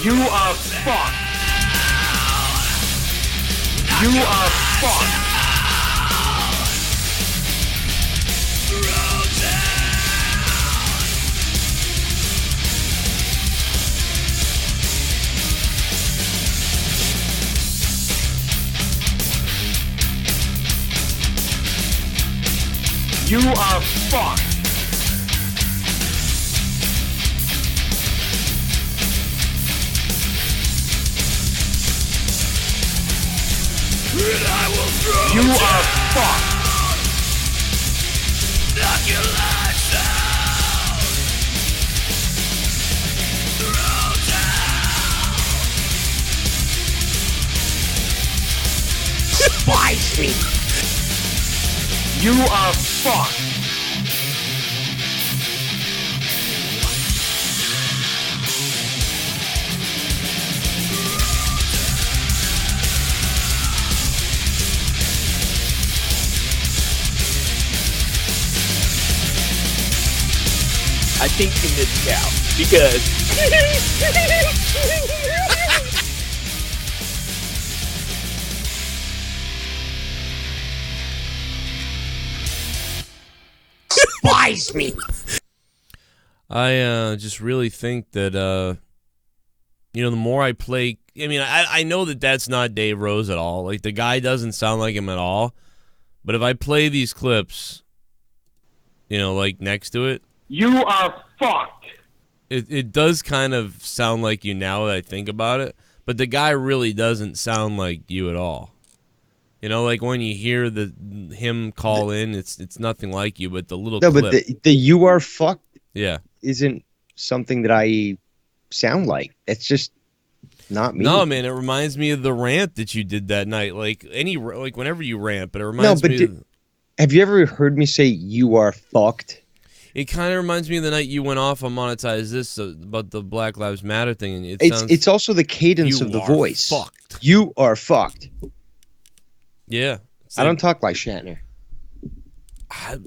You are fucked. You are fucked. You are fucked. And I will throw you are fucked. Knock your lights out. Throw down. Spice me. You are fucked. I think you missed out because Spice me. I just really think that you know, the more I play, I mean, I know that that's not Dave Rose at all. Like, the guy doesn't sound like him at all. But if I play these clips, you know, like next to it, You are fucked. it does kind of sound like you now that I think about it. But the guy really doesn't sound like you at all. You know, like when you hear him call in, it's nothing like you, but the little clip. But the you are fucked Yeah. isn't something that I sound like. It's just not me. No, man, it reminds me of the rant that you did that night. Like whenever you rant, but it reminds me. Have you ever heard me say you are fucked? It kind of reminds me of the night you went off on Monetize This about the Black Lives Matter thing. And It's also the cadence of the voice. Fucked. You are fucked. Yeah. I don't talk like Shatner. I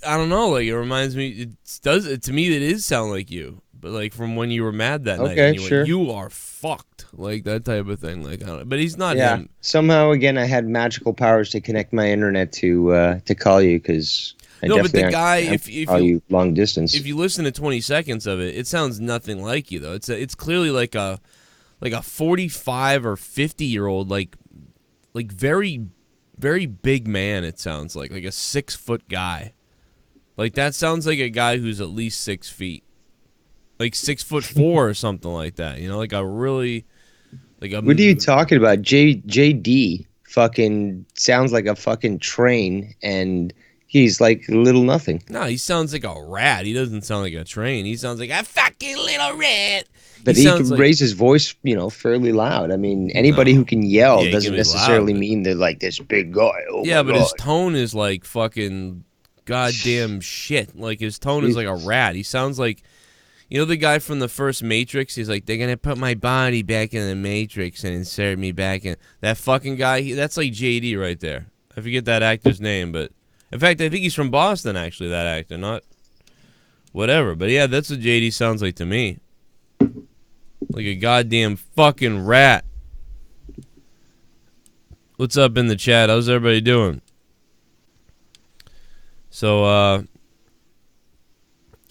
don't know. Like, it reminds me. To me, it is sound like you. But like from when you were mad that night. And you sure. went, you are fucked. Like that type of thing. Like, I don't know. But he's not him. Somehow again, I had magical powers to connect my internet to call you because. No, but the guy, if you long distance, if you listen to 20 seconds of it, it sounds nothing like you though. It's clearly like a 45 or 50-year-old like very very big man. It sounds like a 6-foot guy. Like that sounds like a guy who's at least 6 feet, like 6'4" or something like that. You know, like a really like a. What are you talking about? JD fucking sounds like a fucking train and. He's like little nothing. No, he sounds like a rat. He doesn't sound like a train. He sounds like a fucking little rat. But he can raise his voice, fairly loud. I mean, anybody who can yell doesn't necessarily mean they're like this big guy. Yeah, but his tone is like fucking goddamn shit. Like his tone is like a rat. He sounds like, you know, the guy from the first Matrix. He's like, they're gonna put my body back in the Matrix and insert me back in. That fucking guy. That's like JD right there. I forget that actor's name, but. In fact, I think he's from Boston, actually, that actor, not whatever. But yeah, that's what JD sounds like to me. Like a goddamn fucking rat. What's up in the chat? How's everybody doing? So,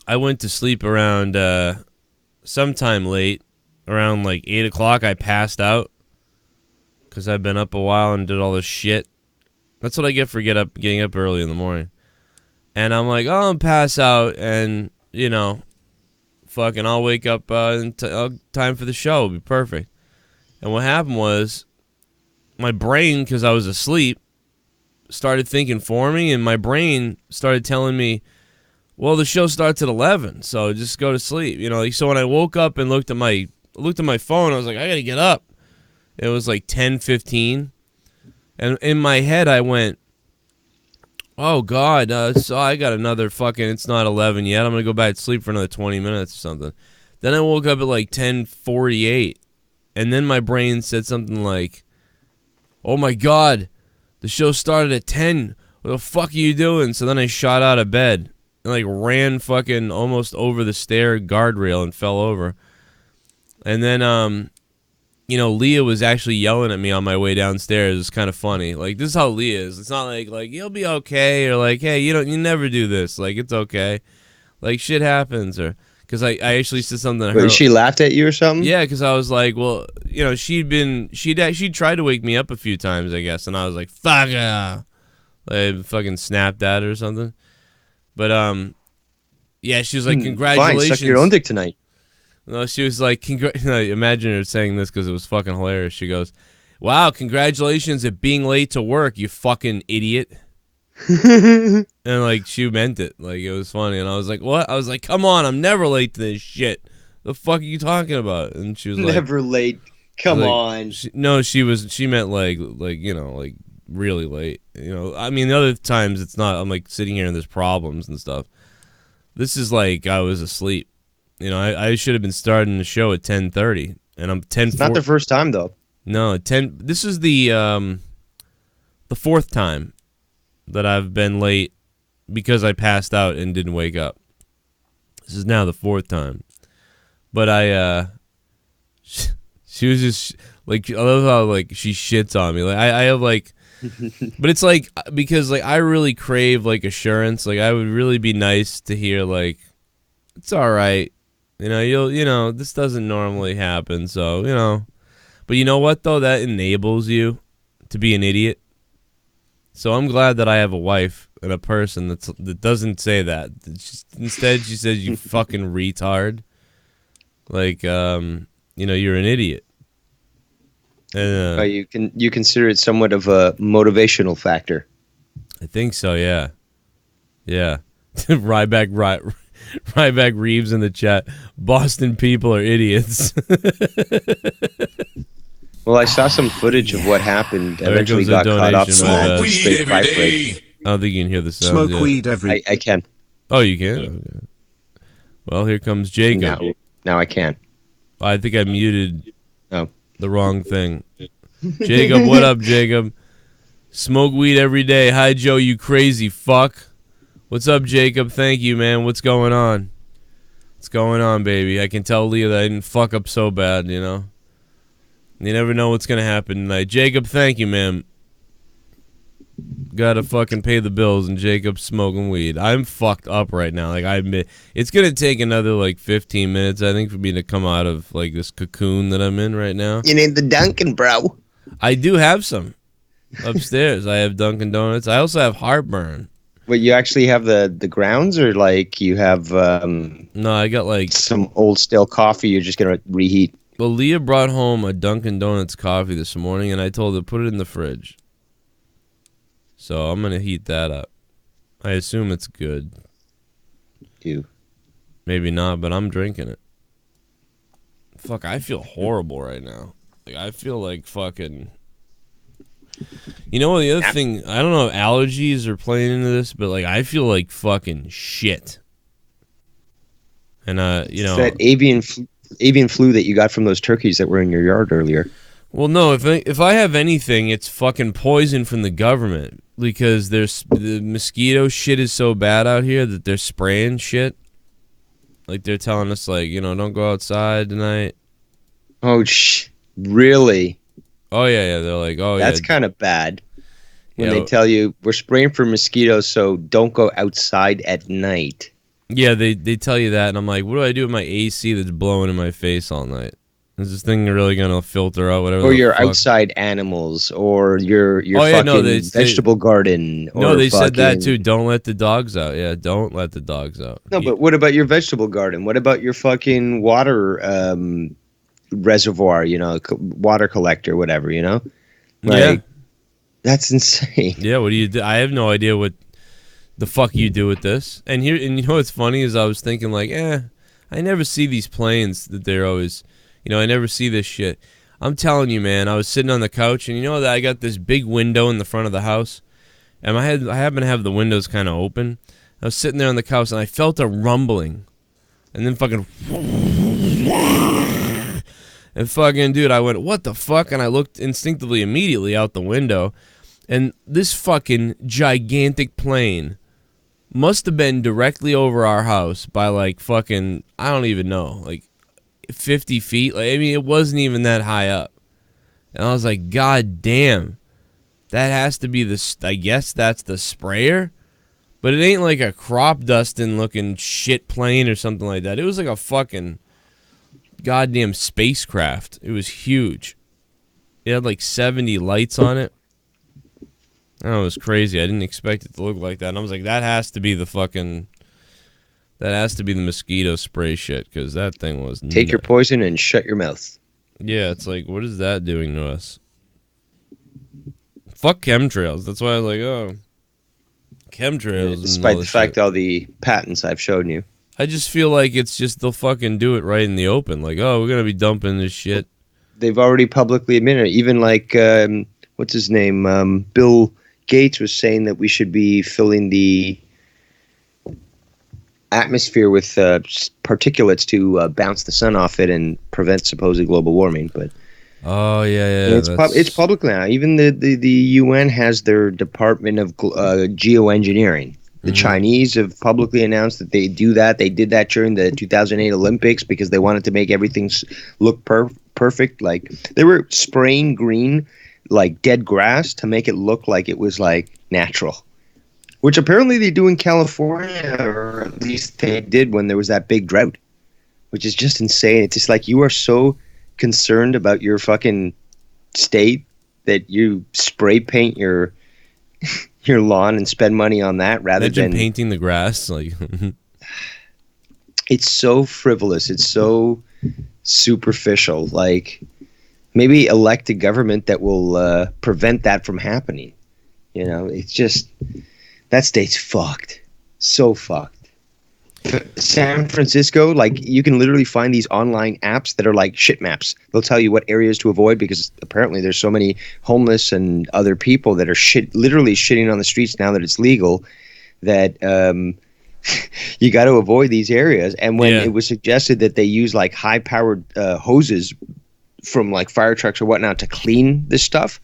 I went to sleep around sometime late, around like 8 o'clock. I passed out because I've been up a while and did all this shit. That's what I get for getting up early in the morning. And I'm like, oh, I'll pass out and, you know, fucking I'll wake up in time for the show. It'll be perfect. And what happened was my brain, because I was asleep, started thinking for me, and my brain started telling me, well, the show starts at 11, so just go to sleep. You know, like, so when I woke up and looked at my phone, I was like, I got to get up. It was like 10:15. And in my head, I went, oh, God, so I got another fucking, it's not 11 yet. I'm going to go back to sleep for another 20 minutes or something. Then I woke up at like 10:48. And then my brain said something like, oh, my God, the show started at 10. What the fuck are you doing? So then I shot out of bed and like ran fucking almost over the stair guardrail and fell over. And then, you know, Leah was actually yelling at me on my way downstairs. It's kind of funny. Like, this is how Leah is. It's not like you'll be okay, or like, hey, you never do this. Like, it's okay. Like, shit happens, or because I actually said something to her. Wait, she laughed at you or something? Yeah, because I was like, well, you know, she'd tried to wake me up a few times, I guess, and I was like, fuck yeah. Like, fucking snapped at her or something. But yeah, she was like, congratulations. Fine, suck your own dick tonight. No, she was like, imagine her saying this because it was fucking hilarious. She goes, wow, congratulations at being late to work, you fucking idiot. And like, she meant it. Like, it was funny. And I was like, what? I was like, come on, I'm never late to this shit. The fuck are you talking about? And she was like, never late. Come on. She meant like, you know, like really late. You know, I mean, the other times it's not, I'm like sitting here and there's problems and stuff. This is like, I was asleep. You know, I should have been starting the show at 10:30, and I'm 10. It's not the first time though. No, 10. This is the fourth time that I've been late because I passed out and didn't wake up. This is now the fourth time, but she was just like, I love how like she shits on me. Like I have like, but it's like because like I really crave like assurance. Like I would really be nice to hear like, it's all right. You know, this doesn't normally happen, so, you know. But you know what, though? That enables you to be an idiot. So I'm glad that I have a wife and a person that doesn't say that. Instead, she says, you fucking retard. Like, you know, you're an idiot. And, you consider it somewhat of a motivational factor. I think so, yeah. Yeah. Ryback Reeves in the chat. Boston people are idiots. Well, I saw some footage of what happened. Eventually got caught up in a straight pipe break. I don't think you can hear the sound. Smoke weed every. I can. Oh, you can? Okay. Well, here comes Jacob. Now I can. I think I muted the wrong thing. Jacob, what up, Jacob? Smoke weed every day. Hi, Joe, you crazy fuck. What's up, Jacob? Thank you, man. What's going on? What's going on, baby? I can tell Leah that I didn't fuck up so bad, you know? You never know what's going to happen tonight. Jacob, thank you, man. Gotta fucking pay the bills, and Jacob's smoking weed. I'm fucked up right now. Like, I admit, it's going to take another, like, 15 minutes, I think, for me to come out of, like, this cocoon that I'm in right now. You need the Dunkin', bro. I do have some upstairs. I have Dunkin' Donuts. I also have heartburn. But you actually have the grounds, or like you have no, I got like some old stale coffee you're just gonna reheat. Well, Leah brought home a Dunkin' Donuts coffee this morning, and I told her to put it in the fridge. So I'm gonna heat that up. I assume it's good. Ew. Maybe not, but I'm drinking it. Fuck, I feel horrible right now. Like, I feel like fucking... You know what, the other thing, I don't know if allergies are playing into this, but, like, I feel like fucking shit. And, you know... It's that avian flu that you got from those turkeys that were in your yard earlier. Well, no, if I have anything, it's fucking poison from the government. Because the mosquito shit is so bad out here that they're spraying shit. Like, they're telling us, like, you know, don't go outside tonight. Oh, really? Oh, yeah, they're like, oh, That's kind of bad. When they tell you, we're spraying for mosquitoes, so don't go outside at night. Yeah, they tell you that, and I'm like, what do I do with my AC that's blowing in my face all night? Is this thing really going to filter out whatever? Or your outside animals, or your vegetable garden. No, they said that too. Don't let the dogs out. Yeah, don't let the dogs out. No, but what about your vegetable garden? What about your fucking water reservoir, you know, water collector, whatever, you know? Like, yeah. That's insane. Yeah, what do you do? I have no idea what the fuck you do with this. And you know what's funny is I was thinking like, I never see these planes that they're always, you know, I never see this shit. I'm telling you, man, I was sitting on the couch and you know that I got this big window in the front of the house and I happen to have the windows kind of open. I was sitting there on the couch and I felt a rumbling and then fucking and fucking, dude, I went, what the fuck? And I looked instinctively immediately out the window. And this fucking gigantic plane must have been directly over our house by, like, fucking, I don't even know, like 50 feet. Like, I mean, it wasn't even that high up. And I was like, God damn. That has to be the, I guess that's the sprayer? But it ain't like a crop dusting looking shit plane or something like that. It was like a fucking goddamn spacecraft. It was huge. It had like 70 lights on it. Oh, it was crazy. I didn't expect it to look like that. And I was like, that has to be the mosquito spray shit, because that thing was Take your poison and shut your mouth. Yeah, it's like, what is that doing to us? Fuck chemtrails. That's why I was like, oh, chemtrails. Yeah, despite the fact all the patents I've shown you. I just feel like it's just they'll fucking do it right in the open. Like, oh, we're going to be dumping this shit. They've already publicly admitted it. Even like, what's his name? Bill Gates was saying that we should be filling the atmosphere with particulates to bounce the sun off it and prevent supposed global warming. But oh yeah, it's public now. Even the UN has their Department of Geoengineering. The Chinese have publicly announced that they do that. They did that during the 2008 Olympics because they wanted to make everything look perfect. Like they were spraying green, like dead grass, to make it look like it was like natural. Which apparently they do in California, or at least they did when there was that big drought. Which is just insane. It's just like you are so concerned about your fucking state that you spray paint your lawn and spend money on that rather than painting the grass. Like it's so frivolous. It's so superficial. Like maybe elect a government that will prevent that from happening. You know, it's just that state's fucked. So fucked. San Francisco, like you can literally find these online apps that are like shit maps. They'll tell you what areas to avoid because apparently there's so many homeless and other people that are literally shitting on the streets now that it's legal, that you got to avoid these areas. And when it was suggested that they use like high powered hoses from like fire trucks or whatnot to clean this stuff,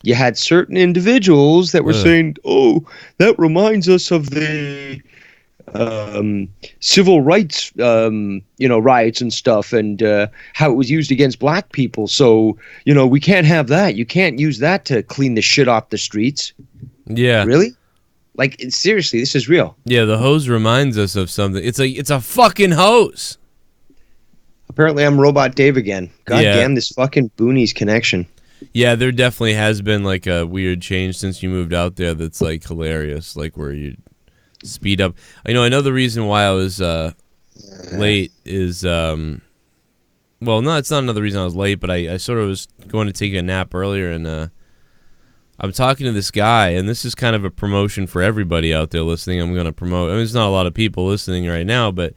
you had certain individuals that were saying, "Oh, that reminds us of the civil rights, riots and stuff, and how it was used against black people. So, we can't have that. You can't use that to clean the shit off the streets." Yeah. Really? Like, seriously, this is real. Yeah, the hose reminds us of something. It's a fucking hose. Apparently, I'm Robot Dave again. God damn this fucking Boonies connection. Yeah, there definitely has been like a weird change since you moved out there that's like hilarious, like where you speed up. I know another reason why I was late is well, no, it's not another reason I was late, but I sort of was going to take a nap earlier, and I'm talking to this guy, and this is kind of a promotion for everybody out there listening. I'm going to promote. I mean, there's not a lot of people listening right now, but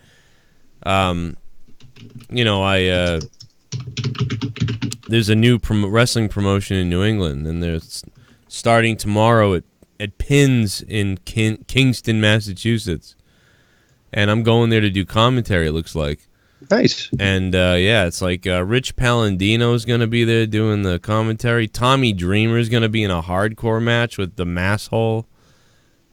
there's a new wrestling promotion in New England, and there's starting tomorrow at Pins in Kingston, Massachusetts. And I'm going there to do commentary, it looks like. Nice. And, it's like Rich Palladino is going to be there doing the commentary. Tommy Dreamer is going to be in a hardcore match with the Masshole.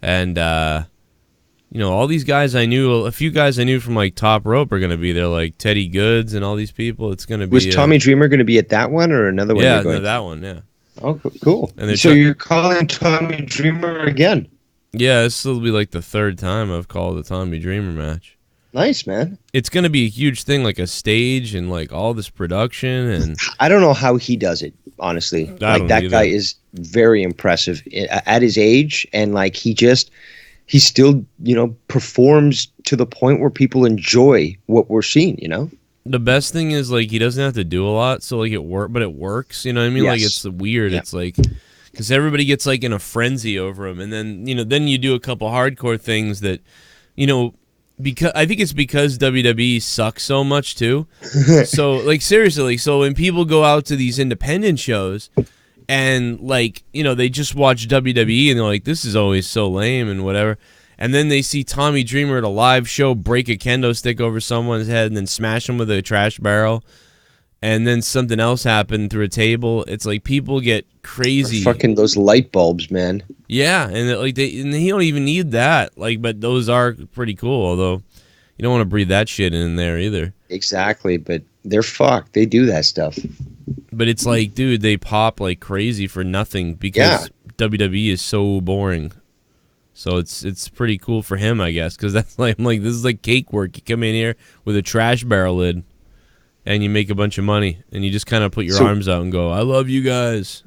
And, all these guys I knew, a few guys I knew from, like, Top Rope are going to be there, like Teddy Goods and all these people. It's going to be... Was Tommy Dreamer going to be at that one or another one? Yeah, no, that one, yeah. Oh, cool. And so you're calling Tommy Dreamer again? Yeah, this will be like the third time I've called a Tommy Dreamer match. Nice, man. It's going to be a huge thing, like a stage and like all this production. And I don't know how he does it, honestly. Like that guy is very impressive at his age, and like he still, performs to the point where people enjoy what we're seeing, The best thing is like he doesn't have to do a lot, so like but it works. You know what I mean? Yes. Like it's weird. Yeah. It's like because everybody gets like in a frenzy over him, and then then you do a couple hardcore things that, because I think it's because WWE sucks so much too. So like seriously, so when people go out to these independent shows, and like they just watch WWE and they're like, this is always so lame and whatever. And then they see Tommy Dreamer at a live show break a kendo stick over someone's head and then smash him with a trash barrel. And then something else happened through a table. It's like people get crazy. Fucking those light bulbs, man. Yeah, and like he don't even need that. Like, but those are pretty cool. Although, You don't want to breathe that shit in there either. Exactly, but they're fucked. They do that stuff. But it's like, dude, they pop like crazy for nothing because WWE is so boring. So it's pretty cool for him, I guess, because that's like, I'm like, this is like cake work. You come in here with a trash barrel lid, and you make a bunch of money, and you just kind of put your arms out and go, "I love you guys."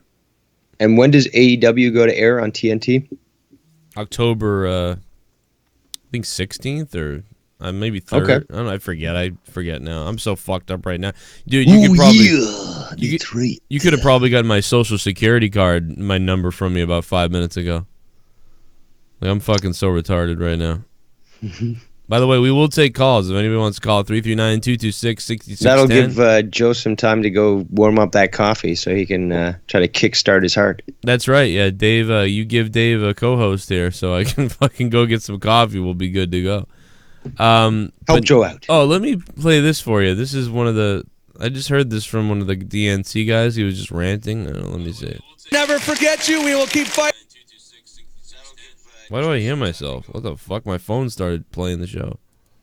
And when does AEW go to air on TNT? October, I think 16th or maybe 3rd. Okay. I don't know. I forget now. I'm so fucked up right now, dude. You could probably you could have probably gotten my social security card, my number from me about 5 minutes ago. Like, I'm fucking so retarded right now. By the way, we will take calls if anybody wants to call 339-226-6610. That'll give Joe some time to go warm up that coffee so he can try to kickstart his heart. That's right. Yeah, Dave. You give Dave a co-host here, so I can fucking go get some coffee. We'll be good to go. Help Joe out. Oh, let me play this for you. This is one of the. I just heard this from one of the DNC guys. He was just ranting. Let me see it. Never forget you. We will keep fighting. Why do I hear myself? What the fuck? My phone started playing the show.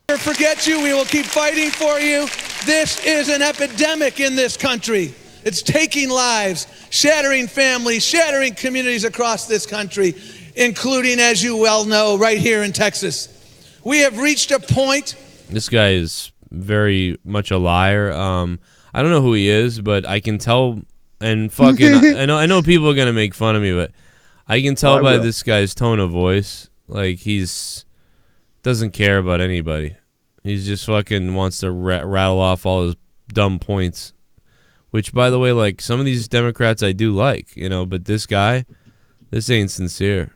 Never forget you. We will keep fighting for you. This is an epidemic in this country. It's taking lives, shattering families, shattering communities across this country, including, as you well know, right here in Texas. We have reached a point. This guy is very much a liar. I don't know who he is, but I can tell. And fucking, I know people are gonna make fun of me, but I can tell by this guy's tone of voice, like he's doesn't care about anybody. He's just fucking wants to rattle off all his dumb points. Which, by the way, like some of these Democrats I do like, but this guy, this ain't sincere.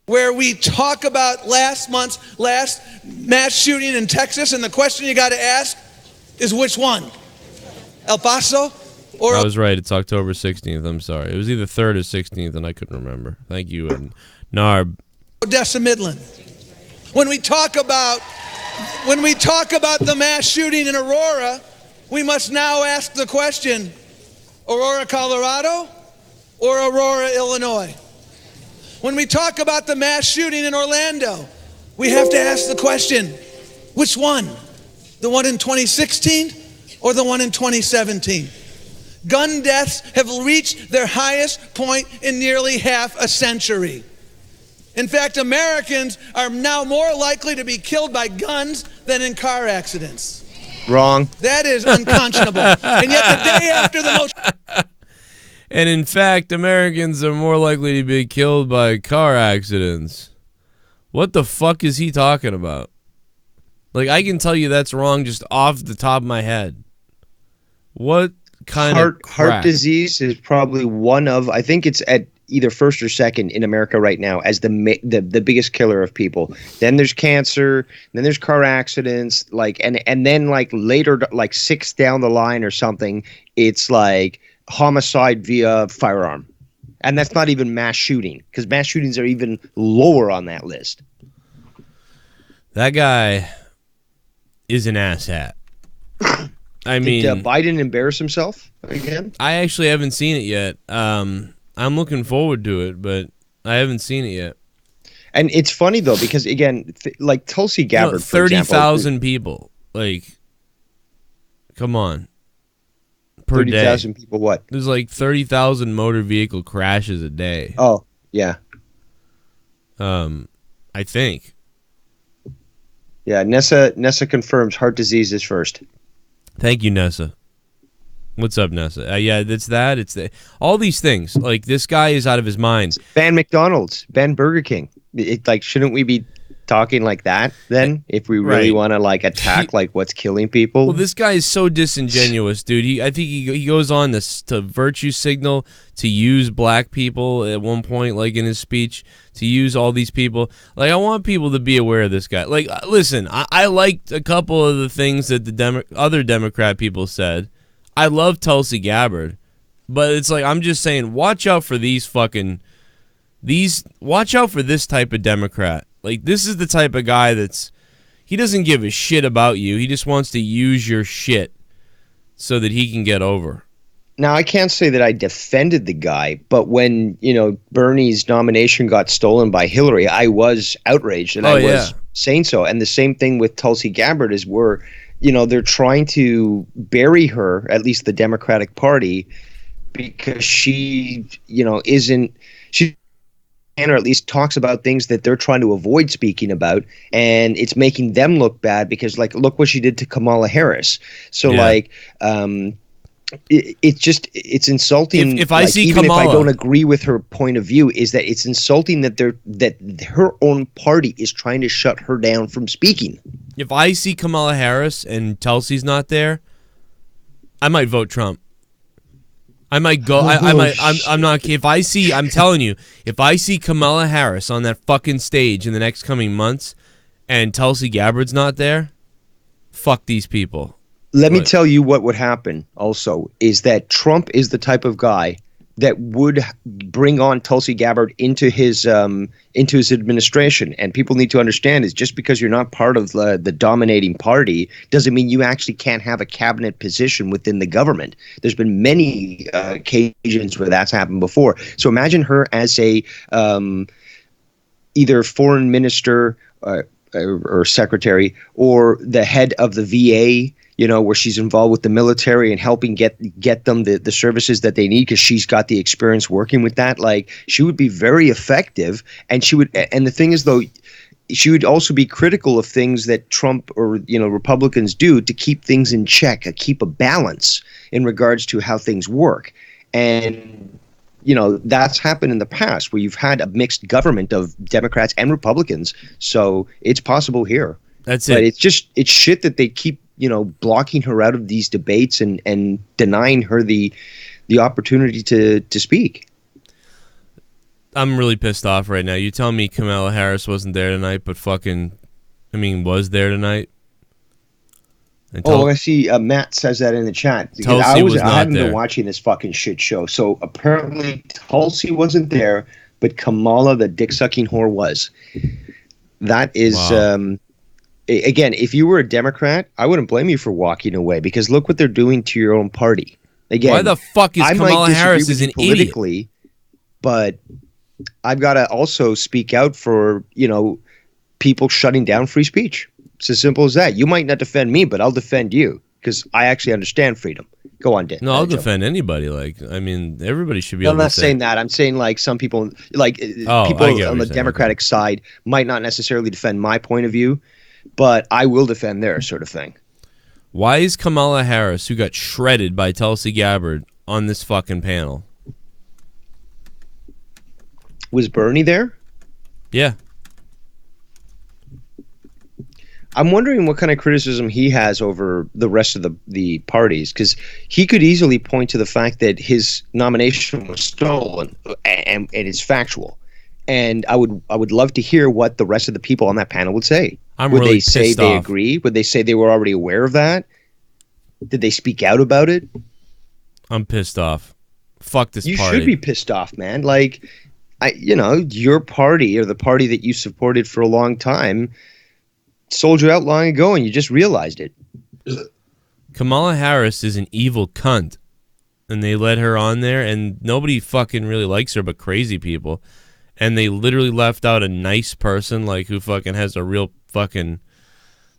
Where we talk about last mass shooting in Texas, and the question you got to ask is which one? El Paso? Or I was right. It's October 16th. I'm sorry. It was either 3rd or 16th, and I couldn't remember. Thank you, and Narb. Odessa Midland. When we talk about the mass shooting in Aurora, we must now ask the question: Aurora, Colorado, or Aurora, Illinois? When we talk about the mass shooting in Orlando, we have to ask the question: which one? The one in 2016 or the one in 2017? Gun deaths have reached their highest point in nearly half a century. In fact, Americans are now more likely to be killed by guns than in car accidents. Wrong. That is unconscionable. And yet the day after the most... And in fact, Americans are more likely to be killed by car accidents. What the fuck is he talking about? Like, I can tell you that's wrong just off the top of my head. What kind of crap? Heart disease is probably one of, I think it's at either first or second in America right now as the biggest killer of people. Then there's cancer, then there's car accidents, like and then like later, like 6th down the line or something, it's like homicide via firearm. And that's not even mass shooting, because mass shootings are even lower on that list. That guy is an asshat. I mean, did Biden embarrass himself again? I actually haven't seen it yet. I'm looking forward to it, but I haven't seen it yet. And it's funny though, because again, like Tulsi Gabbard, 30,000 people. Like, come on. Per 30,000 people. What? There's like 30,000 motor vehicle crashes a day. Oh yeah. I think. Yeah, Nessa confirms heart disease is first. Thank you, Nessa. What's up, Nessa? Yeah, it's that. It's all these things. Like, this guy is out of his mind. Ban McDonald's. Ban Burger King. Like, shouldn't we be talking like that then? If we really want to like attack like what's killing people? Well, this guy is so disingenuous, dude. I think he goes on to virtue signal, to use black people at one point, like in his speech, to use all these people. Like, I want people to be aware of this guy. Like, listen, I liked a couple of the things that the other Democrat people said. I love Tulsi Gabbard, but it's like, I'm just saying, watch out for watch out for this type of Democrat. Like, this is the type of guy he doesn't give a shit about you. He just wants to use your shit so that he can get over. Now, I can't say that I defended the guy, but when, Bernie's nomination got stolen by Hillary, I was outraged, and I was saying so. And the same thing with Tulsi Gabbard is they're trying to bury her, at least the Democratic Party, because she, or at least talks about things that they're trying to avoid speaking about, and it's making them look bad because, look what she did to Kamala Harris. So, it's insulting. If I see even Kamala, if I don't agree with her point of view, is that it's insulting that her own party is trying to shut her down from speaking. If I see Kamala Harris and Tulsi's not there, I might vote Trump. I might go. I'm not. If I see, I'm telling you, if I see Kamala Harris on that fucking stage in the next coming months, and Tulsi Gabbard's not there, fuck these people. Let me tell you what would happen also is that Trump is the type of guy that would bring on Tulsi Gabbard into his administration. And people need to understand is just because you're not part of the dominating party doesn't mean you actually can't have a cabinet position within the government. There's been many occasions where that's happened before. So imagine her as a either foreign minister or secretary or the head of the VA, where she's involved with the military and helping get them the services that they need because she's got the experience working with that. She would be very effective, and the thing is though, she would also be critical of things that Trump or Republicans do to keep things in check, keep a balance in regards to how things work. And that's happened in the past where you've had a mixed government of Democrats and Republicans. So it's possible here. That's it. But it's shit that they keep blocking her out of these debates and denying her the opportunity to speak. I'm really pissed off right now. You tell me Kamala Harris wasn't there tonight, but was there tonight? I see Matt says that in the chat. Tulsi was not I haven't there. been watching this fucking shit show. So apparently Tulsi wasn't there, but Kamala, the dick-sucking whore, was. That is... Wow. Again, if you were a Democrat, I wouldn't blame you for walking away because look what they're doing to your own party. Again, why the fuck is Kamala Harris is an politically, idiot? But I've got to also speak out for people shutting down free speech. It's as simple as that. You might not defend me, but I'll defend you because I actually understand freedom. Go on, Dan. No, I'll defend anybody. Everybody should be able to say. I'm not saying that. I'm saying some people, people on the Democratic side might not necessarily defend my point of view, but I will defend their sort of thing. Why is Kamala Harris, who got shredded by Tulsi Gabbard, on this fucking panel? Was Bernie there? Yeah. I'm wondering what kind of criticism he has over the rest of the parties, because he could easily point to the fact that his nomination was stolen, and it's factual. And I would love to hear what the rest of the people on that panel would say. Would they say they agree? Would they say they were already aware of that? Did they speak out about it? I'm pissed off. Fuck this party. You should be pissed off, man. Your party or the party that you supported for a long time sold you out long ago and you just realized it. Kamala Harris is an evil cunt. And they let her on there and nobody fucking really likes her but crazy people. And they literally left out a nice person who fucking has a real fucking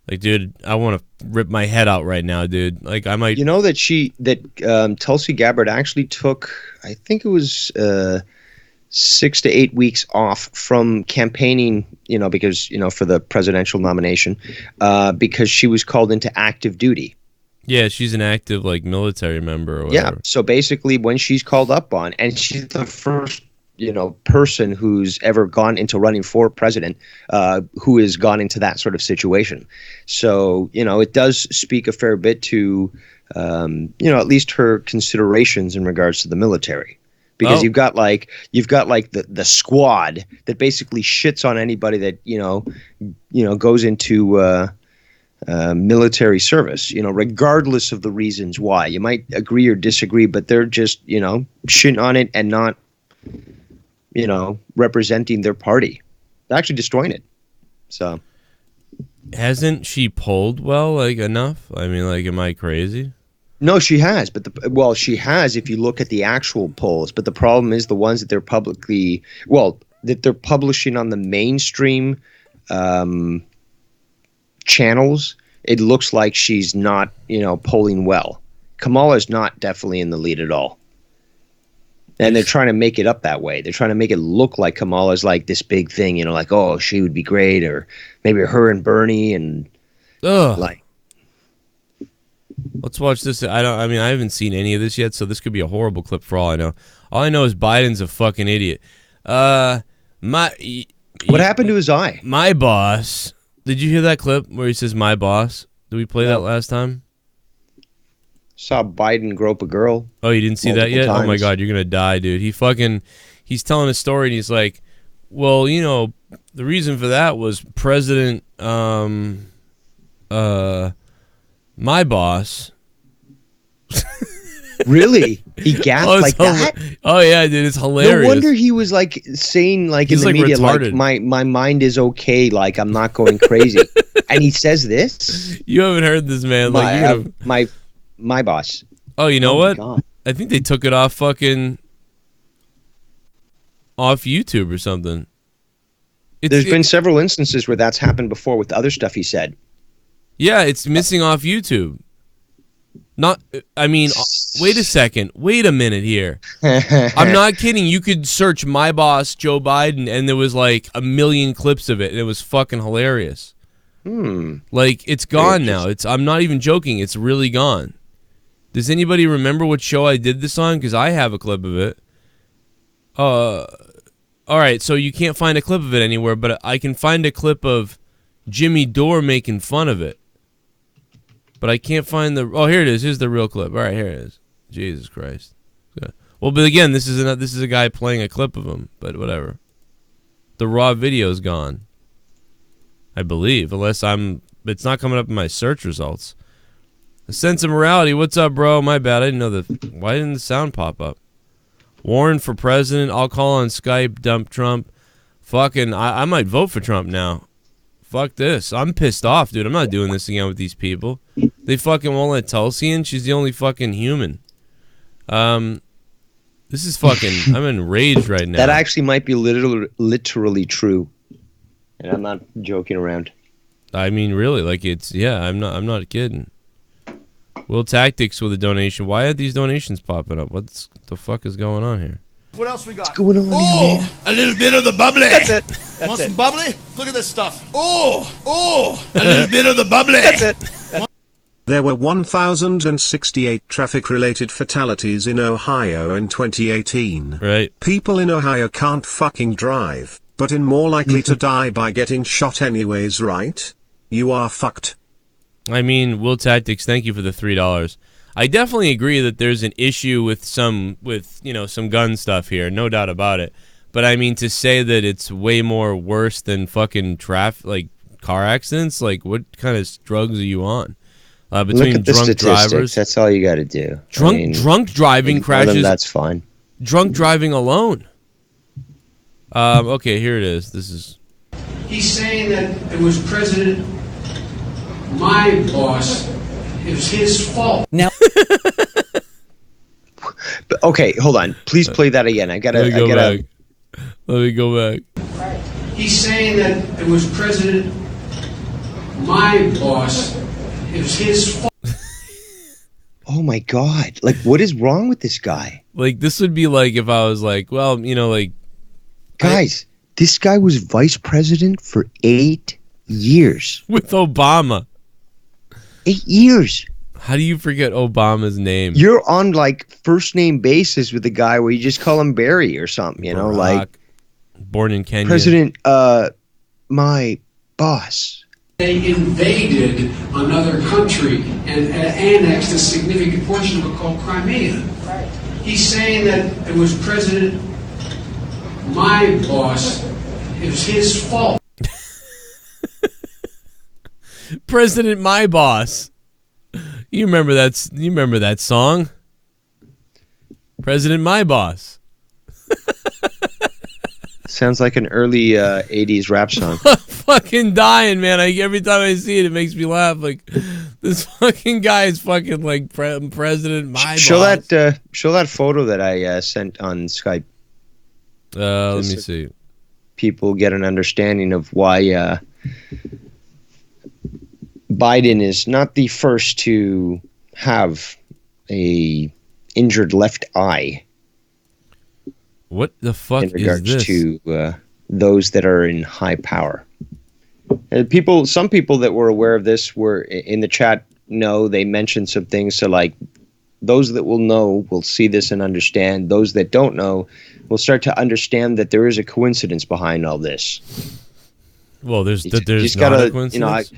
dude, I want to rip my head out right now, dude. I might. You know that Tulsi Gabbard actually took, I think it was 6 to 8 weeks off from campaigning, because for the presidential nomination, because she was called into active duty. Yeah, she's an active military member or whatever. Yeah, so basically when she's called up on, and she's the first person who's ever gone into running for president, who has gone into that sort of situation. So, it does speak a fair bit to, at least her considerations in regards to the military. Because you've got the squad that basically shits on anybody that, goes into military service, regardless of the reasons why. You might agree or disagree, but they're just, shitting on it and not, representing their party. They're actually destroying it. So hasn't she polled well enough? Am I crazy? No, she has, but she has if you look at the actual polls. But the problem is the ones that they're that they're publishing on the mainstream channels. It looks like she's not, polling well. Kamala's not definitely in the lead at all. And they're trying to make it up that way. They're trying to make it look like Kamala's like this big thing, like, oh, she would be great, or maybe her and Bernie and like. Let's watch this. I haven't seen any of this yet, so this could be a horrible clip for all I know. All I know is Biden's a fucking idiot. What happened to his eye? My boss. Did you hear that clip where he says "my boss"? Did we play that last time? Saw Biden grope a girl. Oh, you didn't see that yet? times. Oh my God, you're gonna die, dude. He's telling a story and he's like, well, the reason for that was President my boss. Really? He gasped like that? Oh yeah, dude, it's hilarious. No wonder he was like saying he's in the media retarded. Like my mind is okay, like I'm not going crazy. And he says this? You haven't heard this, man. My boss. Oh, you know what? God. I think they took it off YouTube or something. There's been several instances where that's happened before with other stuff he said. Yeah, it's missing off YouTube. Wait a second. Wait a minute here. I'm not kidding. You could search "my boss, Joe Biden," and there was like 1 million clips of it, and it was fucking hilarious. Like, it's gone now. I'm not even joking. It's really gone. Does anybody remember what show I did this on? Because I have a clip of it. All right, so you can't find a clip of it anywhere, but I can find a clip of Jimmy Dore making fun of it. But I can't find oh, here it is. Here's the real clip. All right, here it is. Jesus Christ. Well, but again, this is a guy playing a clip of him, but whatever. The raw video's gone, I believe, unless it's not coming up in my search results. A Sense of Morality. What's up, bro? My bad. I didn't know why didn't the sound pop up? Warren for president. I'll call on Skype. Dump Trump. Fucking, I might vote for Trump now. Fuck this. I'm pissed off, dude. I'm not doing this again with these people. They fucking won't let Tulsi in. She's the only fucking human. This is fucking, I'm enraged right now. That actually might be literally true. And I'm not joking around. I mean, really, like I'm not kidding. Will Tactics with a donation. Why are these donations popping up? What the fuck is going on here? What else we got? What's going on here? A little bit of the bubbly. That's it. Want some bubbly? Look at this stuff. A little bit of the bubbly. That's it. There were 1,068 traffic-related fatalities in Ohio in 2018. Right. People in Ohio can't fucking drive, but in more likely to die by getting shot anyways, right? You are fucked. I mean, Will Tactics, thank you for the $3. I definitely agree that there's an issue with some gun stuff here, no doubt about it. But I mean, to say that it's way more worse than fucking car accidents, like what kind of drugs are you on? Between Look at the drunk statistics. drivers, That's all you got to do. Drunk driving crashes. That's fine. Drunk driving alone. Okay, here it is. This is. He's saying that it was President, my boss. It was his fault. Now, okay, hold on. Please play that again. Let me go back. He's saying that it was President, my boss. It was his fault. Oh my God! Like, what is wrong with this guy? Like, this would be like if I was like, well, guys, this guy was vice president for 8 years. With Obama. 8 years. How do you forget Obama's name? You're on first name basis with the guy where you just call him Barry or something, Barack, born in Kenya. President, my boss. They invaded another country and annexed a significant portion of it called Crimea. He's saying that it was President, my boss. It was his fault. President, my boss. You remember that song? President, my boss. Sounds like an early 80s rap song. Fucking dying, man. Every time I see it, it makes me laugh. Like, this fucking guy is fucking like president. Show that photo that I sent on Skype. Let me see. People get an understanding of why Biden is not the first to have a injured left eye. What the fuck in regards is this? to those that are in high power? Some people that were aware of this were in the chat. No, they mentioned some things. So, like, those that will know will see this and understand. Those that don't know will start to understand that there is a coincidence behind all this. Well, there's not gotta, a coincidence.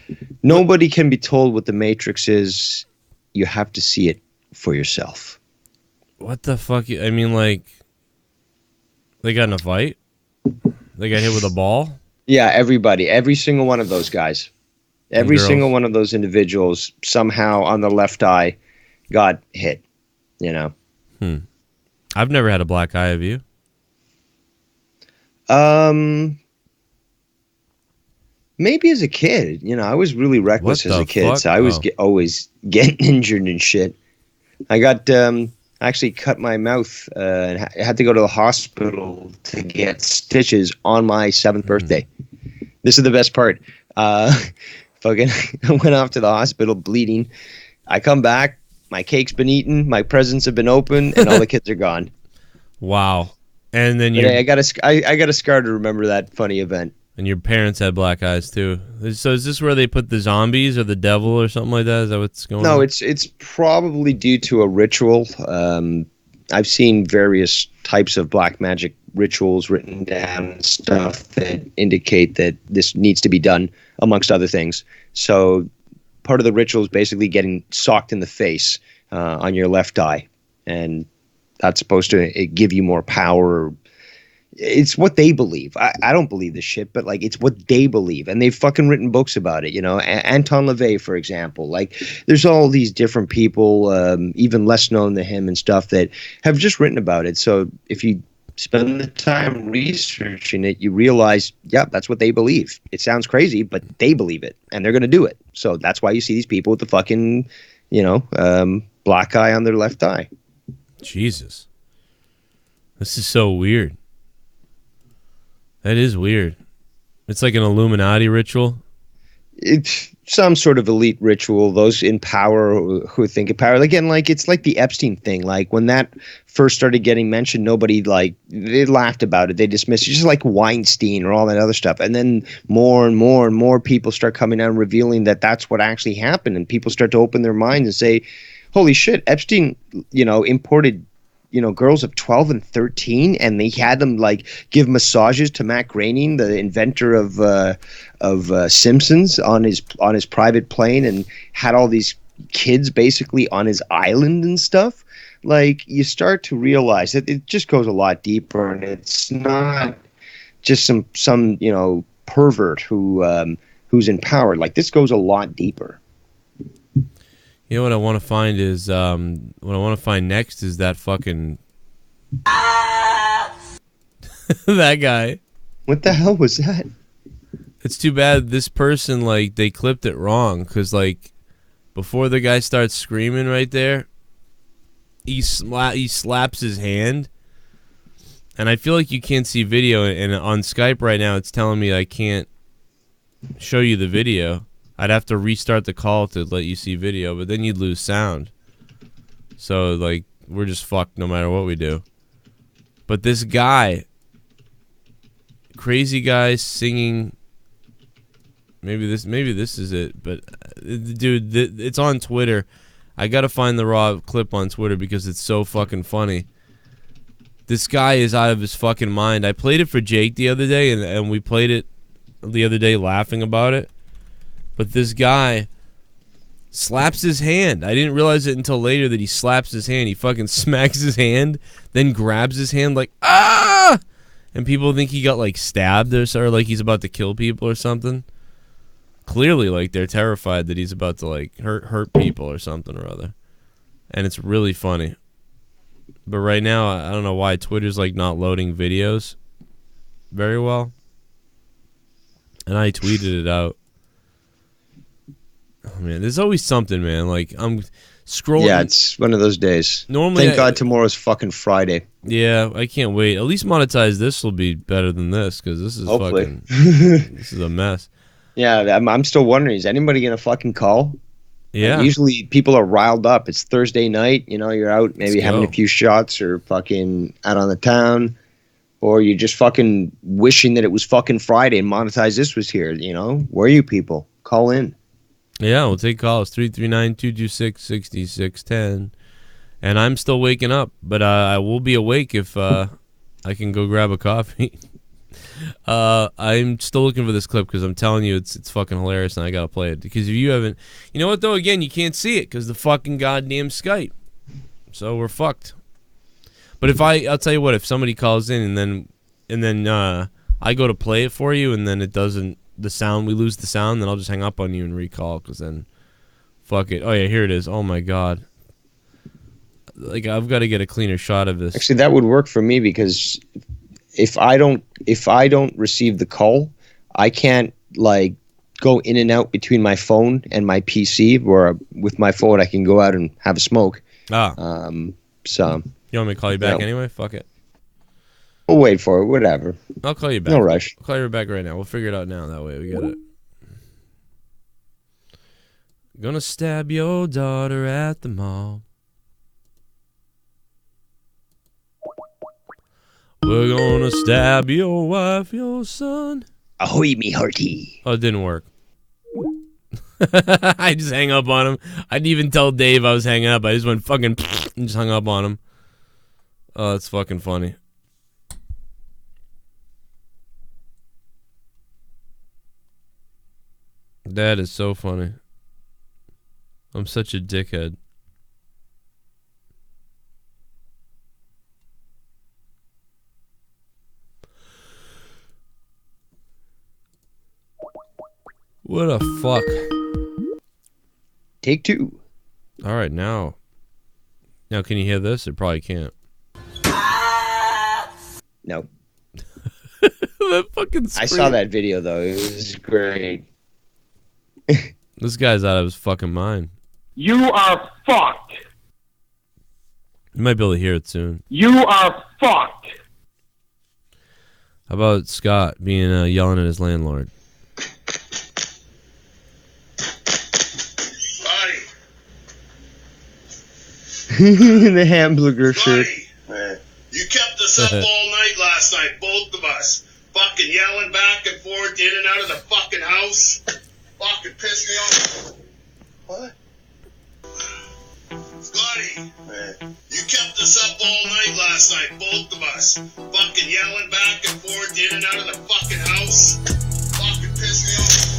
Nobody can be told what the Matrix is. You have to see it for yourself. What the fuck? I mean, like, they got in a fight? They got hit with a ball? Yeah, everybody. Every single one of those guys. Every single one of those individuals somehow on the left eye got hit, you know. I've never had a black eye, have you? Maybe as a kid. You know, I was really reckless as a kid, fuck? so I was always getting injured and shit. I got... actually cut my mouth and had to go to the hospital to get stitches on my 7th birthday. This is the best part. Fucking I went off to the hospital bleeding. I come back, my cake's been eaten, my presents have been opened, and all the kids are gone. Wow. And then I got a scar to remember that funny event. And your parents had black eyes too. So is this where they put the zombies or the devil or something like that? Is that what's going on? No, it's probably due to a ritual. I've seen various types of black magic rituals written down and stuff that indicate that this needs to be done, amongst other things. So part of the ritual is basically getting socked in the face on your left eye. And that's supposed to give you more power. It's what they believe. I don't believe this shit, but like, it's what they believe, and they've fucking written books about it. You know, Anton LaVey, for example. Like, there's all these different people, even less known than him and stuff, that have just written about it. So if you spend the time researching it, you realize, yeah, that's what they believe. It sounds crazy, but they believe it, and they're gonna do it. So that's why you see these people with the fucking, you know, black eye on their left eye. Jesus, this is so weird. That is weird. It's like an Illuminati ritual. It's some sort of elite ritual. Those in power who think of power. Again, like, it's like the Epstein thing. Like, when that first started getting mentioned, nobody, like, they laughed about it. They dismissed it, just like Weinstein or all that other stuff. And then more and more and more people start coming out and revealing that that's what actually happened. And people start to open their minds and say, holy shit, Epstein, you know, imported, you know, girls of 12 and 13, and they had them, like, give massages to Matt Groening, the inventor of Simpsons, on his private plane, and had all these kids basically on his island and stuff. Like, you start to realize that it just goes a lot deeper, and it's not just some you know, pervert who's in power. Like, this goes a lot deeper. You know what I want to find is what I want to find next is that fucking that guy. What the hell was that? It's too bad this person, like, they clipped it wrong, because, like, before the guy starts screaming right there, he slaps his hand, and I feel like you can't see video, and on Skype right now it's telling me I can't show you the video. I'd have to restart the call to let you see video, but then you'd lose sound. So, like, we're just fucked no matter what we do. But this guy, crazy guy singing, maybe this is it, but dude, it's on Twitter. I gotta find the raw clip on Twitter because it's so fucking funny. This guy is out of his fucking mind. I played it for Jake the other day, and we played it the other day laughing about it. But this guy slaps his hand. I didn't realize it until later that he slaps his hand. He fucking smacks his hand, then grabs his hand like, ah! And people think he got, like, stabbed or like he's about to kill people or something. Clearly, like, they're terrified that he's about to, like, hurt people or something or other. And it's really funny. But right now, I don't know why Twitter's, like, not loading videos. very well. And I tweeted it out. Oh, man, there's always something, man. Like, I'm scrolling. Yeah, it's one of those days. Normally, Thank God tomorrow's fucking Friday. Yeah, I can't wait. At least monetize this will be better than this, because this is Hopefully. fucking... this is a mess. Yeah, I'm still wondering, is anybody going to fucking call? Yeah. Like, usually people are riled up. It's Thursday night, you know, you're out maybe Let's having go. a few shots or fucking out on the town. Or you're just fucking wishing that it was fucking Friday and Monetize This was here, you know? Where are you people? Call in. Yeah, we'll take calls. 339-226-6610. And I'm still waking up, but I will be awake if I can go grab a coffee. I'm still looking for this clip because I'm telling you it's fucking hilarious and I gotta play it. Because if you haven't... You know what, though? Again, you can't see it because the fucking goddamn Skype. So we're fucked. But if I'll tell you what, if somebody calls in and then I go to play it for you and then it doesn't, the sound, we lose the sound, then I'll just hang up on you and recall because then, fuck it. Oh yeah, here it is. Oh my god. Like, I've got to get a cleaner shot of this. Actually, that would work for me because if I don't receive the call, I can't like go in and out between my phone and my PC. Where with my phone, I can go out and have a smoke. So. You want me to call you back No. anyway? Fuck it. We'll wait for it. Whatever. I'll call you back. No rush. I'll call you back right now. We'll figure it out now. That way we get it. Gonna stab your daughter at the mall. We're gonna stab your wife, your son. Ahoy, me hearty. Oh, it didn't work. I just hang up on him. I didn't even tell Dave I was hanging up. I just went fucking and just hung up on him. Oh, that's fucking funny. That is so funny. I'm such a dickhead. What a fuck. Take two. All right, now. Now, can you hear this? It probably can't. No. That fucking scream. I saw that video though. It was great. This guy's out of his fucking mind. You are fucked. You might be able to hear it soon. You are fucked. How about Scott being yelling at his landlord? In the hamburger shirt. You kept us up all night last night, both of us. Fucking yelling back and forth, in and out of the fucking house. Fucking pissed me off. What? Scotty, you kept us up all night last night, both of us. Fucking yelling back and forth, in and out of the fucking house. Fucking pissed me off.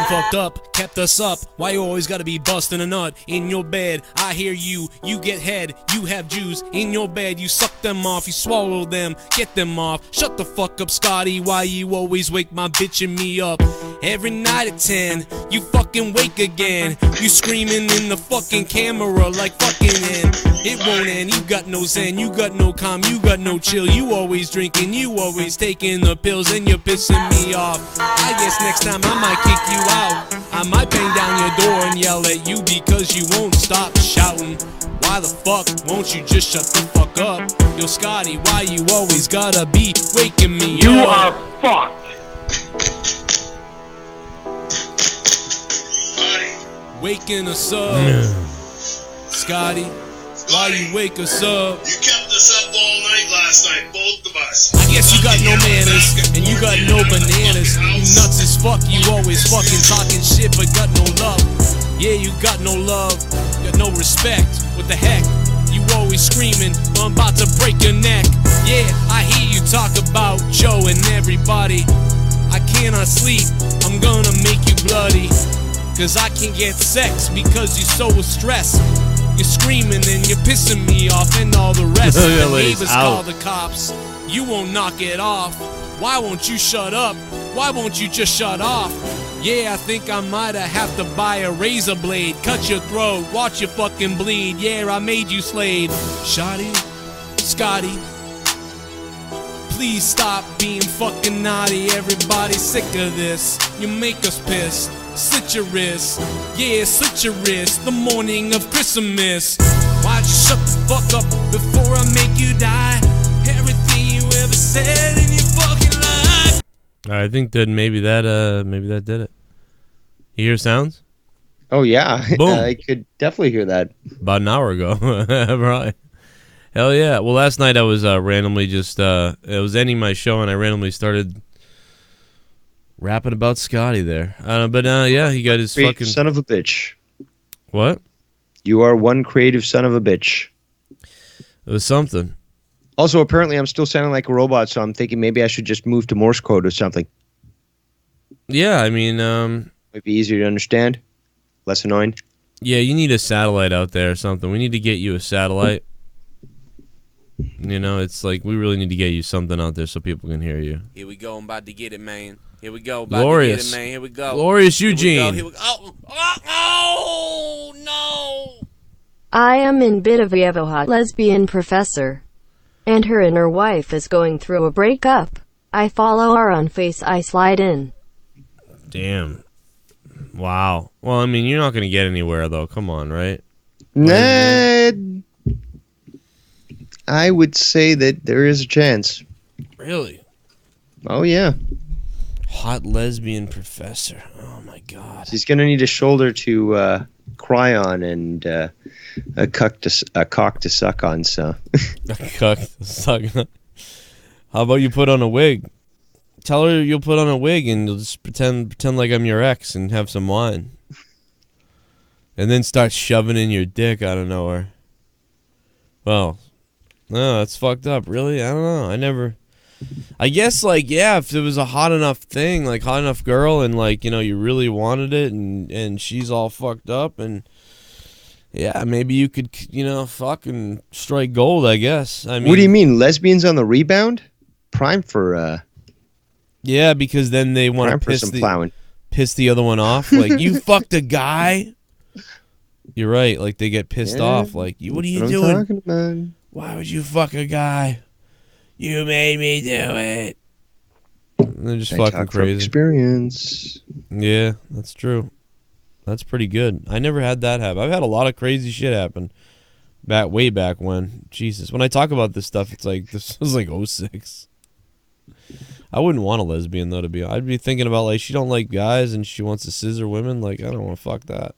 Fucked up, kept us up. Why you always gotta be busting a nut in your bed? I hear you, you get head, you have Jews in your bed. You suck them off, you swallow them, get them off. Shut the fuck up, Scotty. Why you always wake my bitch and me up? Every night at 10, you fucking wake again. You screaming in the fucking camera like fucking end. It won't end, you got no zen, you got no calm, you got no chill. You always drinking, you always taking the pills, and you're pissing me off. I guess next time I might kick you out. I might bang down your door and yell at you because you won't stop shouting. Why the fuck won't you just shut the fuck up? Yo, Scotty, why you always gotta be waking me up? You are fucked. Waking us up. Scotty, why you wake us up? You kept us up all night last night, both of us. I guess you got no manners, and you got no bananas. You nuts as fuck, you always fucking talking shit, but got no love. Yeah, you got no love, got no respect. What the heck? You always screaming, I'm about to break your neck. Yeah, I hear you talk about Joe and everybody. I cannot sleep, I'm gonna make you bloody. Cause I can't get sex because you're so stressed. You're screaming and you're pissing me off and all the rest. Yeah, The ladies, neighbors out. call the cops. You won't knock it off. Why won't you shut up? Why won't you just shut off? Yeah, I think I might have to buy a razor blade. Cut your throat, watch you fucking bleed. Yeah, I made you Slade. Shotty, Scotty, please stop being fucking naughty. Everybody's sick of this. You make us pissed. Slit your wrist. Yeah, slit your wrist. The morning of Christmas. Why'd you shut the fuck up before I make you die? Everything you ever said in your fucking life. I think that maybe that did it. You hear sounds? Oh yeah, Boom. I could definitely hear that. About an hour ago. Right. Hell yeah. Well, last night I was randomly just it was ending my show and I randomly started rapping about Scotty there. But yeah, he got his Creative fucking son of a bitch. What? You are one creative son of a bitch. It was something. Also, apparently, I'm still sounding like a robot, so I'm thinking maybe I should just move to Morse code or something. Yeah, I mean, Might be easier to understand, less annoying. yeah, you need a satellite out there or something. We need to get you a satellite. You know, it's like we really need to get you something out there so people can hear you. Here we go. I'm about to get it, man. Here we go. About Glorious. to get it, man. Here we go. Glorious Here we go. Eugene. Here we go. Oh, no. I am in bit of a hot lesbian professor. And her and her wife is going through a breakup. I follow her on Face, I slide in. Damn. Wow. Well, I mean, you're not going to get anywhere, though. Come on, right? Nah, I would say that there is a chance. Really? Oh, yeah. Hot lesbian professor. Oh, my God. He's going to need a shoulder to cry on and a cock to suck on, so. A cock to suck on. How about you put on a wig? Tell her you'll put on a wig and you'll just pretend like I'm your ex and have some wine. And then start shoving in your dick out of nowhere. Well, no, that's fucked up. Really? I don't know. I guess, like, yeah, if it was a hot enough thing, like, hot enough girl, and, like, you know, you really wanted it, and she's all fucked up, and, yeah, maybe you could, you know, fucking strike gold, I guess. I mean, What do you mean? Lesbians on the rebound? Prime for, yeah, because then they want to piss the other one off. Like, you fucked a guy? You're right. Like, they get pissed off. Like, what are you doing? I'm talking about. Why would you fuck a guy? You made me do it. And they're just I fucking talk from crazy. experience. Yeah, that's true. That's pretty good. I never had that happen. I've had a lot of crazy shit happen. Way back when. Jesus. When I talk about this stuff, it's like, this was like 06. I wouldn't want a lesbian, though, to be honest. I'd be thinking about, like, she don't like guys and she wants to scissor women. Like, I don't want to fuck that.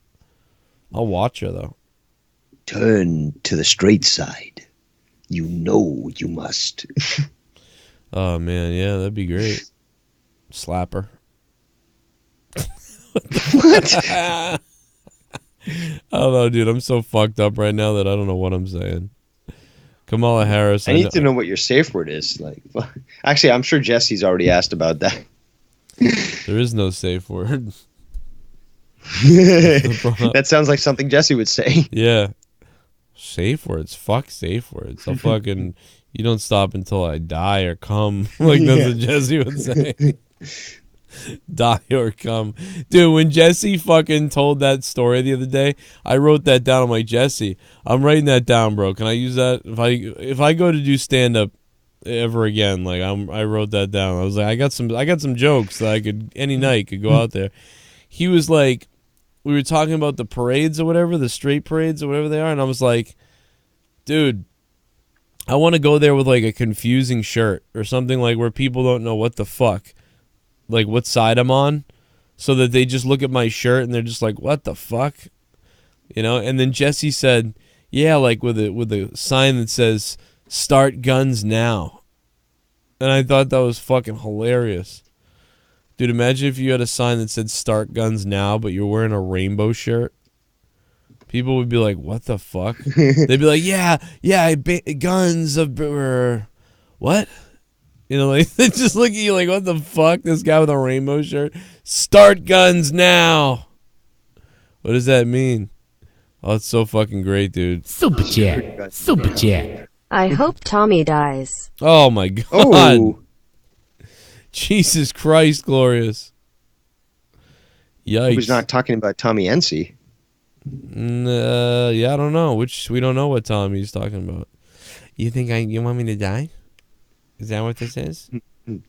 I'll watch her, though. Turn to the straight side. You know you must. Oh, man, yeah, that'd be great. Slap her. What? I don't know, dude. I'm so fucked up right now that I don't know what I'm saying. Kamala Harris. I need to know what your safe word is. Like, actually, I'm sure Jesse's already asked about that. There is no safe word. That sounds like something Jesse would say. Yeah. Safe words. Fuck safe words. I'll fucking... You don't stop until I die or come. Like, that's what Jesse would say. Die or come. Dude, when Jesse fucking told that story the other day, I wrote that down. I'm like, Jesse, I'm writing that down, bro. Can I use that? If I go to do stand-up ever again, like, I wrote that down. I was like, I got some jokes that I could, any night, could go out there. He was like, we were talking about the parades or whatever, the straight parades or whatever they are, and I was like, dude, I want to go there with, like, a confusing shirt or something, like, where people don't know what the fuck, like, what side I'm on, so that they just look at my shirt and they're just like, what the fuck? You know? And then Jesse said, yeah, like, with a sign that says, start guns now. And I thought that was fucking hilarious. Dude, imagine if you had a sign that said start guns now, but you're wearing a rainbow shirt. People would be like, what the fuck? They'd be like, yeah, guns of... what? You know, like, they just look at you like, what the fuck? This guy with a rainbow shirt? Start guns now. What does that mean? Oh, it's so fucking great, dude. Super chat. Super chat. I hope Tommy dies. Oh my god. Oh. Jesus Christ, glorious. Yikes. He was not talking about Tommy Ency. Yeah, I don't know. We don't know what Tommy's talking about. You think you want me to die? Is that what this is?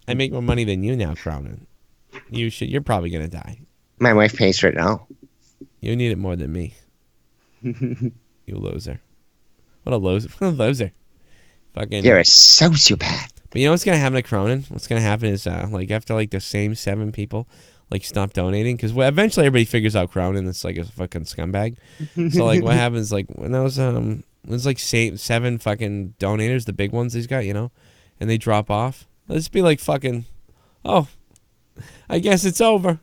I make more money than you now, Cronin. You're probably gonna die. My wife pays for it now. You need it more than me. You loser. What a loser. What a loser. Fucking. You're a sociopath. But you know what's gonna happen to Cronin? What's gonna happen is like after like the same 7 people like stop donating, because eventually everybody figures out Cronin is like a fucking scumbag. So like what happens like when there's like 7 fucking donators, the big ones he's got, you know, and they drop off. Let's be like fucking, oh, I guess it's over.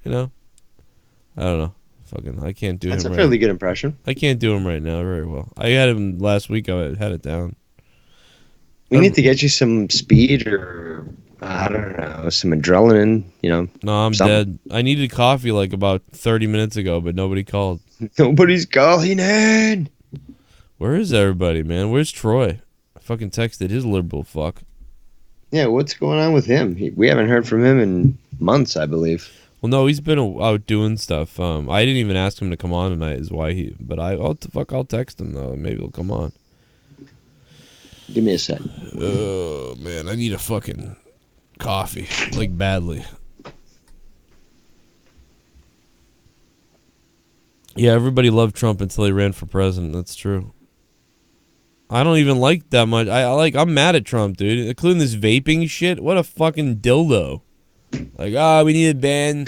You know, I don't know. Fucking, I can't do him. That's a right. fairly good impression. I can't do him right now very well. I had him last week. I had it down. We need to get you some speed or, I don't know, some adrenaline, you know. No, I'm dead. I needed coffee like about 30 minutes ago, but nobody called. Nobody's calling in. Where is everybody, man? Where's Troy? I fucking texted his liberal fuck. Yeah, what's going on with him? We haven't heard from him in months, I believe. Well, no, he's been out doing stuff. I didn't even ask him to come on tonight. Is why he. But I'll text him though. Maybe he'll come on. Give me a sec. Oh man, I need a fucking coffee, like badly. Yeah, everybody loved Trump until he ran for president. That's true. I don't even like that much. I'm mad at Trump, dude. Including this vaping shit. What a fucking dildo. Like, we need to ban.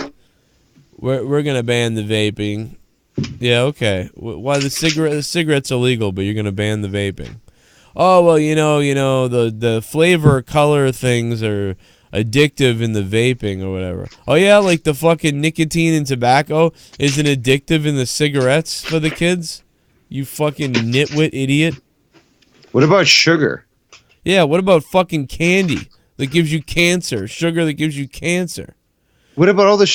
We're gonna ban the vaping. Yeah, okay. Why the cigarette's illegal, but you're gonna ban the vaping? Oh well, you know the flavor color things are addictive in the vaping or whatever. Oh yeah, like the fucking nicotine and tobacco isn't addictive in the cigarettes for the kids. You fucking nitwit idiot. What about sugar? Yeah, what about fucking candy that gives you cancer? Sugar that gives you cancer. What about all the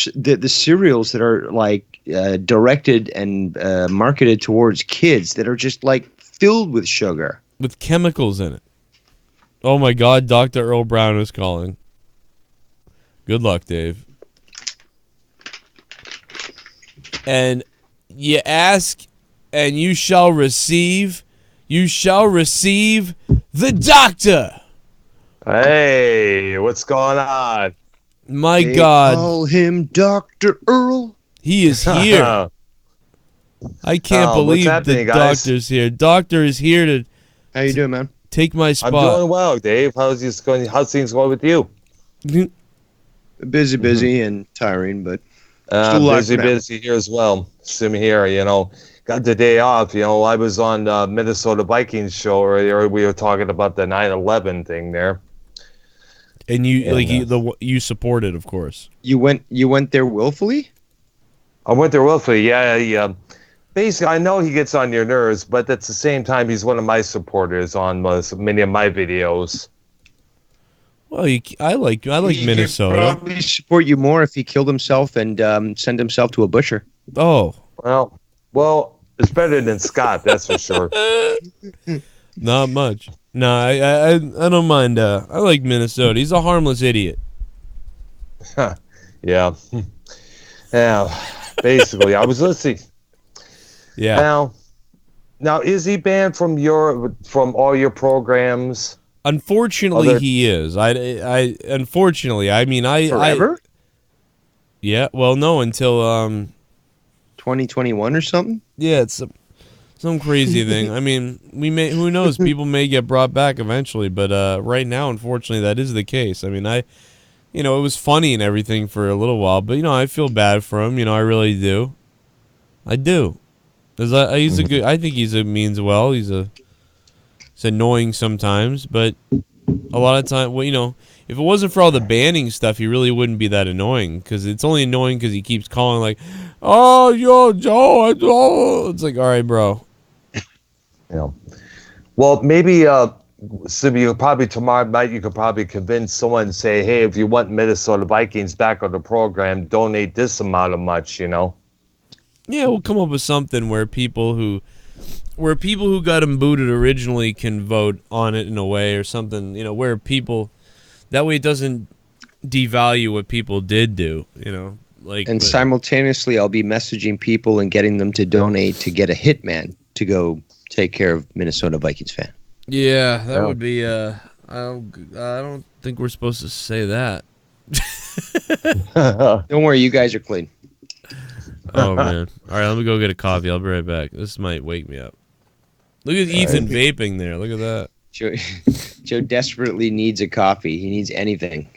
cereals that are like directed and marketed towards kids that are just like filled with sugar? With chemicals in it. Oh my god, Dr. Earl Brown is calling. Good luck, Dave. And you ask and you shall receive. You shall receive the doctor. Hey, what's going on? My God. Call him Dr. Earl. He is here. I can't believe the doctor's here. Doctor is here to... How you doing, man? Take my spot. I'm doing well, Dave. How's things going with you? Busy and tiring, but busy here as well. Same here, you know. Got the day off, you know. I was on Minnesota Vikings show earlier. We were talking about the 9/11 thing there. And you supported, of course. You went there willfully? I went there willfully. Yeah. Basically, I know he gets on your nerves, but at the same time, he's one of my supporters on many of my videos. Well, I like Minnesota. He'd probably support you more if he killed himself and send himself to a butcher. Oh. Well, it's better than Scott, that's for sure. Not much. No, I don't mind. I like Minnesota. He's a harmless idiot. Yeah. Yeah. Basically, I was listening. Yeah. Now, is he banned from all your programs? Unfortunately, he is. Unfortunately, I mean, Forever? Yeah. Well, no, until 2021 or something. Yeah, it's some crazy thing. I mean, who knows? People may get brought back eventually, but right now, unfortunately, that is the case. I mean, it was funny and everything for a little while, but I feel bad for him. I really do. I do. He's a good. I think means well. He's annoying sometimes, but a lot of time, if it wasn't for all the banning stuff, he really wouldn't be that annoying. Because it's only annoying because he keeps calling like, "Oh, yo, Joe, it's like, all right, bro." Yeah. Well, maybe tomorrow night you could probably convince someone and say, "Hey, if you want Minnesota Vikings back on the program, donate this amount of much." Yeah, we'll come up with something where people who got him booted originally can vote on it in a way or something, where people, that way it doesn't devalue what people did do, And simultaneously, I'll be messaging people and getting them to donate to get a hitman to go take care of Minnesota Vikings fan. Yeah, that would be, I don't think we're supposed to say that. Don't worry, you guys are clean. Oh, man. All right, let me go get a coffee. I'll be right back. This might wake me up. Look at Ethan vaping there. Look at that. Joe desperately needs a coffee. He needs anything.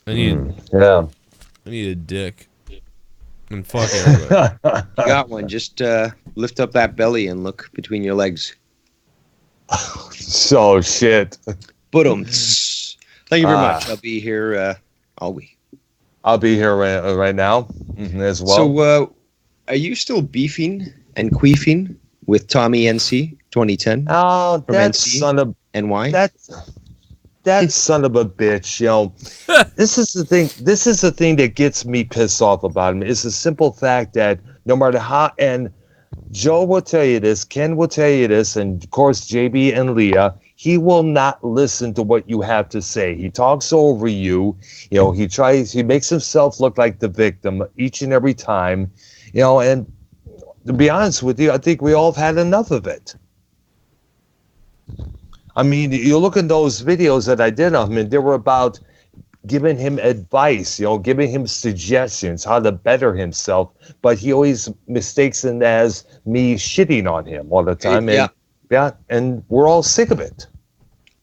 I need a dick. And fuck everybody. You got one. Just lift up that belly and look between your legs. So shit. Boom. Thank you very much. I'll be here all week. I'll be here right now as well. So, are you still beefing and queefing with Tommy NC 2010? Oh, that NC? son of NY? That son of a bitch, This is the thing. This is the thing that gets me pissed off about him. It's the simple fact that no matter how, and Joe will tell you this, Ken will tell you this, and of course JB and Leah, he will not listen to what you have to say. He talks over you. He makes himself look like the victim each and every time. And to be honest with you, I think we all have had enough of it. I mean, you look at those videos that I did of him, and they were about giving him advice, giving him suggestions how to better himself. But he always mistakes it as me shitting on him all the time. And we're all sick of it.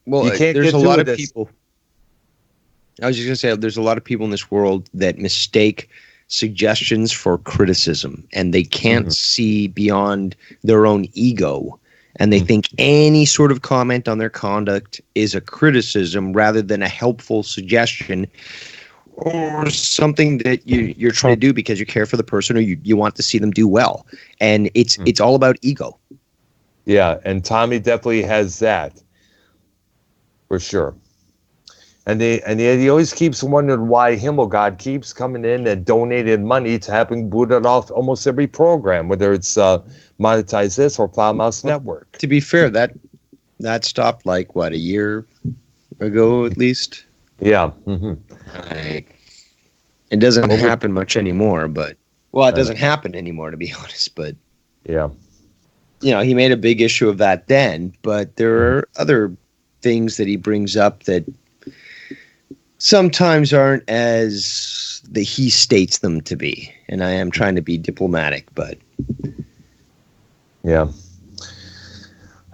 Well, there's a lot of people. I was just going to say, there's a lot of people in this world that mistake suggestions for criticism, and they can't see beyond their own ego. And they think any sort of comment on their conduct is a criticism rather than a helpful suggestion or something that you're trying to do because you care for the person or you want to see them do well. And it's all about ego. Yeah, and Tommy definitely has that. For sure. And he always keeps wondering why Himmelgod keeps coming in and donating money to having booted off almost every program, whether it's Monetize This or Plowmouse Network. To be fair, that stopped like, what, a year ago at least? Yeah. It doesn't happen much anymore, but... Well, it doesn't happen anymore, to be honest, but... Yeah. He made a big issue of that then, but there are other things that he brings up that sometimes aren't as he states them to be. And I am trying to be diplomatic, but... Yeah.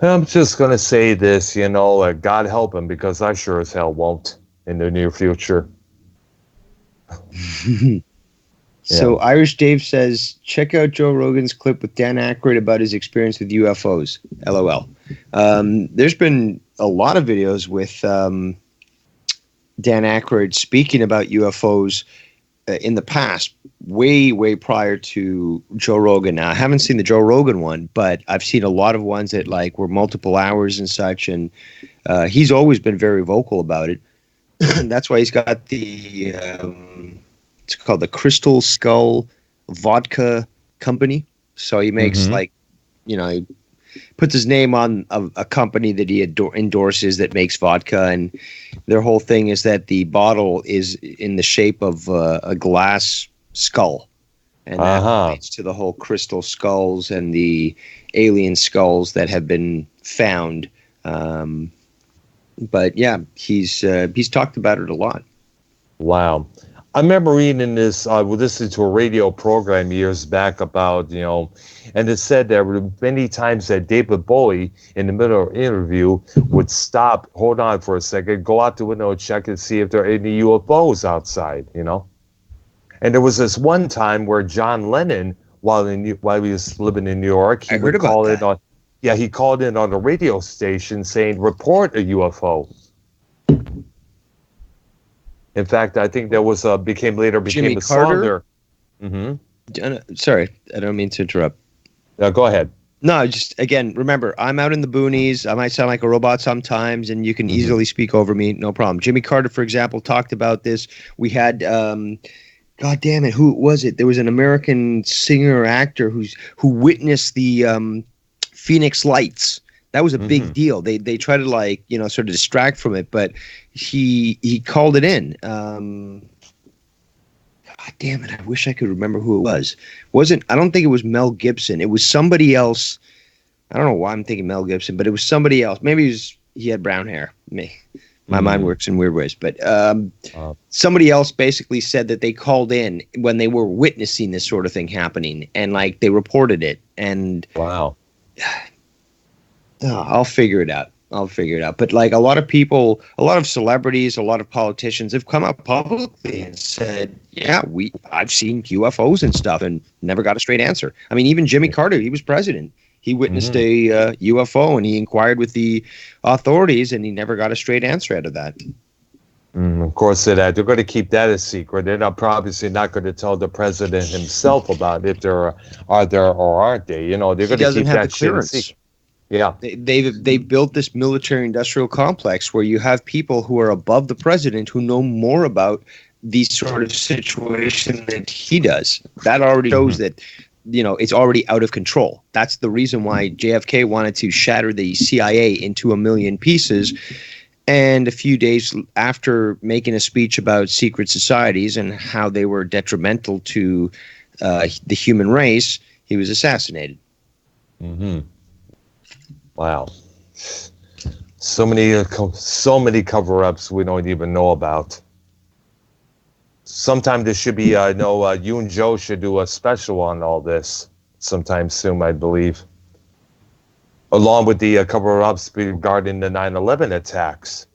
I'm just going to say this, God help him, because I sure as hell won't in the near future. So Irish Dave says, check out Joe Rogan's clip with Dan Aykroyd about his experience with UFOs. LOL. There's been a lot of videos with Dan Aykroyd speaking about UFOs in the past, way prior to Joe Rogan. Now, I haven't seen the Joe Rogan one, but I've seen a lot of ones that were multiple hours and such, and he's always been very vocal about it. That's why he's got the it's called the Crystal Skull Vodka Company. So he makes he puts his name on a company that he endorses that makes vodka, and their whole thing is that the bottle is in the shape of a glass skull, and that relates to the whole crystal skulls and the alien skulls that have been found. But yeah, he's talked about it a lot. Wow. I remember reading this, listening to a radio program years back about, and it said there were many times that David Bowie, in the middle of an interview, would stop, hold on for a second, go out the window and check and see if there are any UFOs outside, And there was this one time where John Lennon, while he was living in New York, he would call in on, he called in on the radio station saying, report a UFO. In fact, I think there was became Jimmy a Carter? song there. Sorry, I don't mean to interrupt. No, go ahead. No, just again, remember, I'm out in the boonies. I might sound like a robot sometimes, and you can easily speak over me. No problem. Jimmy Carter, for example, talked about this. We had God damn it, who was it? There was an American singer or actor who witnessed the Phoenix Lights. That was a big deal. They try to like, you know, sort of distract from it, but he called it in. God damn it, I wish I could remember who it was. I don't think it was Mel Gibson. It was somebody else. I don't know why I'm thinking Mel Gibson, but it was somebody else. Maybe he had brown hair. My mind works in weird ways, but somebody else basically said that they called in when they were witnessing this sort of thing happening, and like they reported it. And wow, I'll figure it out. But like a lot of people, a lot of celebrities, a lot of politicians have come out publicly and said, "Yeah, I've seen UFOs and stuff," and never got a straight answer. I mean, even Jimmy Carter, he was president. He witnessed a UFO and he inquired with the authorities, and he never got a straight answer out of that. Of course, they're going to keep that a secret. They're obviously not going to tell the president himself about if there are there or aren't they. You know, they're going to keep that shit a secret. Yeah, they've built this military-industrial complex where you have people who are above the president who know more about these sort of situation than he does. That already shows that, you know, it's already out of control. That's the reason why JFK wanted to shatter the CIA into a million pieces. And a few days after making a speech about secret societies and how they were detrimental to the human race, he was assassinated. Wow. So many cover-ups we don't even know about. Sometime there should be, you and Joe should do a special on all this sometime soon, I believe. Along with the cover-ups regarding the 9/11 attacks.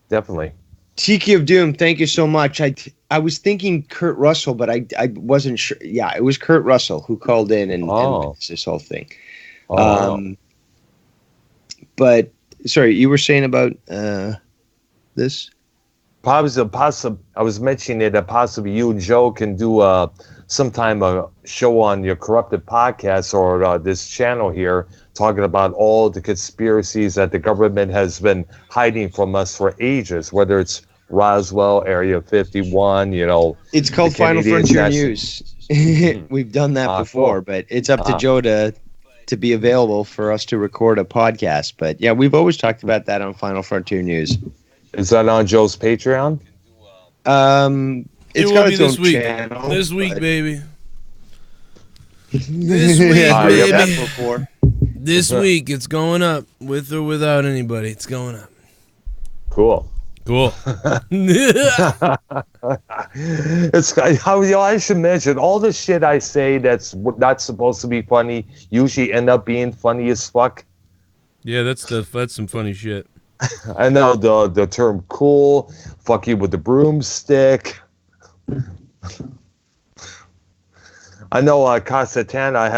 Definitely. Tiki of Doom, thank you so much. I was thinking Kurt Russell, but I wasn't sure. Yeah, it was Kurt Russell who called in and witnessed this whole thing. But, sorry, you were saying about this? I was mentioning that possibly you and Joe can do sometime a show on your Corrupted podcast or this channel here, talking about all the conspiracies that the government has been hiding from us for ages, whether it's Roswell, Area 51, you know. It's called Final Frontier News. We've done that before, but it's up to Joe to be available for us to record a podcast. But yeah, we've always talked about that on Final Frontier News. Is that on Joe's Patreon? It's got its own channel. This week, baby. This week, baby. This week, it's going up with or without anybody. It's going up. Cool. It's how I should mention all the shit I say that's not supposed to be funny usually end up being funny as fuck. Yeah, that's some funny shit. I know the term cool, fuck you with the broomstick. I know Casatana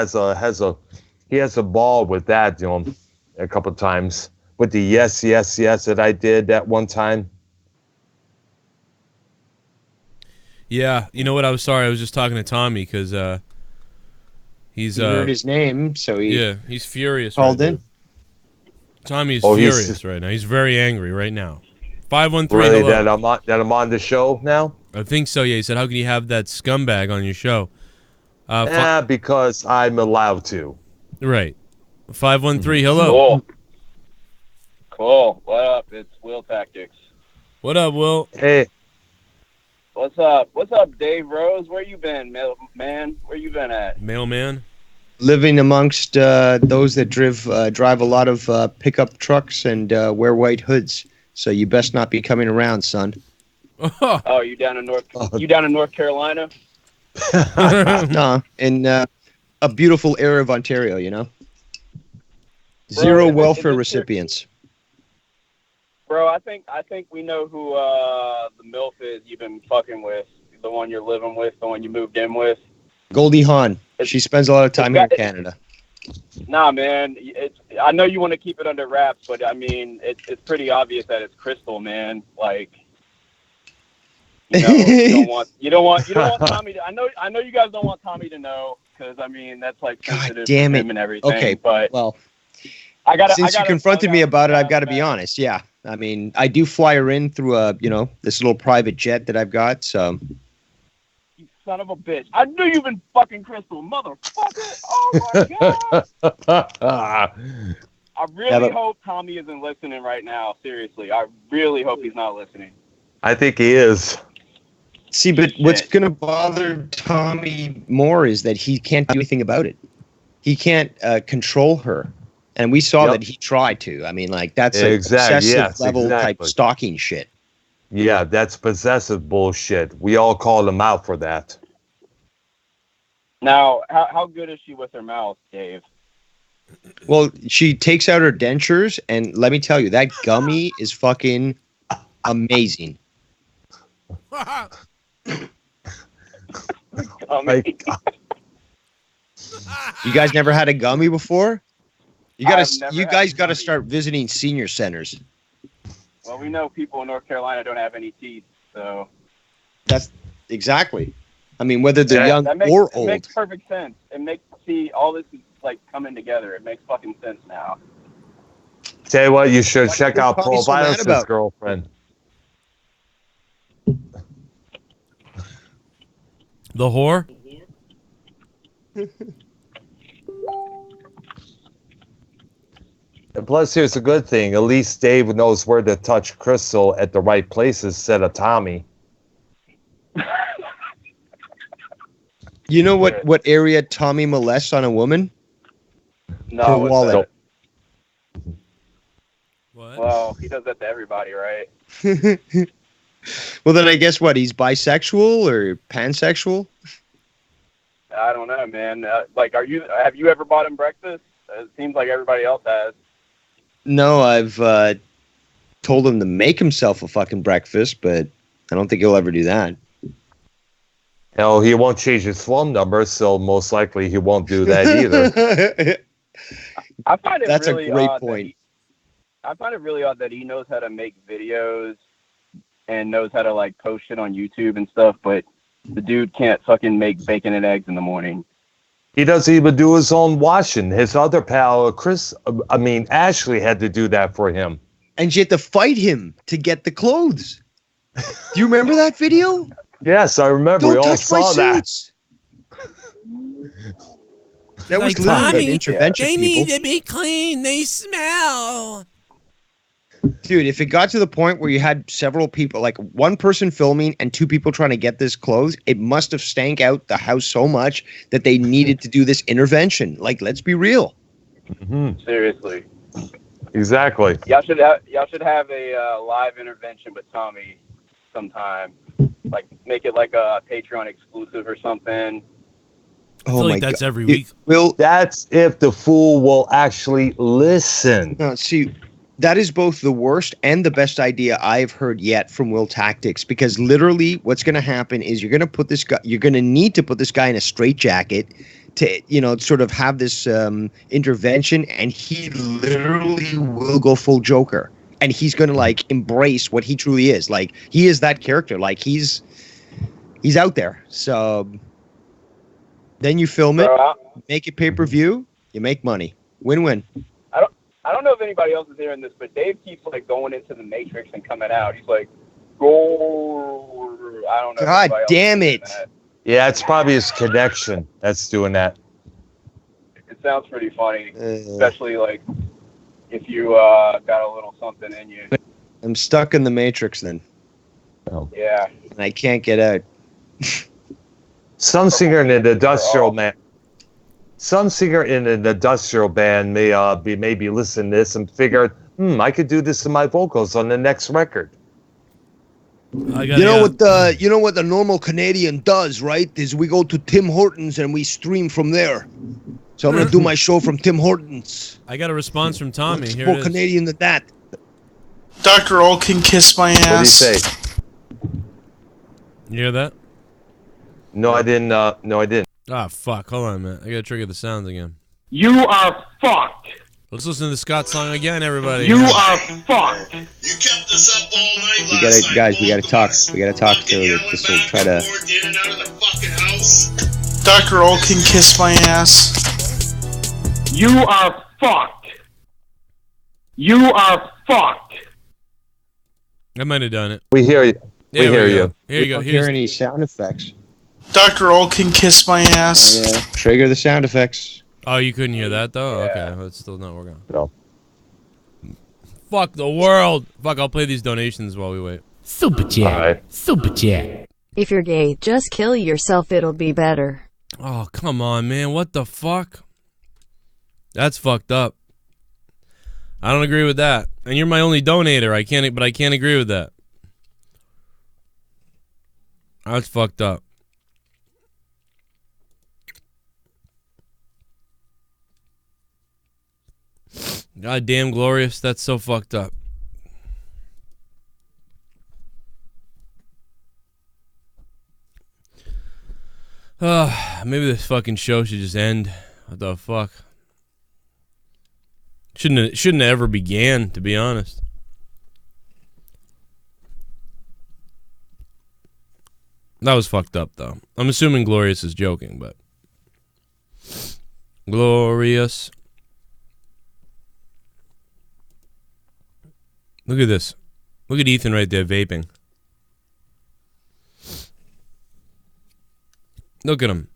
has a ball with that, you know, a couple times with the yes that I did that one time. Yeah, you know what? I was just talking to Tommy because he heard his name, so he's furious. Called in. Tommy is furious right now. He's very angry right now. 513. Really, that I'm on the show now? I think so. Yeah, he said, "How can you have that scumbag on your show?" Because I'm allowed to. Right. 513. Hello. Cool. What up? It's Will Tactics. What up, Will? Hey. What's up? What's up, Dave Rose? Where you been, man? Where you been at? Mailman. Living amongst those that drive a lot of pickup trucks and wear white hoods. So you best not be coming around, son. Oh, you down in North Carolina? No, in a beautiful area of Ontario, you know. Zero welfare recipients. Bro, I think we know who the MILF is you've been fucking with. The one you're living with, the one you moved in with. Goldie Hawn. She spends a lot of time in Canada. Nah, man. I know you want to keep it under wraps, but I mean, it's pretty obvious that it's Crystal, man. Like, you don't want Tommy to. I know you guys don't want Tommy to know because I mean that's like sensitive to him and everything. Okay, but well, since you confronted me about it, I've got to be honest. Yeah, I mean, I do fly her in through this little private jet that I've got. So son of a bitch. I knew you've been fucking Crystal, motherfucker. Oh my god. I really hope Tommy isn't listening right now. Seriously, I really hope he's not listening. I think he is. See, but what's going to bother Tommy more is that he can't do anything about it. He can't control her. And we saw that he tried to. I mean, like, that's a obsessive level type stalking shit. Yeah, that's possessive bullshit. We all call him out for that. Now, how good is she with her mouth, Dave? Well, she takes out her dentures, and let me tell you, that gummy is fucking amazing. You guys never had a gummy before? You guys gotta start visiting senior centers. Well, we know people in North Carolina don't have any teeth, so that's exactly. I mean, whether they're young or old. It makes perfect sense. It makes all this is like coming together. It makes fucking sense now. Tell you what, you should check out Paul Violence' girlfriend. The whore? And plus, here's a good thing. At least Dave knows where to touch Crystal at the right places instead of Tommy. You know what area Tommy molests on a woman? No. Her wallet. What? Well, he does that to everybody, right? Well, then I guess what? He's bisexual or pansexual? I don't know, man. Have you ever bought him breakfast? It seems like everybody else has. No, I've told him to make himself a fucking breakfast, but I don't think he'll ever do that. Hell, he won't change his phone number, so most likely he won't do that either. I find it That's really a great odd point. I find it really odd that he knows how to make videos and knows how to like post shit on YouTube and stuff, but the dude can't fucking make bacon and eggs in the morning. He doesn't even do his own washing. His other pal, Ashley had to do that for him. And she had to fight him to get the clothes. Do you remember that video? Yes, I remember. Don't We all touch my saw that. suits. That was literally an intervention. They need to be clean. They smell. Dude, if it got to the point where you had several people, like one person filming and two people trying to get this clothes, it must have stank out the house so much that they needed to do this intervention. Like, let's be real. Mm-hmm. Seriously. Exactly. Y'all should have a live intervention with Tommy sometime. Like, make it like a Patreon exclusive or something. I feel like that's every week. That's if the fool will actually listen. No, see, that is both the worst and the best idea I've heard yet from Will Tactics, because literally what's going to happen is you're going to need to put this guy in a straitjacket to, sort of have this intervention, and he literally will go full Joker. And he's going to like embrace what he truly is. Like, he is that character. Like, he's out there. So then you film it, make it pay-per-view, you make money. Win-win. I don't know if anybody else is hearing this, but Dave keeps like going into the Matrix and coming out. He's like, go. I don't know. God damn it. Yeah, it's probably his connection that's doing that. It sounds pretty funny, especially like if you got a little something in you. I'm stuck in the Matrix then. Oh. Yeah. And I can't get out. Some singer in an industrial band. Some singer in an industrial band may be listening to this and figured, I could do this in my vocals on the next record. You know what the normal Canadian does, right? Is we go to Tim Hortons and we stream from there. So I'm gonna do my show from Tim Hortons. I got a response from Tommy. What's Here more it is. Canadian than that? Dr. O can kiss my ass. What did he say? You hear that? No, I didn't. No, I didn't. Ah, fuck. Hold on a minute. I gotta trigger the sounds again. You are fucked. Let's listen to the Scott song again, everybody. You are fucked. You kept us up all night We last night. we gotta talk. We gotta talk to this will try to. In and out of the fucking house. Dr. O can kiss my ass. You are fucked. You are fucked. I might have done it. We hear you. There we hear go. you. Here you go. Don't hear any sound effects. Dr. O can kiss my ass. Yeah. Trigger the sound effects. Oh, you couldn't hear that though? Okay, that's still not working. No. Fuck the world. Fuck, I'll play these donations while we wait. Super chat. Super chat. If you're gay, just kill yourself, it'll be better. Oh, come on, man. What the fuck? That's fucked up. I don't agree with that. And you're my only donator. I can't agree with that. That's fucked up. God damn, Glorious. That's so fucked up. Maybe this fucking show should just end. What the fuck? Shouldn't have ever began, to be honest. That was fucked up, though. I'm assuming Glorious is joking, but Glorious. Look at this. Look at Ethan right there vaping. Look at him.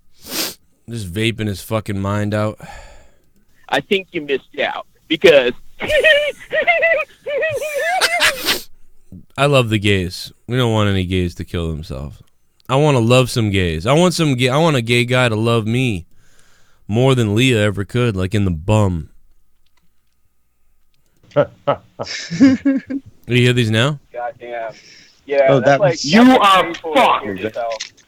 Just vaping his fucking mind out. I think you missed out because I love the gays. We don't want any gays to kill themselves. I want to love some gays. I want a gay guy to love me more than Leah ever could, like in the bum. You hear these now? Goddamn. Yeah. Oh, that's like you are fucked.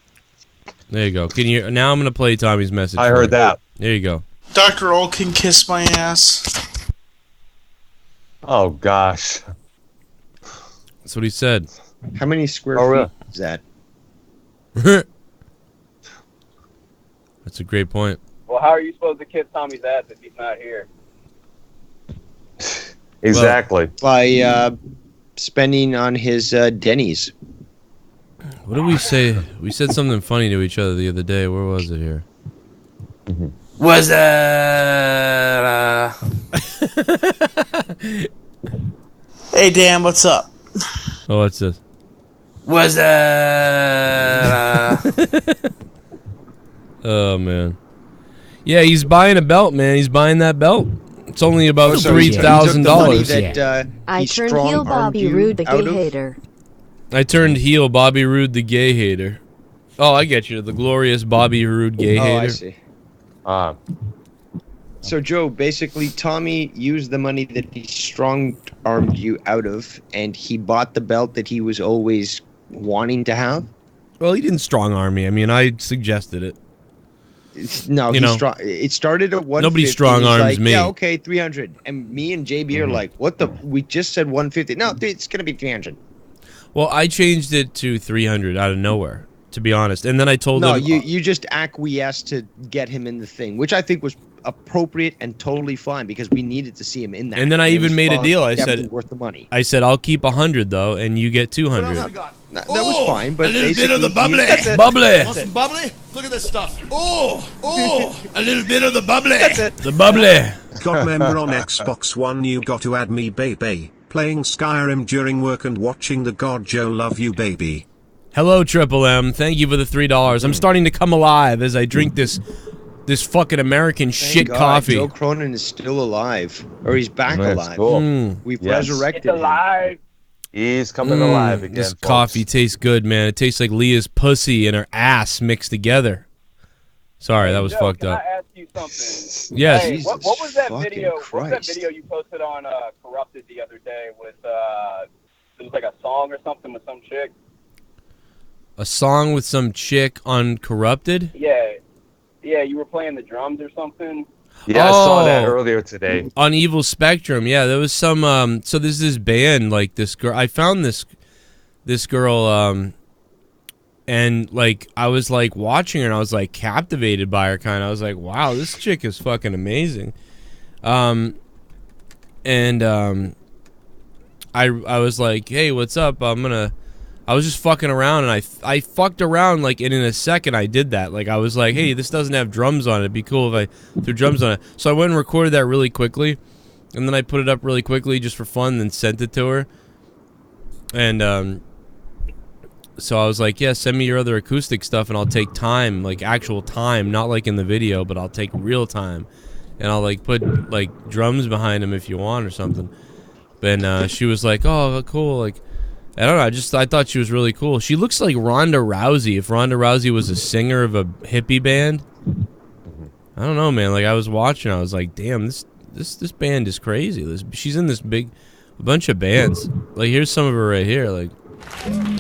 There you go. Can you? Now I'm gonna play Tommy's message. I heard that. There you go. Dr. O can kiss my ass. Oh gosh. That's what he said. How many square really? feet is that? That's a great point. Well, how are you supposed to kiss Tommy's ass if he's not here? Exactly. By spending on his Denny's. What did we say? We said something funny to each other the other day. Where was it here? Was that? Hey, Dan, what's up? Oh, what's this? Was that? Oh man. Yeah, he's buying a belt, man. He's buying that belt. It's only about $3,000. I turned heel Bobby Roode the gay hater. I turned heel Bobby Roode the gay hater. Oh, I get you. The glorious Bobby Roode gay hater. I see. So, Joe, basically, Tommy used the money that he strong-armed you out of, and he bought the belt that he was always wanting to have? Well, he didn't strong-arm me. I mean, I suggested it. No, it started at 150. Nobody strong-arms like, me. Yeah, okay, 300. And me and JB are like, what the? We just said 150. No, it's going to be 300. Well, I changed it to 300 out of nowhere, to be honest. And then I told him... No, you just acquiesced to get him in the thing, which I think was appropriate and totally fine because we needed to see him in that. And then I even made a deal. I said, worth the money. I said, I'll keep 100 though, and you get 200. That was fine, but a little bit of the bubbly. Bubbly. Want some bubbly? Look at this stuff. Oh, a little bit of the bubbly. That's it. The bubbly. God member on Xbox One, you got to add me, baby. Playing Skyrim during work and watching the God Joe love you, baby. Hello, Triple M. Thank you for the $3. I'm starting to come alive as I drink this fucking American shit God, coffee. Joe Cronin is still alive, or he's back That's alive. cool. We've Yes. resurrected It's alive. He's coming alive again. This folks. coffee tastes good, man. It tastes like Leah's pussy and her ass mixed together. Sorry, that was Joe, fucked can up. I ask you something? Yes. Hey, what was that Jesus video? fucking What was that Christ. video you posted on Corrupted the other day with? It was like a song or something with some chick. A song with some chick on Corrupted? Yeah, you were playing the drums or something. Yeah, I saw that earlier today. On Evil Spectrum, yeah, there was some so there's this band, like this girl I found this girl and like I was like watching her and I was like captivated by her kind of. I was like, wow, this chick is fucking amazing. I was like, hey, what's up? I was just fucking around and I fucked around like and in a second I did that. Like I was like, hey, this doesn't have drums on it. It'd be cool if I threw drums on it. So I went and recorded that really quickly and then I put it up really quickly just for fun and then sent it to her. And so I was like, yeah, send me your other acoustic stuff and I'll take time, like actual time, not like in the video, but I'll take real time. And I'll like put like drums behind them if you want or something. And she was like, oh, cool. Like, I don't know. I thought she was really cool. She looks like Ronda Rousey. If Ronda Rousey was a singer of a hippie band. I don't know, man. Like I was watching, I was like, damn, this band is crazy. She's in a bunch of bands. Like here's some of her right here. Like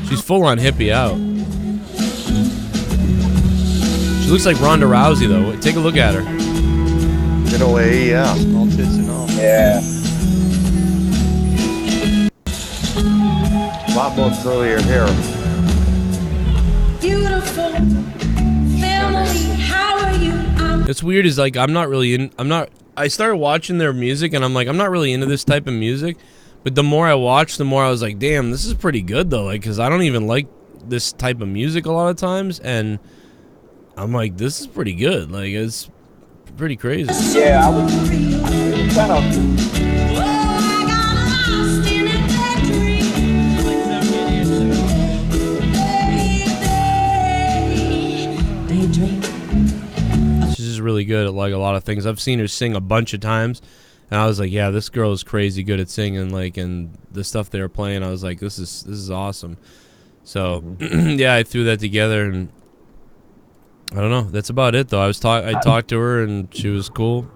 she's full on hippie out. She looks like Ronda Rousey though. Take a look at her. In a way, yeah. Small tits and all. Yeah. A lot more curlier hair. Beautiful family, how are you? It's weird is like I started watching their music and I'm like, I'm not really into this type of music. But the more I watched, the more I was like, damn, this is pretty good though. Like, cause I don't even like this type of music a lot of times. And I'm like, this is pretty good. Like, it's pretty crazy. Yeah, I was kind of. She's just really good at like a lot of things. I've seen her sing a bunch of times, and I was like, yeah, this girl is crazy good at singing. Like, and the stuff they were playing, I was like, this is awesome. So yeah, I threw that together, and I don't know. That's about it though. I talked to her, and she was cool.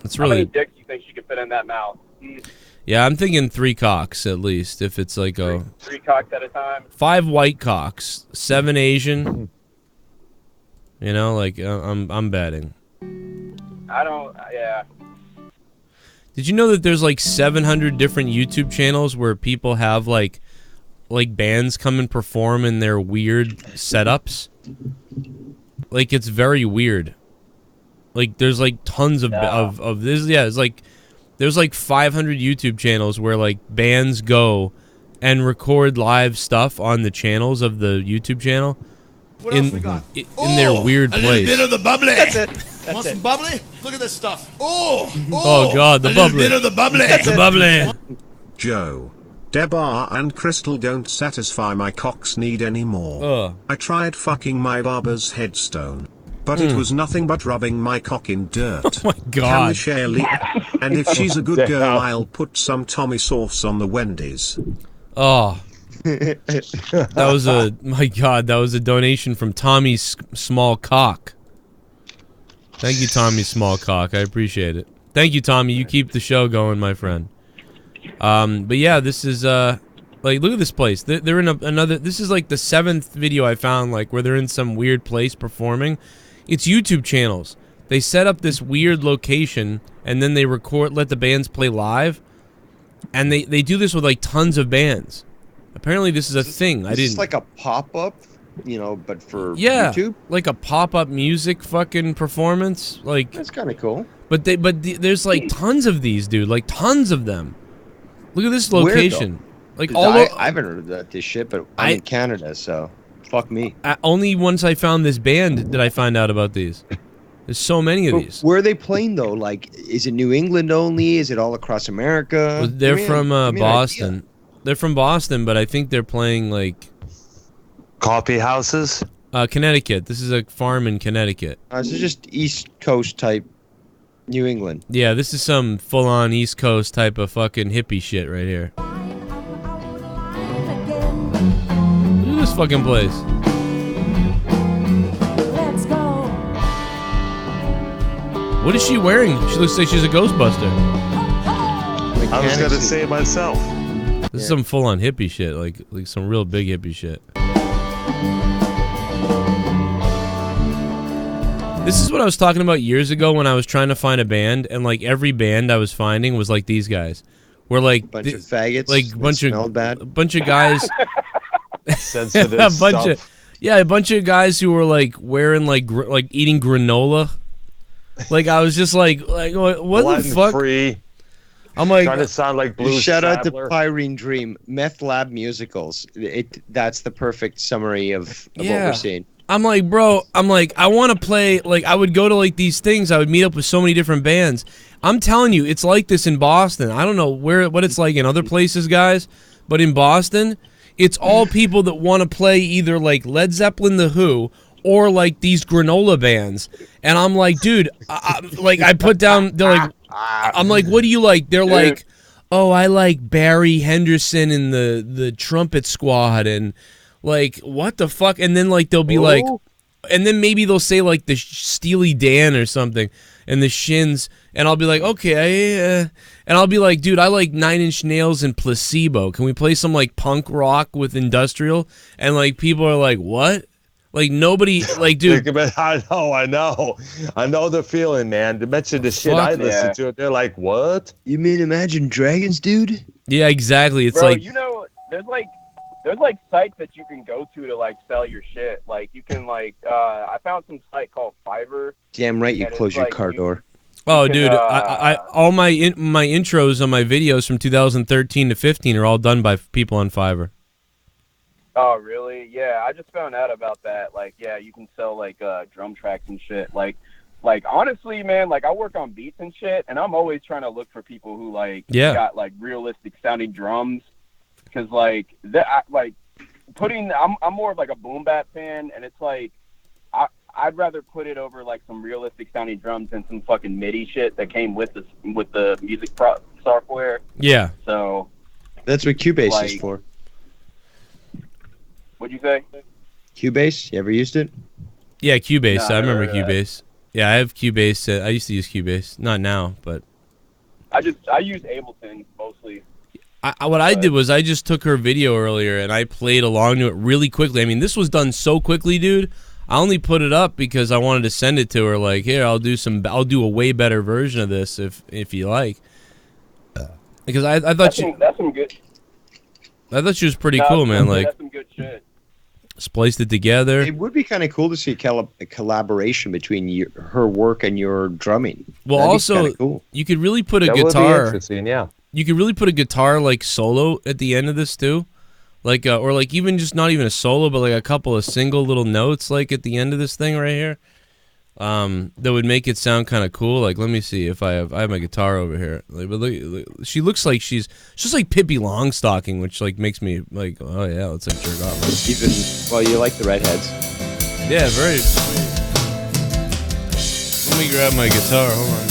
It's really. How many dicks do you think she could fit in that mouth? Yeah, I'm thinking 3 cocks at least. If it's like three cocks at a time. 5 white cocks, 7 Asian. You know, like I'm betting. I don't. Yeah. Did you know that there's like 700 different YouTube channels where people have like bands come and perform in their weird setups? Like it's very weird. Like there's like tons of this. Yeah, it's like there's like 500 YouTube channels where like bands go and record live stuff on the channels of the YouTube channel. What else we got? In their weird place. A little bit of the bubbly. That's it. Want some bubbly? Look at this stuff. Oh God, the bubbly. A little bit of the bubbly. The bubbly. Joe, Debar and Crystal don't satisfy my cock's need anymore. I tried fucking my barber's headstone, but it was nothing but rubbing my cock in dirt. Oh my God. Can we share and if she's a good girl, I'll put some Tommy sauce on the Wendy's. Oh. That was that was a donation from Tommy's Small Cock. Thank you, Tommy Small Cock. I appreciate it. Thank you, Tommy. You keep the show going, my friend. But yeah, this is like, look at this place. They're in another. This is like the 7th video I found, like where they're in some weird place performing. It's YouTube channels. They set up this weird location and then they let the bands play live, and they do this with like tons of bands. Apparently this is a thing. Is this like a pop-up, you know, but for YouTube? Like a pop-up music fucking performance. Like that's kind of cool. But there's like tons of these, dude. Like tons of them. Look at this location. Like I haven't heard of this shit, but I'm in Canada, so fuck me. Only once I found this band did I find out about these. There's so many of these. Where are they playing though? Like, is it New England only? Is it all across America? Well, they're from Boston. They're from Boston, but I think they're playing like coffee houses. Connecticut. This is a farm in Connecticut. So just East Coast type New England. Yeah, this is some full-on East Coast type of fucking hippie shit right here. Look at this fucking place. Let's go. What is she wearing? She looks like she's a Ghostbuster. I was gonna say it myself. This is some full-on hippie shit, like some real big hippie shit. This is what I was talking about years ago when I was trying to find a band, and like every band I was finding was like these guys, were like bunch of faggots, like a bunch of guys, sensitive a bunch of guys who were like wearing like eating granola. Like I was just like what the fuck? Free. I'm like trying to sound like Blues Shout out to Traveler. Pyrene Dream, Meth Lab Musicals. That's the perfect summary of what we're seeing. I'm like, bro, I want to play, like, I would go to, like, these things. I would meet up with so many different bands. I'm telling you, it's like this in Boston. I don't know what it's like in other places, guys, but in Boston, it's all people that want to play either like Led Zeppelin, The Who, or like these granola bands. And I'm like, dude, I put down, they're like, I'm like, what do you like? They're like, oh, I like Barry Henderson and the Trumpet Squad, and like, what the fuck? And then like they'll be like, and then maybe they'll say like the Steely Dan or something, and the Shins, and I'll be like, okay, and I'll be like, dude, I like 9 Inch Nails and Placebo. Can we play some like punk rock with industrial? And like people are like, what? Like nobody, like, dude. I know the feeling, man. To mention the shit I listen to, they're like, what? You mean Imagine Dragons, dude? Yeah, exactly. It's Bro, like, you know, there's like sites that you can go to like sell your shit. Like you can like, I found some site called Fiverr. Damn right, you close your car door. oh, dude, I all my intros on my videos from 2013 to 15 are all done by people on Fiverr. Oh, really? Yeah, I just found out about that. Like, yeah, you can sell like drum tracks and shit. Like honestly, man, like I work on beats and shit, and I'm always trying to look for people who like got like realistic sounding drums, because like that, like I'm more of like a boom bap fan, and it's like I'd rather put it over like some realistic sounding drums than some fucking MIDI shit that came with the music software. Yeah. So that's what Cubase is for. What'd you say? Cubase? You ever used it? Yeah, Cubase. No, I remember never heard of Cubase. Yeah, I have Cubase. I used to use Cubase. Not now, but I use Ableton mostly. What I did was I just took her video earlier and I played along to it really quickly. I mean, this was done so quickly, dude. I only put it up because I wanted to send it to her. Like, here, I'll do a way better version of this if you like. Because I thought that's some good. I thought she was pretty cool, man. Like, that's some good shit. Spliced it together. It would be kind of cool to see a collaboration between her work and your drumming. Well, That'd also, cool. you could really put a That would be guitar. interesting, yeah. You could really put a guitar like solo at the end of this too, like or like even just not even a solo, but like a couple of single little notes like at the end of this thing right here. That would make it sound kind of cool. Like, let me see if I have my guitar over here. Like, but look, she looks like she's just like Pippi Longstocking, which like makes me like, oh yeah, let's like jerk off. Right? Even well, you like the redheads. Yeah, very. Let me grab my guitar. Hold on.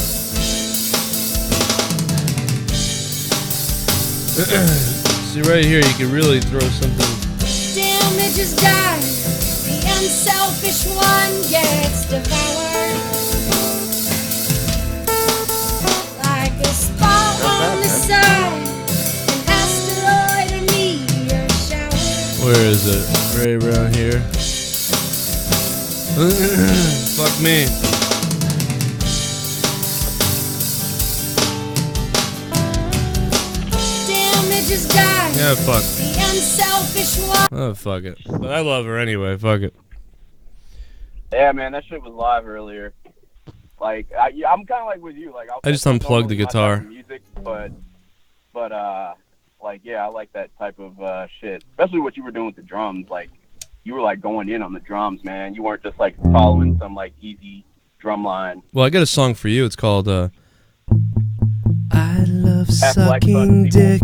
See right here, you can really throw something. Damn, it just died. The unselfish one gets devoured like a spot on the side, an asteroid or meteor shower. Where is it? Right around here. Fuck me. Damn, it just died. Yeah, fuck. The unselfish one. Oh, fuck it. But I love her anyway. Fuck it. Yeah, man, that shit was live earlier. Like, I'm kind of like with you. Like, I just unplugged the guitar. Music, but like, yeah, I like that type of shit. Especially what you were doing with the drums. Like, you were like going in on the drums, man. You weren't just like following some like easy drum line. Well, I got a song for you. It's called I love sucking dick.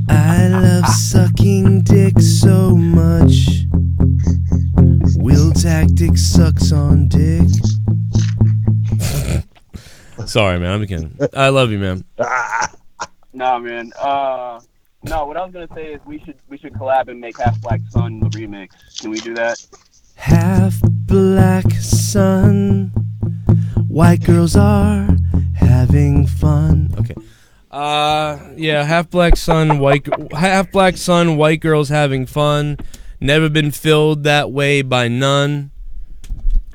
I love sucking dick so much. Will Tactic sucks on dick. Sorry, man. I'm kidding. I love you, man. No, man. No, what I was gonna say is we should collab and make Half Black Sun the remix. Can we do that? Half Black Sun. White girls are having fun. Okay. Yeah, Half Black Sun, White girls having fun. Never been filled that way by none.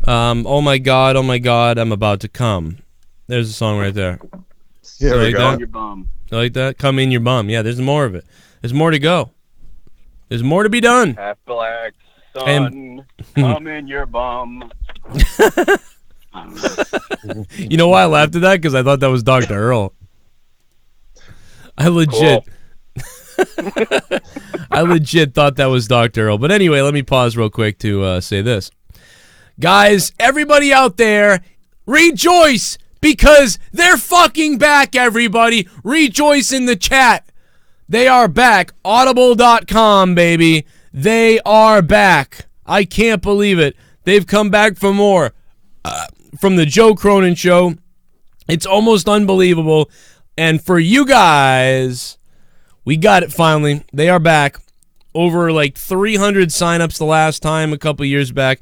Oh my god, I'm about to come. There's a song right there. Here we go. Your bum. You like that? Come in your bum. Yeah, there's more of it. There's more to go. There's more to be done. Half Black Sun, come in your bum. You know why I laughed at that? Because I thought that was Dr. Earl. I legit thought that was Dr. Earl. But anyway, let me pause real quick to say this. Guys, everybody out there, rejoice because they're fucking back, everybody. Rejoice in the chat. They are back. Audible.com, baby. They are back. I can't believe it. They've come back for more. From the Joe Cronin Show. It's almost unbelievable. And for you guys, we got it finally. They are back. Over like 300 signups the last time, a couple years back.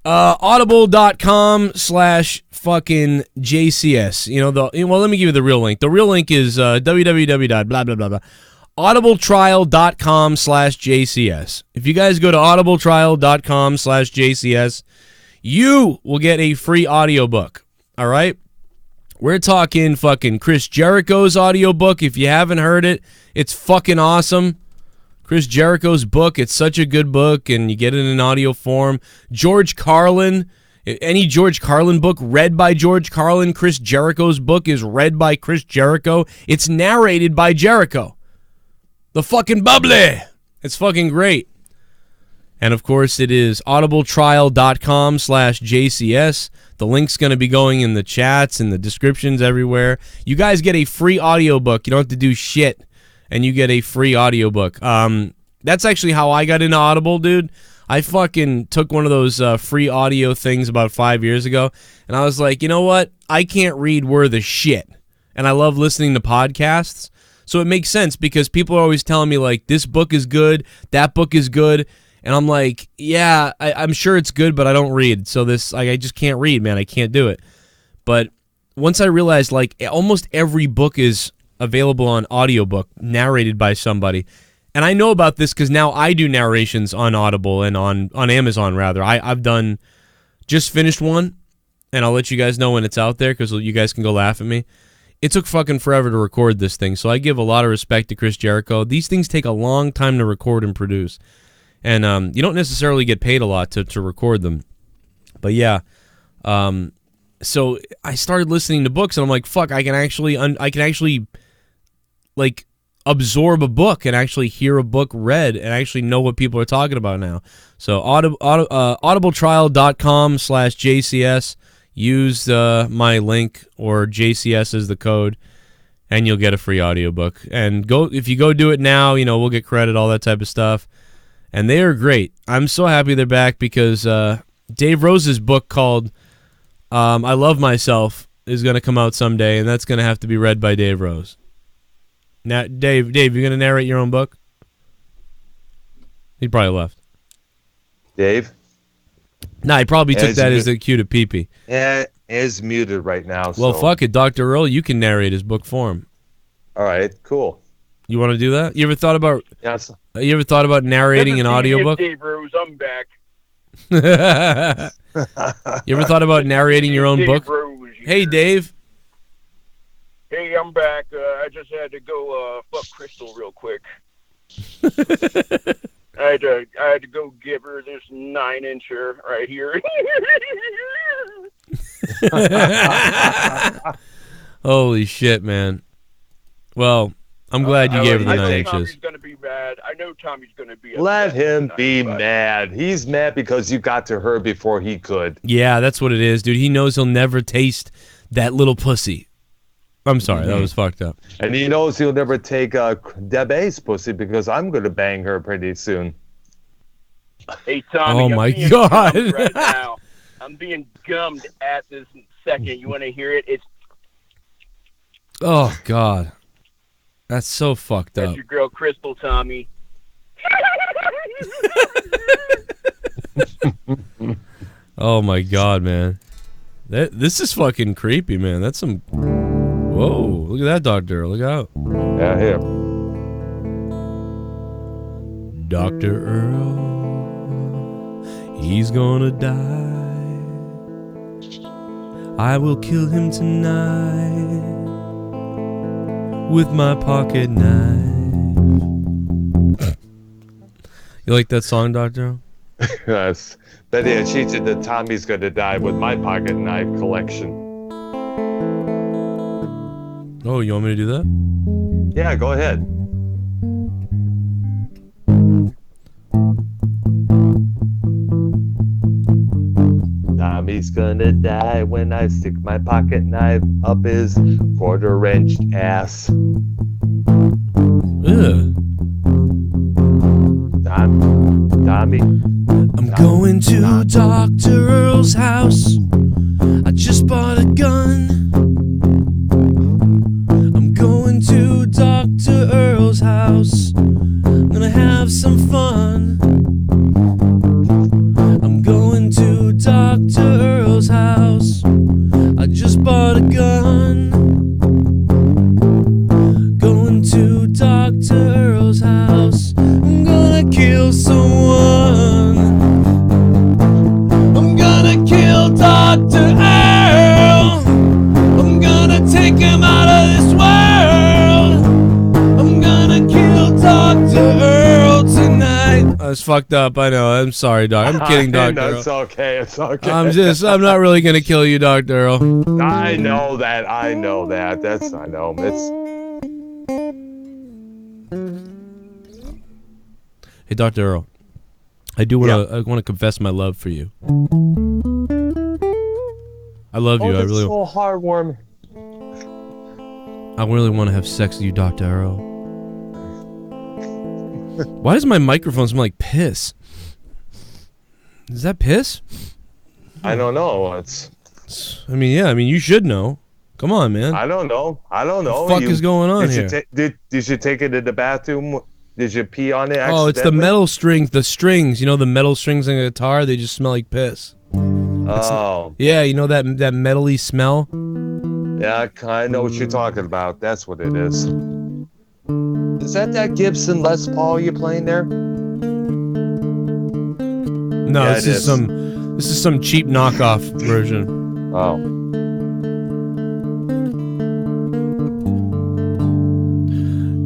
Audible.com/fucking JCS. You know, well, let me give you the real link. The real link is www.blah. audibletrial.com/JCS. If you guys go to audibletrial.com/JCS, you will get a free audiobook. All right? We're talking fucking Chris Jericho's audiobook. If you haven't heard it, it's fucking awesome. Chris Jericho's book, it's such a good book, and you get it in audio form. George Carlin, any George Carlin book read by George Carlin. Chris Jericho's book is read by Chris Jericho. It's narrated by Jericho. The fucking bubbly. It's fucking great. And, of course, it is audibletrial.com/JCS. The link's going to be going in the chats and the descriptions everywhere. You guys get a free audiobook. You don't have to do shit. And you get a free audiobook. That's actually how I got into Audible, dude. I fucking took one of those free audio things about 5 years ago, and I was like, you know what? I can't read worth of shit. And I love listening to podcasts. So it makes sense because people are always telling me, like, this book is good, that book is good. And I'm like, yeah, I'm sure it's good, but I don't read. So I just can't read, man. I can't do it. But once I realized, like, almost every book is available on audiobook, narrated by somebody. And I know about this because now I do narrations on Audible and on Amazon, rather. I've just finished one, and I'll let you guys know when it's out there because you guys can go laugh at me. It took fucking forever to record this thing, so I give a lot of respect to Chris Jericho. These things take a long time to record and produce. And you don't necessarily get paid a lot to record them. But yeah, so I started listening to books, and I'm like, fuck, I can actually like absorb a book and actually hear a book read and actually know what people are talking about now. So audibletrial.com/JCS. Use my link or JCS as the code, and you'll get a free audiobook. And if you go do it now, you know, we'll get credit, all that type of stuff. And they are great. I'm so happy they're back because Dave Rose's book called I Love Myself is going to come out someday, and that's going to have to be read by Dave Rose. Now, Dave, you're going to narrate your own book? He probably left. Dave? Nah, he probably took that as a cue to pee-pee. Yeah, is muted right now. Well, fuck it, Dr. Earl. You can narrate his book for him. All right, cool. You want to do that? You ever thought about? Yes. You ever thought about narrating an audiobook? Dave Rose, I'm back. You ever thought about narrating your own Dave book? Rose, Hey, Dave. Hey, I'm back. I just had to go fuck Crystal real quick. I had to go give her this 9-incher right here. Holy shit, man. Well, I'm glad you gave her the 9 inches. Tommy's gonna be mad. I know Tommy's gonna be upset. Let him be mad. He's mad because you got to her before he could. Yeah, that's what it is, dude. He knows he'll never taste that little pussy. I'm sorry, that was fucked up. And he knows he'll never take Deb A's pussy because I'm going to bang her pretty soon. Hey, Tommy. Oh, my God. Right now. I'm being gummed at this second. You want to hear it? It's. Oh, God. That's so fucked up. That's your girl, Crystal, Tommy. Oh, my God, man. This is fucking creepy, man. That's some... Whoa, look at that, Dr. Earl. Look out. Yeah, here. Dr. Earl, he's gonna die. I will kill him tonight with my pocket knife. You like that song, Dr. Earl? Yes. Betty and she said that Tommy's gonna die with my pocket knife collection. Oh, you want me to do that? Yeah, go ahead. Tommy's gonna die when I stick my pocket knife up his quarter-inch ass. Ugh. Tommy. I'm going to Dr. Earl's house. I just bought a gun. I'm going to Dr. Earl's house. I'm gonna have some fun. I'm going to Dr. Earl's house. I just bought a gun. Going to Dr. Earl's house. I'm gonna kill someone. I'm gonna kill Dr. Earl. I'm gonna take him out of this world. I'm gonna kill Dr. Earl tonight. I was fucked up, I know. I'm sorry, Doc. I'm kidding, Dr. Earl. It's okay. It's okay. I'm not really gonna kill you, Dr. Earl. I know that. I know. It's. Hey, Dr. Earl. I want to confess my love for you. I love you. I really. So heartwarming. I really want to have sex with you, Dr. Earl. Why does my microphone smell like piss? Is that piss? I don't know. I mean, you should know. Come on, man. I don't know. What the fuck is going on here? Did you take it to the bathroom? Did you pee on it? Oh, it's the metal strings. The strings. You know the metal strings on a guitar? They just smell like piss. Oh. Yeah, you know that metally smell? Yeah, I know what you're talking about. That's what it is. Is that Gibson Les Paul you're playing there? No, Yeah, this is some cheap knockoff version. Oh.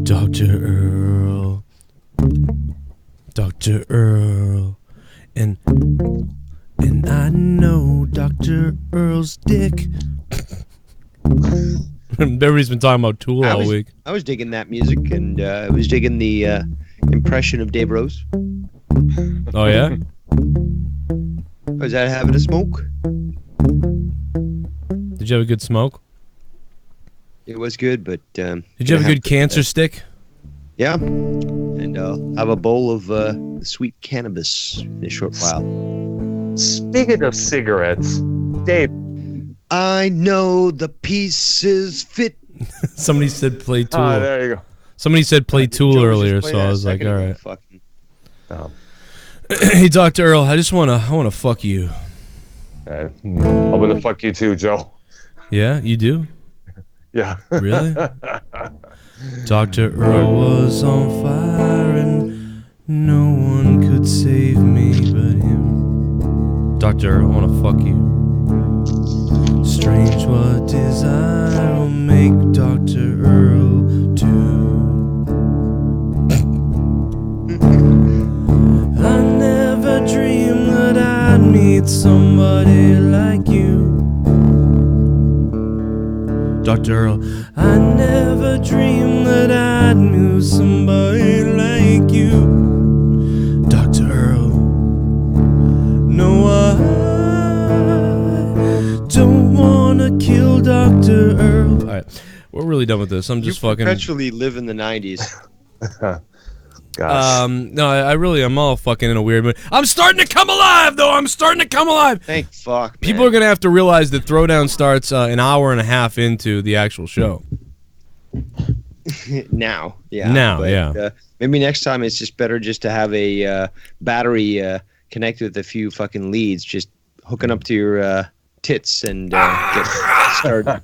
Dr. Earl, and I know Dr. Earl's dick. Everybody's been talking about Tool all week. I was digging that music, and I was digging the impression of Dave Rose. Oh, yeah? Was that having a smoke? Did you have a good smoke? It was good, but... Did you have a good cancer stick? Yeah, and I'll have a bowl of sweet cannabis in a short while. Speaking of cigarettes, Dave... I know the pieces fit. Somebody said play Tool. Oh, there you go. Somebody said play Tool earlier, so I was like, all right. Hey, Dr. Earl, I wanna fuck you. I'm gonna fuck you too, Joe. Yeah, you do? Yeah. Really? Dr. Earl was on fire and no one could save me but him. Dr. Earl, I wanna fuck you. Strange what desire will make Dr. Earl do. I never dreamed that I'd meet somebody like you. Dr. Earl, I never dreamed that I'd meet somebody like you. Dr. Earl, no, I don't wanna kill Dr. Earl. Alright, we're really done with this. I'm just fucking... perpetually live in the 90s. Gosh. No, I'm all fucking in a weird mood. I'm starting to come alive, though. I'm starting to come alive. Thank fuck, man. People are gonna have to realize that Throwdown starts an hour and a half into the actual show. Now, yeah. Now, yeah. Maybe next time it's just better just to have a battery connected with a few fucking leads, just hooking up to your tits and get started.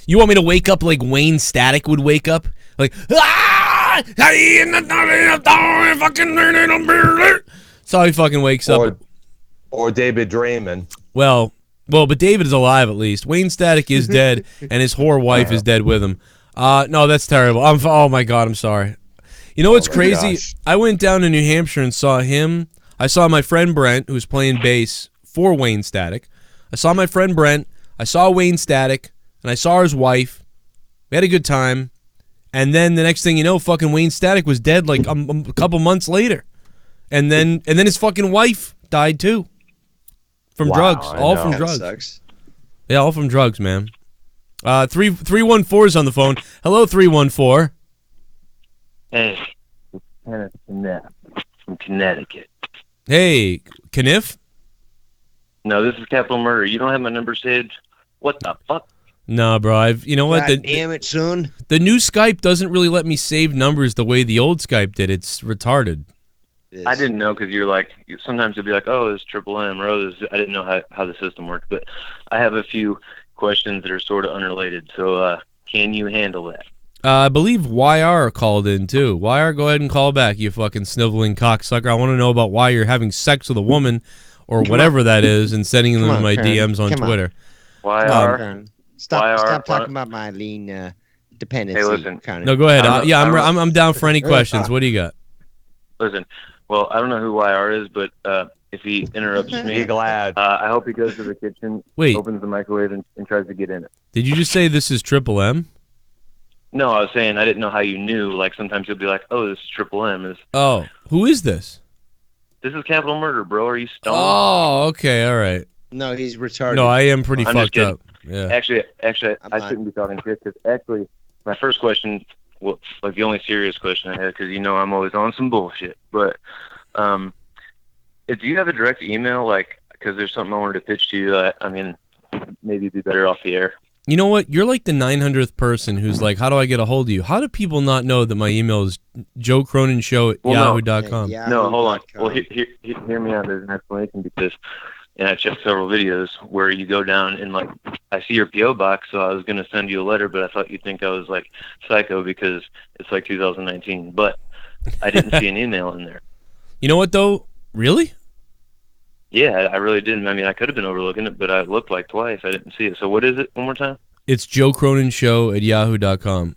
You want me to wake up like Wayne Static would wake up? Like, that's how he fucking wakes up. Or David Draymond. Well, but David is alive at least. Wayne Static is dead, and his whore wife is dead with him. No, that's terrible. Oh my God, I'm sorry. You know what's crazy? Gosh. I went down to New Hampshire and saw him. I saw my friend Brent, who was playing bass for Wayne Static. I saw my friend Brent. I saw Wayne Static, and I saw his wife. We had a good time. And then the next thing you know, fucking Wayne Static was dead like a couple months later. And then his fucking wife died too. From drugs. All from drugs. Sucks. Yeah, all from drugs, man. 314 is on the phone. Hello, 314. Hey. from Connecticut. Hey, Kniff? No, this is capital murder. You don't have my number saved? What the fuck? No, bro. You know what? God damn it, son. The new Skype doesn't really let me save numbers the way the old Skype did. It's retarded. I didn't know because you're like, sometimes you'll be like, oh, this triple M, or oh, I didn't know how the system worked. But I have a few questions that are sort of unrelated. So can you handle that? I believe YR called in, too. YR, go ahead and call back, you fucking sniveling cocksucker. I want to know about why you're having sex with a woman or whatever that is and sending them in my DMs on Twitter. YR. Stop talking about my lean dependency. Hey, listen. No, go ahead. I'm down for any questions. What do you got? Listen, well, I don't know who YR is, but if he interrupts me, be glad. I hope he goes to the kitchen, opens the microwave, and tries to get in it. Did you just say this is Triple M? No, I was saying I didn't know how you knew. Like, sometimes you'll be like, oh, this is Triple M. Oh, who is this? This is capital murder, bro. Are you stoned? Oh, okay, all right. No, he's retarded. No, I am pretty fucked up. Yeah. Actually, I shouldn't be talking shit because actually, my first question, well, like the only serious question I had, because you know I'm always on some bullshit. But, do you have a direct email? Like, because there's something I wanted to pitch to you. I mean, maybe it'd be better off the air. You know what? You're like the 900th person who's like, how do I get a hold of you? How do people not know that my email is joecronenshow@yahoo.com? No, hold on. Well, hear me out. There's an explanation because, and I checked several videos where you go down and like, I see your PO box, so I was gonna send you a letter, but I thought you'd think I was like psycho because it's like 2019. But I didn't see an email in there. You know what though? Really? Yeah, I really didn't. I mean, I could have been overlooking it, but I looked like twice. I didn't see it. So what is it? One more time. It's joecronenshow@yahoo.com.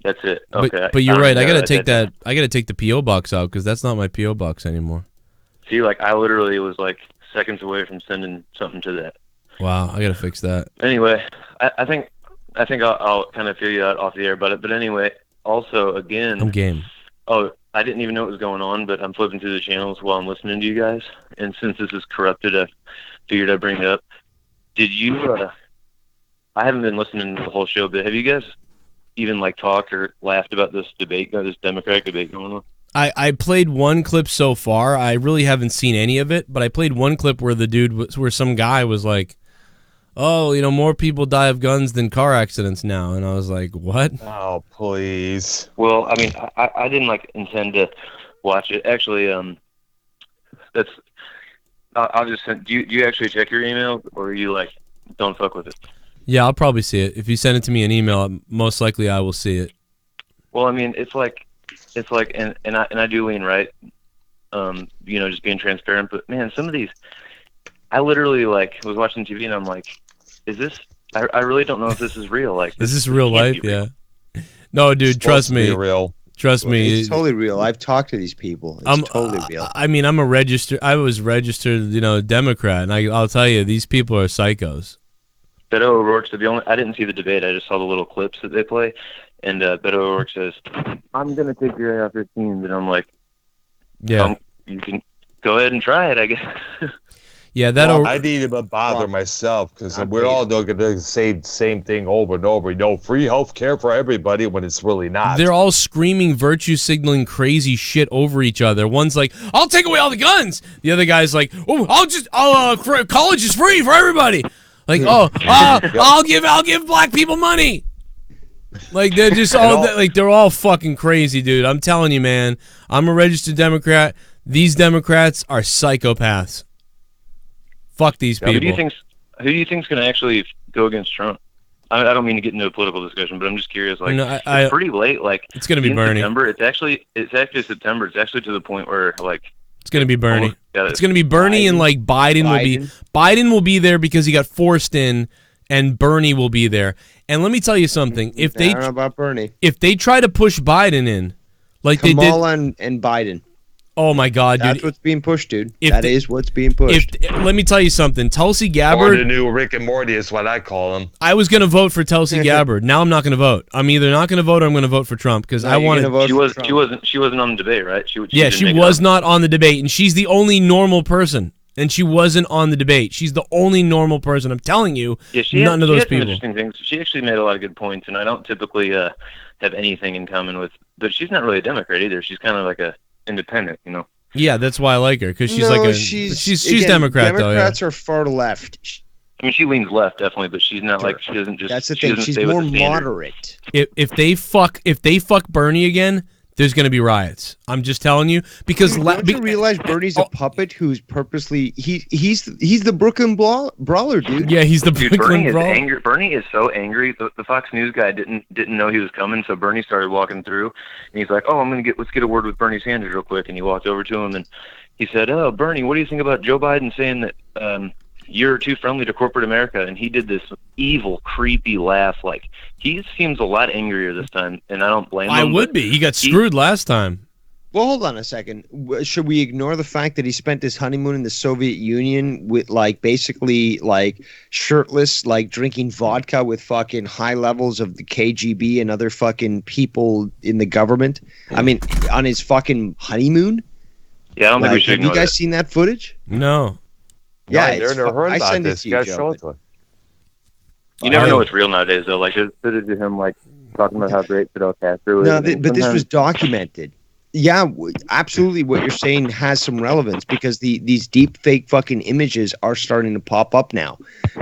That's it. Okay. But you're right. I gotta take that. I gotta take the PO box out because that's not my PO box anymore. See, like I literally was like seconds away from sending something to that. Wow, I gotta fix that. Anyway, I think I'll kind of feel you out off the air about it. But anyway, also again, I'm game. Oh, I didn't even know what was going on, but I'm flipping through the channels while I'm listening to you guys. And since this is corrupted, I figured I'd bring it up. Did you? I haven't been listening to the whole show, but have you guys even like talked or laughed about this debate, this Democratic debate going on? I played one clip so far. I really haven't seen any of it, but I played one clip where where some guy was like, "Oh, you know, more people die of guns than car accidents now," and I was like, "What?" Oh, please. Well, I mean, I didn't like intend to watch it. Actually, that's. I'll just send. Do you actually check your email, or are you like, don't fuck with it? Yeah, I'll probably see it. If you send it to me an email, most likely I will see it. Well, I mean, it's like, and I do lean right, you know, just being transparent. But man, some of these, I literally like was watching TV and I'm like, is this? I really don't know if this is real. Like, is this real life? Yeah. No, dude, trust me. Real. Trust me. It's totally real. I've talked to these people. It's totally real. I mean, I was registered, you know, Democrat, and I'll tell you, these people are psychos. Beto O'Rourke said I didn't see the debate. I just saw the little clips that they play. And Beto O'Rourke says, I'm going to take your AR-15s. And I'm like, yeah, you can go ahead and try it, I guess. Yeah, I need to bother myself because we're all going to say the same thing over and over. You know, free health care for everybody when it's really not. They're all screaming, virtue signaling crazy shit over each other. One's like, I'll take away all the guns. The other guy's like, oh, college is free for everybody. Like, I'll give black people money. Like, they're just they're all fucking crazy, dude. I'm telling you, man. I'm a registered Democrat. These Democrats are psychopaths. Fuck these people. Who do you think's going to actually go against Trump? I don't mean to get into a political discussion, but I'm just curious. Like, it's pretty late. Like, it's going to be Bernie. September. It's actually September. It's actually to the point where like. It's going to be Bernie. It's going to be Bernie and like Biden will be there because he got forced in, and Bernie will be there. And let me tell you something. I don't know about Bernie. If they try to push Biden in, like Kamala and Biden. Oh my God, dude! That's what's being pushed, dude. That is what's being pushed. Let me tell you something. Tulsi Or Gabbard. the new Rick and Morty is what I call him. I was going to vote for Tulsi Gabbard. Now I'm not going to vote. I'm either not going to vote or I'm going to vote for Trump because I wanted. She wasn't on the debate, right? She was not on the debate, and she's the only normal person. And she wasn't on the debate. She's the only normal person. I'm telling you. Yeah, none of those people. Some interesting things. She actually made a lot of good points, and I don't typically have anything in common with. But she's not really a Democrat either. She's kind of like a independent, you know. Yeah, that's why I like her because she's No, like she's again, Democrat though. Yeah. Democrats are far left. I mean, she leans left definitely, but she's not like she doesn't just. That's the she thing. doesn't She's stay with more the standard. moderate. If they fuck Bernie again, there's gonna be riots. I'm just telling you because Don't you realize Bernie's a puppet who's purposely he's the Brooklyn brawler, dude. Yeah, he's the Dude, Brooklyn Bernie is brawler. angry. Bernie is so angry. The Fox News guy didn't know he was coming, so Bernie started walking through, and he's like, "Oh, let's get a word with Bernie Sanders real quick." And he walked over to him, and he said, "Oh, Bernie, what do you think about Joe Biden saying that you're too friendly to corporate America?" And he did this evil, creepy laugh. Like he seems a lot angrier this time, and I don't blame him. I would be. He got screwed last time. Well, hold on a second. Should we ignore the fact that he spent his honeymoon in the Soviet Union with basically shirtless, drinking vodka with fucking high levels of the KGB and other fucking people in the government? I mean, on his fucking honeymoon? Yeah, I don't think we should Have you ignore guys that. seen that footage? No. Yeah, I've never heard I about send it this. to You you, gotta show Joe. it to us. You never know what's real nowadays, though. Like there's footage of him talking about how great Fidel Castro is. No, and but this sometimes- was documented. Yeah, absolutely. What you're saying has some relevance because these deep fake fucking images are starting to pop up now.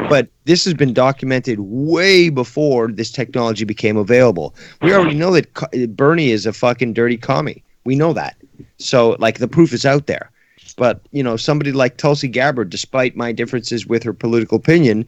But this has been documented way before this technology became available. We already know that Bernie is a fucking dirty commie. We know that. So, the proof is out there. But, somebody like Tulsi Gabbard, despite my differences with her political opinion,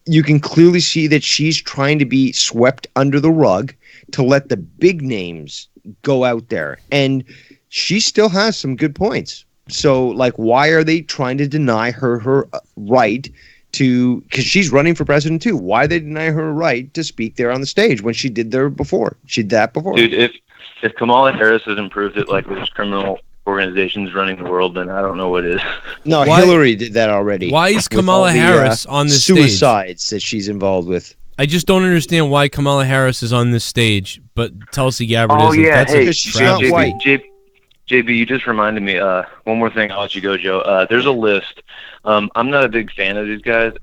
you can clearly see that she's trying to be swept under the rug to let the big names go out there. And she still has some good points. So, why are they trying to deny her right to, because she's running for president too. Why they deny her a right to speak there on the stage when she did there before? She did that before. Dude, if Kamala Harris hasn't proved it, there's criminal organizations running the world, then I don't know what is. No, Hillary did that already. Why is with Kamala all the, Harris on this suicides that she's involved with? I just don't understand why Kamala Harris is on this stage, but Tulsi Gabbard Oh isn't. yeah, That's hey, a travesty. JB, you just reminded me. One more thing, I'll let you go, Joe. There's a list. I'm not a big fan of these guys.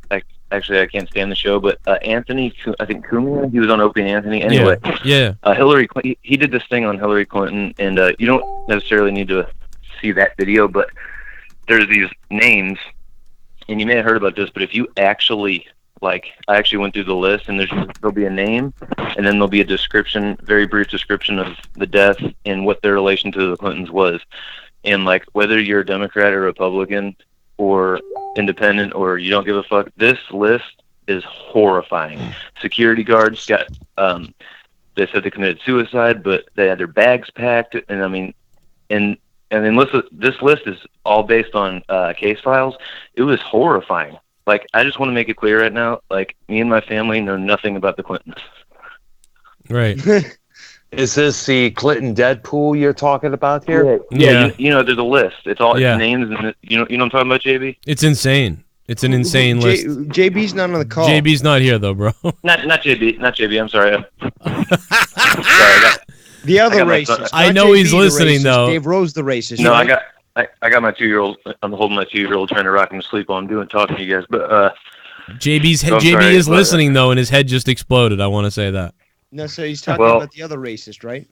Actually, I can't stand the show, but Anthony, I think Cumia, he was on Opie and Anthony. Anyway, yeah. Hillary, he did this thing on Hillary Clinton, and you don't necessarily need to see that video, but there's these names, and you may have heard about this, but if you actually, I actually went through the list, and there'll be a name, and then there'll be a description, very brief description of the death and what their relation to the Clintons was. And, whether you're a Democrat or Republican or independent or you don't give a fuck, this list is horrifying. Security guards got, they said they committed suicide, but they had their bags packed, and I mean, and then this list is all based on case files. It was horrifying. I just want to make it clear right now, me and my family know nothing about the Clintons. Right. Is this the Clinton Deadpool you're talking about here? Yeah. There's a list. It's all Yeah. it's names, and you know what I'm talking about, JB? It's insane. It's an insane list. JB's not on the call. JB's not here though, bro. Not JB. I'm sorry. Sorry, The other I got my racist. son- I Not know JB he's the listening, racist, though. Dave Rose the racist. No, right? I got my 2-year-old. I'm holding my 2-year-old, trying to rock him to sleep while I'm talking to you guys. But JB I'm sorry, is but, listening though, and his head just exploded. I want to say that. No, so he's talking Well- about the other racist, right?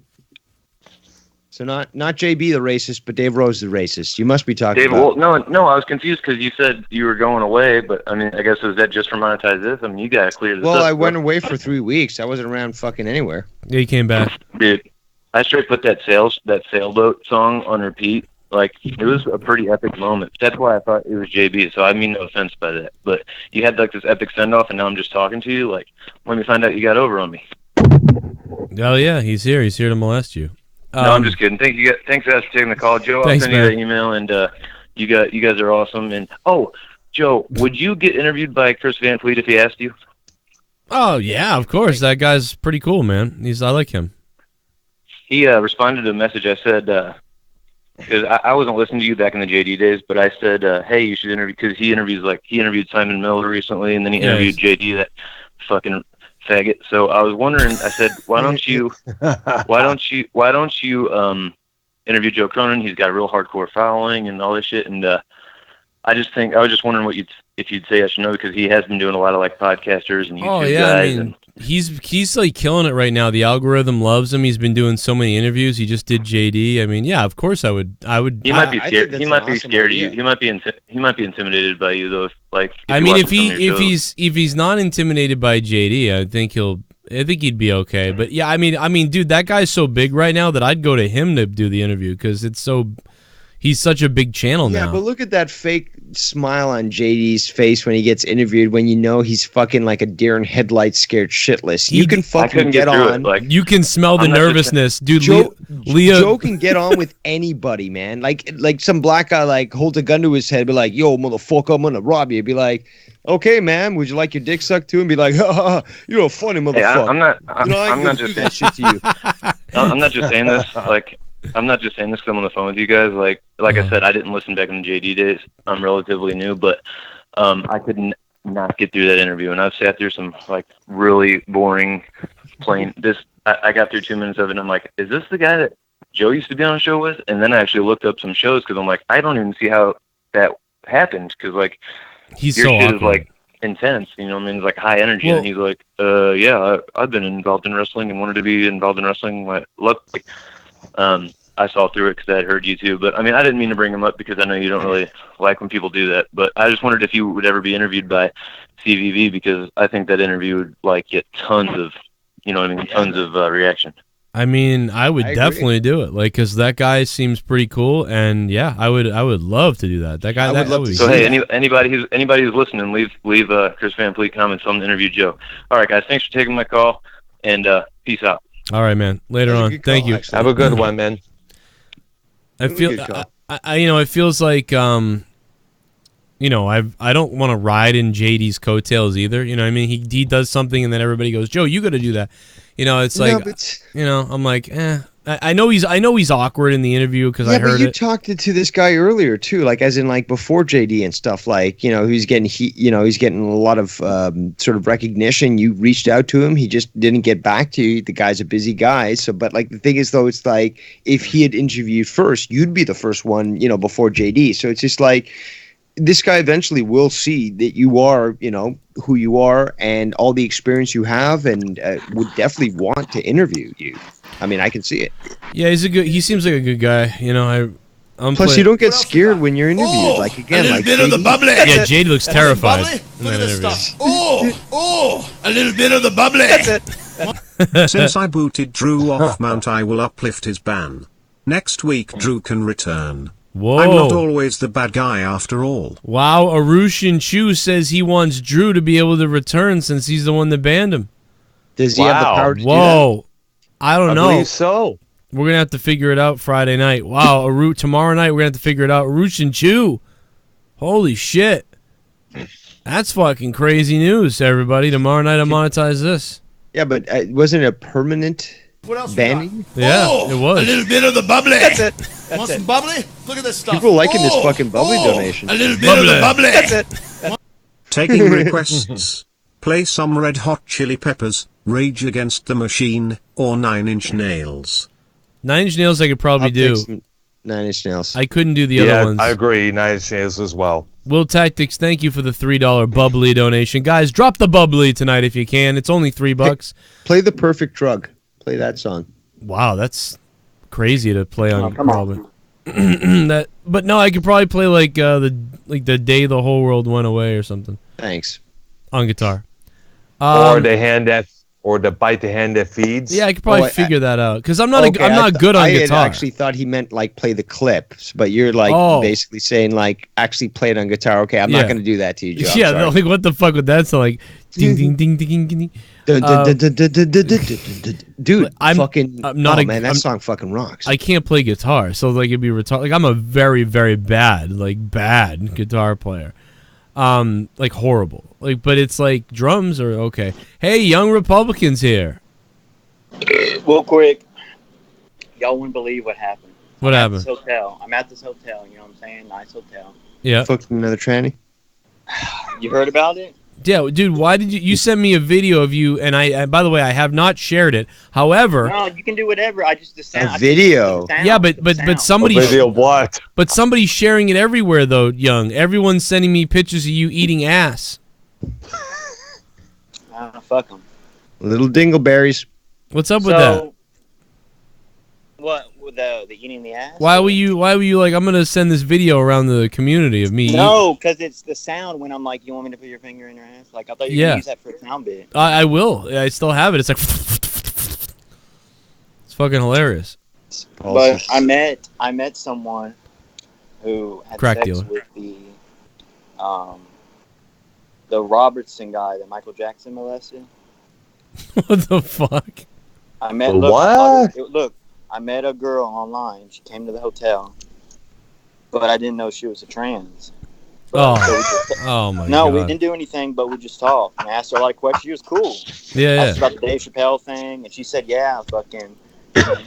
So not JB the racist, but Dave Rose the racist. You must be talking Dave, about. well, no, I was confused because you said you were going away, but I mean, I guess was that just for monetize this? I mean, you gotta clear this up. Well, I went away for 3 weeks. I wasn't around fucking anywhere. Yeah, he came back. Dude, I straight put that sailboat song on repeat. It was a pretty epic moment. That's why I thought it was JB. So I mean no offense by that, but you had this epic send off, and now I'm just talking to you. Let me find out you got over on me. Oh yeah, he's here. He's here to molest you. No, I'm just kidding. Thanks guys for taking the call, Joe. Thanks, I'll send man. you that email, and you guys are awesome. And Joe, would you get interviewed by Chris Van Fleet if he asked you? Oh yeah, of course. That guy's pretty cool, man. I like him. He responded to a message I said, because I wasn't listening to you back in the JD days, but I said, hey, you should interview, because he interviewed Simon Miller recently, and then he interviewed JD, that fucking faggot. So I was wondering, I said, why don't you interview Joe Cronin? He's got a real hardcore following and all this shit, and I was just wondering what you'd if you'd say I should know, because he has been doing a lot of like podcasters and YouTube guys. I mean, he's like killing it right now. The algorithm loves him. He's been doing so many interviews. He just did JD. I mean, yeah, of course I would. He might be scared. He might be scared of you. He might be intimidated by you though. If he's not intimidated by JD, I think he'd be okay. But yeah, I mean, dude, that guy's so big right now that I'd go to him to do the interview because he's such a big channel now. Yeah, but look at that fake smile on JD's face when he gets interviewed, when you know he's fucking like a deer in headlights scared shitless. You can fucking get on. You can smell the nervousness. Dude, Joe can get on with anybody, man. Like some black guy like holds a gun to his head, be like, yo, motherfucker, I'm gonna rob you. Be like, okay, man, would you like your dick sucked too? And be like, ha, you're a funny motherfucker. Yeah, I'm not just saying shit to you. I'm not just saying this. I'm not just saying this because I'm on the phone with you guys. Like I said, I didn't listen back in the JD days. I'm relatively new, but I could not get through that interview, and I've sat through some like really boring, plain. I got through 2 minutes of it, and I'm like, is this the guy that Joe used to be on a show with? And then I actually looked up some shows because I'm like, I don't even see how that happened because like he's your so shit awkward. is like intense, you know what I mean? It's like high energy, and he's like, yeah, I've been involved in wrestling and wanted to be involved in wrestling. Luckily, I saw through it because I had heard you too. But I mean, I didn't mean to bring him up because I know you don't really like when people do that. But I just wondered if you would ever be interviewed by CVV because I think that interview would like get tons of, you know what I mean, tons of reaction. I mean, I would definitely do it, like, because that guy seems pretty cool, and yeah, I would love to do that. That guy, that would be so. Hey, anybody who's listening, leave Chris Van Fleet comments on the interview, Joe. All right, guys, thanks for taking my call, and peace out. All right, man. Later on. Thank you. Have a good one, man. I feel, it feels like, I don't want to ride in JD's coattails either. You know what I mean? He does something and then everybody goes, Joe, you got to do that. You know, it's like, I'm like, I know he's awkward in the interview because I heard but you talked to this guy earlier too, like as in like before JD and stuff, like, he's getting a lot of sort of recognition. You reached out to him, he just didn't get back to you. The guy's a busy guy. So, but like the thing is though, it's like if he had interviewed first, you'd be the first one, before JD. So it's just like this guy eventually will see that you are, who you are and all the experience you have, and would definitely want to interview you. I mean, I can see it. Yeah, he seems like a good guy. Plus, you don't get scared when you're interviewed. Like again, a little bit of the bubbly. Yeah, Jade looks terrified. Look at this stuff. Oh, a little bit of the bubbly. That's it. Since I booted Drew off Mount, I will uplift his ban. Next week, Drew can return. Whoa. I'm not always the bad guy after all. Wow, AruShinchu says he wants Drew to be able to return since he's the one that banned him. Does he have the power to do that? I don't know. I believe so. We're going to have to figure it out Friday night. Wow, tomorrow night we're going to have to figure it out. AruShinchu. Holy shit. That's fucking crazy news, everybody. Tomorrow night I monetize this. Yeah, but wasn't it a permanent banning? Yeah, it was. A little bit of the bubbly. That's it. Want some bubbly? Look at this stuff. People liking this fucking bubbly donation. A little bit of the bubbly. That's it. Taking requests. Play some Red Hot Chili Peppers, Rage Against the Machine, or 9 Inch Nails. 9 Inch Nails I could probably do. 9 Inch Nails. I couldn't do the other ones. I agree. 9 Inch Nails as well. Will Tactics, thank you for the $3 bubbly donation. Guys, drop the bubbly tonight if you can. It's only $3. Play The Perfect Drug. Play that song. Wow, that's crazy to play on. Come on. But no, I could probably play like the day the whole world went away or something. Thanks. On guitar. Or the bite the hand that feeds. Yeah, I could probably figure that out because I'm not good on guitar. I actually thought he meant like play the clips, but you're like basically saying like actually play it on guitar. Okay, I'm not going to do that to you, Joe. Yeah, like what the fuck would that sound like? Ding ding ding ding ding. Dude, I'm not man, that song fucking rocks. I can't play guitar, so like it'd be retarded. Like I'm a very very bad guitar player. Like horrible. Like, but it's like drums are okay. Hey, Young Republicans here. Real quick, y'all wouldn't believe what happened. What happened? I'm at this hotel. You know what I'm saying? Nice hotel. Yeah. Fucked another tranny. You heard about it? Yeah, dude, why did you send me a video of you, and by the way, I have not shared it. However, No, you can do whatever. I just the sound. A video. yeah, but somebody what? But somebody's sharing it everywhere though, Young. Everyone's sending me pictures of you eating ass. Fuck them. Little dingleberries. What's up with that? What with the eating the ass? Why were you like, I'm gonna send this video around the community of me? No, because it's the sound when I'm like, you want me to put your finger in your ass? Like I thought you were gonna use that for a sound bit. I will. I still have it. It's like it's fucking hilarious. But I met someone who had Crack sex dealer. with the Robertson guy that Michael Jackson molested. What the fuck? I met look, I met a girl online. She came to the hotel, but I didn't know she was a trans. Oh, So my no, god. we didn't do anything, but we just talked. And I asked her a lot of questions. She was cool. Yeah, I asked her about the Dave Chappelle thing, and she said, "Yeah, fucking,"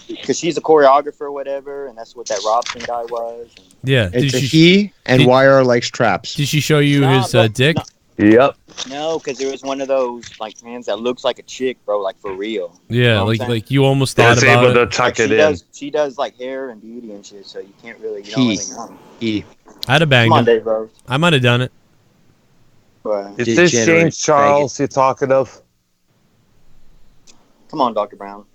because she's a choreographer or whatever, and that's what that Robson guy was. And Yeah. It's he, and YR likes traps. Did she show you his dick? Yep. No, because there was one of those like hands that looks like a chick, bro, like for real. Yeah, You know what I'm saying? like you almost thought That's about able it. to tuck Like, it in. she does like hair and beauty and shit, so you can't really, you don't really know. I'd have banged Come on, him. Dave Rose. I might have done it. But, Is this James Charles you're talking of? come on, Dr. Brown.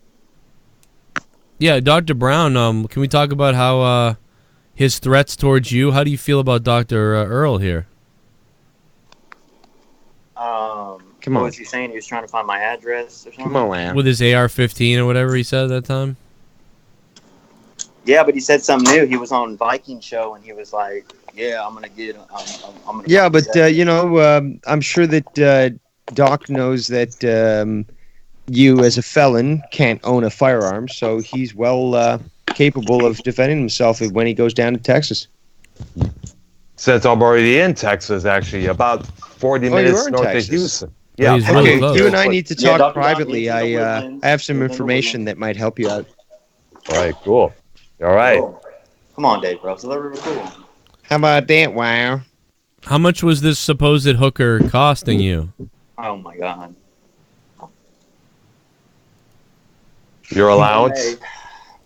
Yeah, Dr. Brown. Can we talk about how his threats towards you? How do you feel about Dr. Earl here? Come What on. was he saying? He was trying to find my address or something? Come on, man. With his AR-15 or whatever he said at that time. Yeah, but he said something new. He was on Viking show and he was like, "Yeah, I'm gonna get. I'm gonna." Yeah, but I'm sure that Doc knows that you, as a felon, can't own a firearm, so he's well capable of defending himself when he goes down to Texas. Since I'm already in Texas, actually, about 40 Oh, you minutes are in north Texas. of Houston. Yeah, he's really Okay, close. you and I need to Yeah, talk Dr. Brown, privately. he's in the I Woodlands. have some He's in the information that might help you out. All right, cool. All right. Cool. Come on, Dave Rose. We're cool. How about that, wow? How much was this supposed hooker costing you? Oh my God. Your allowance?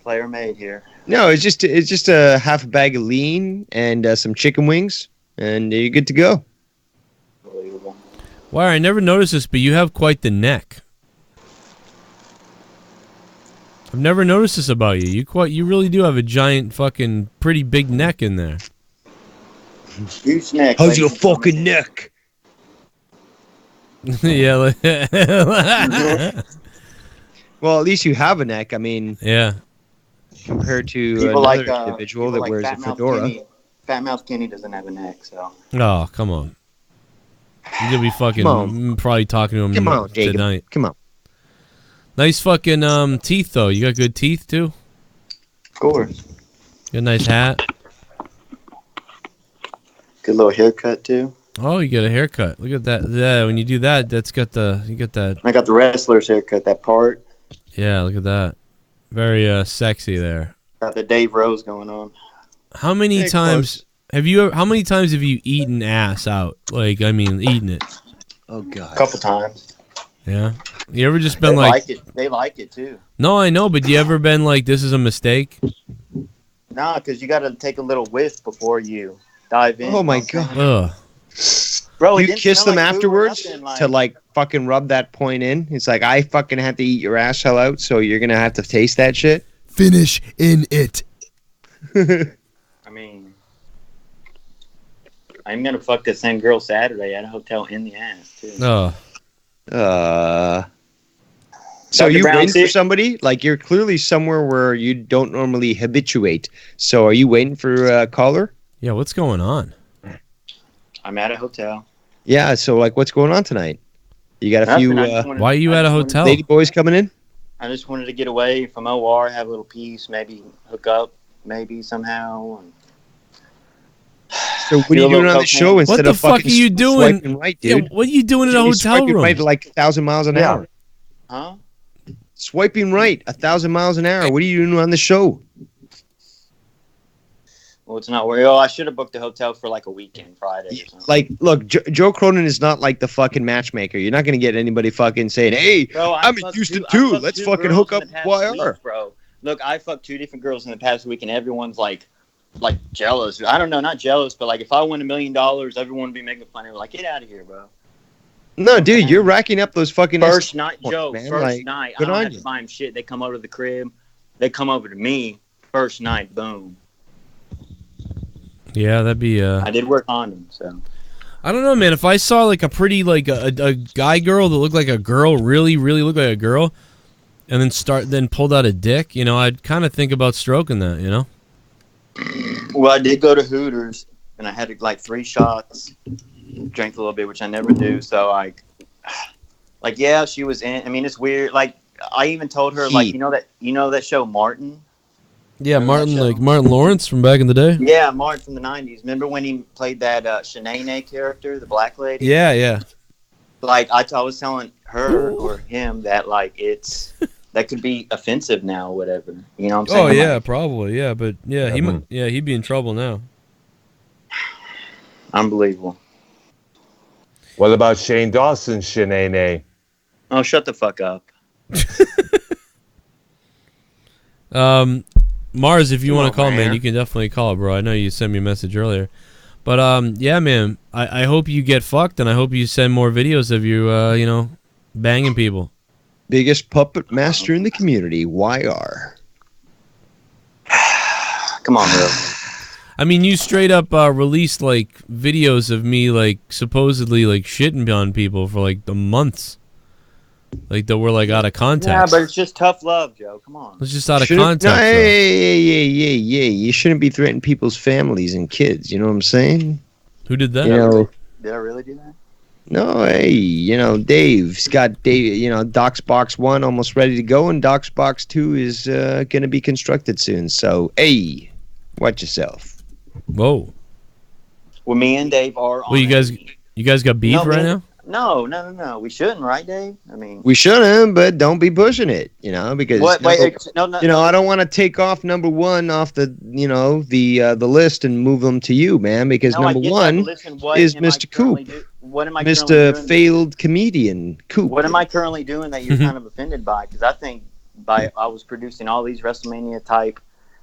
Player made here. No, it's just a half a bag of lean and some chicken wings, and you're good to go. Unbelievable. Wow, I never noticed this, but you have quite the neck. I've never noticed this about you. You really do have a giant, fucking, pretty big neck in there. Huge neck. How's your fucking neck? Yeah. Well, at least you have a neck. I mean, yeah. Compared to People another like, individual people that like wears a Fat Mouth fedora. Kenny. Fat Mouth Kenny doesn't have a neck, so. Oh, come on. You're gonna be fucking probably talking to him Come on, Jacob. tonight. Come on. Nice fucking teeth though. You got good teeth too. Of course. Got a nice hat. Good little haircut too. Oh, you got a haircut. Look at that. Yeah, when you do that, that's got the you got that. I got the wrestler's haircut. That part. Yeah, look at that. Very sexy there. Got the Dave Rose going on. How many Hey, times have you? How many times have you eaten ass out? Like, I mean, eaten it. Oh God. A couple times. Yeah. You ever just been They like? like it. They like it too. No, I know, but you ever been like, this is a mistake? Nah, because you got to take a little whiff before you dive in. Oh my God. Ugh. Bro, it You didn't kiss smell them like food or afterwards nothing, to like fucking rub that point in. It's like, I fucking had to eat your asshole out, so you're gonna have to taste that shit. Finish in it. I mean, I'm gonna fuck the same girl Saturday at a hotel in the ass too. Oh. So Dr. you Brown, waiting see- for somebody? Like, you're clearly somewhere where you don't normally habituate. So are you waiting for a caller? Yeah, what's going on? I'm at a hotel. Yeah, so like, what's going on tonight? You got a Nothing, few I just wanted- Why are you I at a just wanted- hotel? lady boys coming in? I just wanted to get away from OR, have a little peace, maybe hook up, maybe somehow. And So what are Do a you doing little on the cocaine. show instead What the of fuck fucking are you doing? swiping right, Yeah, dude? what are you doing in a You're hotel swiping room? right at like 1,000 miles an hour. Huh? Swiping right 1,000 miles an hour. What are you doing on the show? Well, it's not worth. Oh, I should have booked a hotel for like a weekend, Friday or something. Like, look, Joe Cronin is not like the fucking matchmaker. You're not going to get anybody fucking saying, hey, Bro, I'm in Houston too. Let's fucking hook up YR. Week, bro. Look, I fucked 2 different girls in the past week, and everyone's like jealous. I don't know, not jealous, but like if I win $1 million, everyone would be making fun of me. Like, get out of here, bro. No, dude, you're racking up those fucking first night, Joe. Man. First like, night, I don't have to buy them shit. They come over to the crib. They come over to me. First night, boom. Yeah, that'd be. I did work on them, so. I don't know, man. If I saw like a pretty like a guy girl that looked like a girl, really looked like a girl, and then pulled out a dick, you know, I'd kind of think about stroking that, you know. Well, I did go to Hooters, and I had like 3 shots, drank a little bit, which I never do. So like yeah, she was in. I mean, it's weird. Like I even told her, like you know that show Martin. Yeah, Martin Lawrence from back in the day. Yeah, Martin from the 90s. Remember when he played that Shanae character, the black lady? Yeah. Like I was telling her or him that like that could be offensive now or whatever. You know what I'm saying? Oh yeah, probably. Yeah, but he'd be in trouble now. Unbelievable. What about Shane Dawson's Shanae? Oh, shut the fuck up. Mars, if you want to call, man, you can definitely call, bro. I know you sent me a message earlier. But, yeah, man, I hope you get fucked, and I hope you send more videos of you, you know, banging people. Biggest puppet master in the community, YR. Come on, bro. I mean, you straight up released, like, videos of me, like, supposedly, like, shitting on people for, like, the months. Like, that were, like, out of context. Yeah, but it's just tough love, Joe. Come on. It's just out of context. No, hey. You shouldn't be threatening people's families and kids. You know what I'm saying? Who did that? You know, did I really do that? No, hey, you know, Dave's got DocsBox 1 almost ready to go, and DocsBox 2 is going to be constructed soon. So, hey, watch yourself. Whoa. Well, me and Dave are on. Well, you guys got beef right now? No. We shouldn't, right, Dave? I mean, we shouldn't, but don't be pushing it, you know, because I don't want to take off number 1 off the, you know, the list and move them to you, man, because number 1 is Mr. Coop, Mr. Failed Comedian Coop. What am I currently doing that you're kind of offended by? Because I think I was producing all these WrestleMania type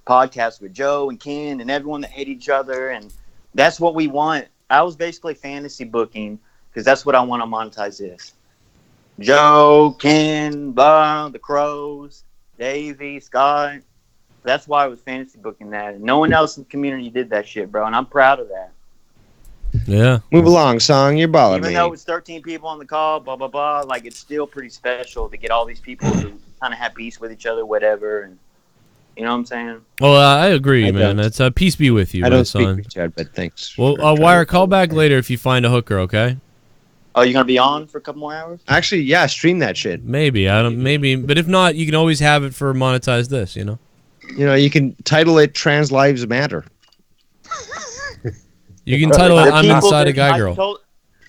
podcasts with Joe and Ken and everyone that hate each other, and that's what we want. I was basically fantasy booking. Because that's what I want to monetize this. Joe, Ken, blah, the Crows, Davey, Scott. That's why I was fantasy booking that. And no one else in the community did that shit, bro. And I'm proud of that. Yeah. Move along, Song. You're balling me. Even though it's 13 people on the call, blah, blah, blah, like it's still pretty special to get all these people to kind of have peace with each other, whatever. And you know what I'm saying? Well, I agree, man. It's peace be with you, I don't son. speak with Chad, but thanks. Well, Wire, call back later if you find a hooker, okay? Oh, you gonna be on for a couple more hours? Actually, yeah, stream that shit. Maybe but if not, you can always have it for monetize this. You know. You know, you can title it "Trans Lives Matter." You can title it "I'm Inside a Guy Girl."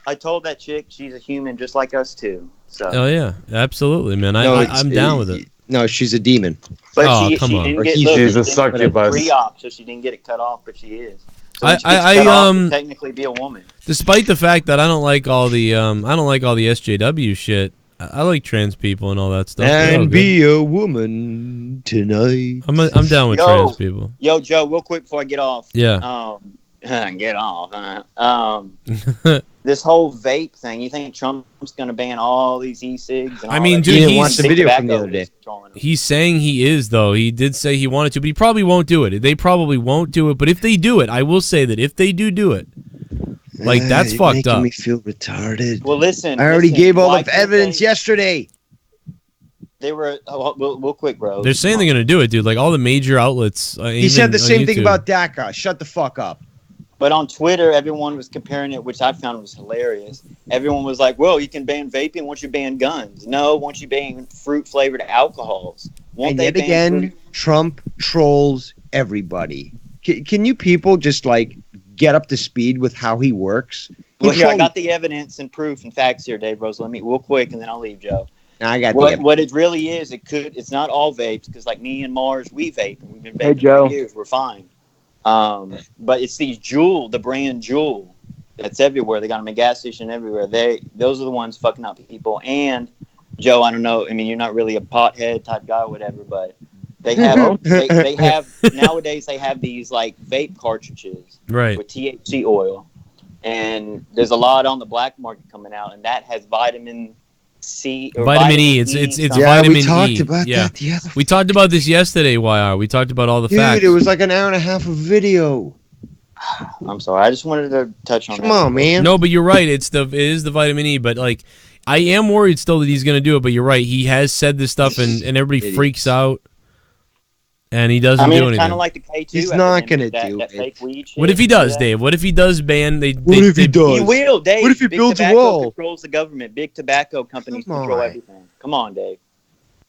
I told that chick she's a human just like us too. So. Oh yeah, absolutely, man. I'm down with it. No, she's a demon. But come on. Didn't get, she's a succubus. Pre-op, so she didn't get it cut off, but she is. So I technically be a woman. Despite the fact that I don't like all the SJW shit, I like trans people and all that stuff. And be a woman tonight. I'm down with trans people. Yo, Joe, real quick before I get off. Yeah. Get off. This whole vape thing. You think Trump's gonna ban all these e-cigs? I mean, dude, he watched the video from the other day. He's saying he is, though. He did say he wanted to, but he probably won't do it. They probably won't do it. But if they do it, I will say that if they do it, like that's fucked up. Making me feel retarded. Well, listen. I already gave all the evidence yesterday. They were real quick, bro. They're saying they're gonna do it, dude. Like all the major outlets. He said the same thing about DACA. Shut the fuck up. But on Twitter, everyone was comparing it, which I found was hilarious. Everyone was like, well, you can ban vaping once you ban guns. No, once you ban fruit-flavored alcohols. And yet again, Trump trolls everybody. Can you people just, like, get up to speed with how he works? Well, here, I got the evidence and proof and facts here, Dave Rose. Let me, real quick, and then I'll leave, Joe. I got what it really is, it's not all vapes, because, like, me and Mars, we vape. And we've been vaping for years. We're fine. But it's these Juul, the brand Juul, that's everywhere. They got them in gas station everywhere. Those are the ones fucking up people. And Joe, I don't know. I mean, you're not really a pothead type guy or whatever, but they have they have nowadays they have these like vape cartridges with THC oil, and there's a lot on the black market coming out, and that has vitamin C or vitamin E. It's vitamin E. We talked about that the other. We talked about this yesterday. YR. We talked about all the Dude, facts. it was like an hour and a half of video. I'm sorry. I just wanted to touch on that. Come on, man. No, but you're right. It is the vitamin E, but like I am worried still that he's going to do it. But you're right. He has said this stuff, and everybody freaks out, and he doesn't do anything. Kind of like the K2. He's not going to do that it. fake weed shit. What if he does, Dave? What if he does ban? What if he does? He will, Dave. What if he Big builds a tobacco wall? Controls the government. Big tobacco companies control everything. Come on, Dave.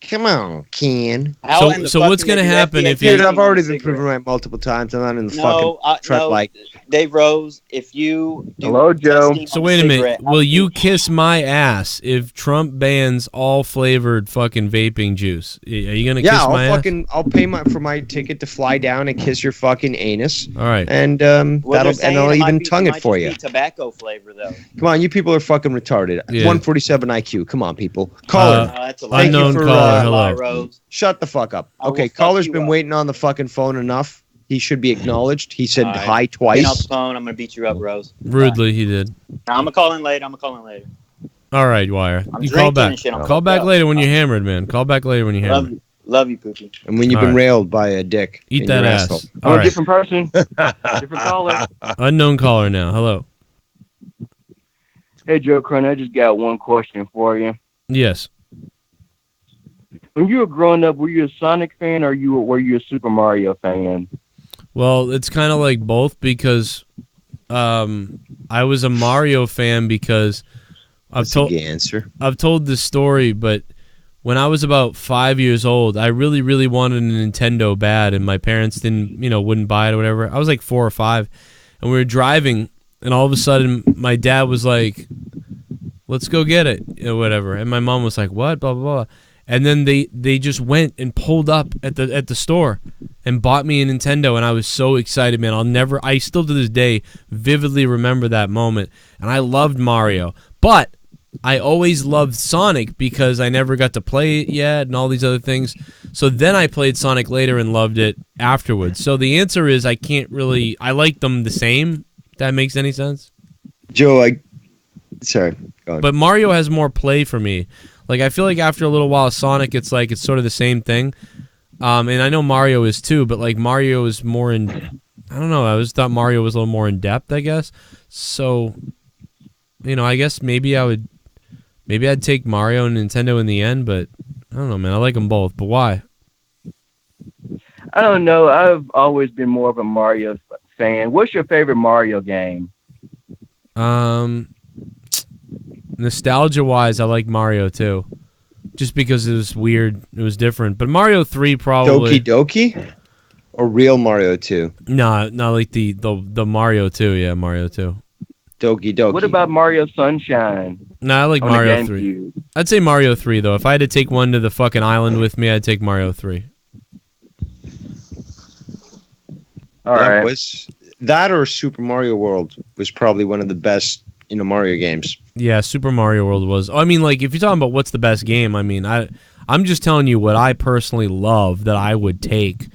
Come on, Ken. So what's going to happen if Dude, I've already been proven right multiple times. I'm not in the fucking truck like. Dave Rose, if you do Hello, Joe. So wait a minute. Will you kiss my ass if Trump bans all flavored fucking vaping juice? Are you gonna kiss my ass? I'll pay for my ticket to fly down and kiss your fucking anus. All right. And I'll even tongue it for you. Tobacco flavor though. Come on, you people are fucking retarded. Yeah. 147 IQ. Come on, people. Caller. That's a unknown caller. Hello. Shut the fuck up. Okay, caller's been waiting on the fucking phone enough. He should be acknowledged. He said hi twice. Get off the phone. I'm gonna beat you up, Rose. Rudely, he did. I'm gonna call in later. All right, Wire. I'm You call drinking back. and shit. I'm Call back fucked later up. when you're hammered, man. Call back later when you're hammered. Love you, Pookie. And when you've been All right. railed by a dick. Eat in that your ass. asshole. All right. Different person. Different caller. Unknown caller now. Hello. Hey, Joe Crone, I just got one question for you. Yes. When you were growing up, were you a Sonic fan or were you a Super Mario fan? Well, it's kind of like both because I was a Mario fan because I've told this story, but when I was about 5 years old, I really, really wanted a Nintendo bad, and my parents wouldn't buy it or whatever. I was like 4 or 5, and we were driving, and all of a sudden, my dad was like, "Let's go get it," or whatever, and my mom was like, "What?" Blah blah blah. And then they just went and pulled up at the store and bought me a Nintendo, and I was so excited, man. I still to this day vividly remember that moment, and I loved Mario, but I always loved Sonic because I never got to play it yet and all these other things. So then I played Sonic later and loved it afterwards. So the answer is I like them the same. If that makes any sense? Joe, sorry. Go on. But Mario has more play for me. Like, I feel like after a little while, Sonic, it's sort of the same thing. And I know Mario is too, but like Mario is more in, I don't know, I always thought Mario was a little more in depth, I guess. So, I guess maybe I'd take Mario and Nintendo in the end, but I don't know, man. I like them both, but why? I don't know. I've always been more of a Mario fan. What's your favorite Mario game? Nostalgia-wise, I like Mario too, just because it was weird, it was different. But Mario 3 probably. Doki Doki, or real Mario 2? No, not like the Mario 2. Yeah, Mario 2. Doki Doki. What about Mario Sunshine? No, I like Mario 3. I'd say Mario 3 though. If I had to take one to the fucking island with me, I'd take Mario 3. All right. That or Super Mario World was probably one of the best Mario games. Yeah, Super Mario World was. I mean, like, if you're talking about what's the best game, I mean, I'm just telling you what I personally love that I would take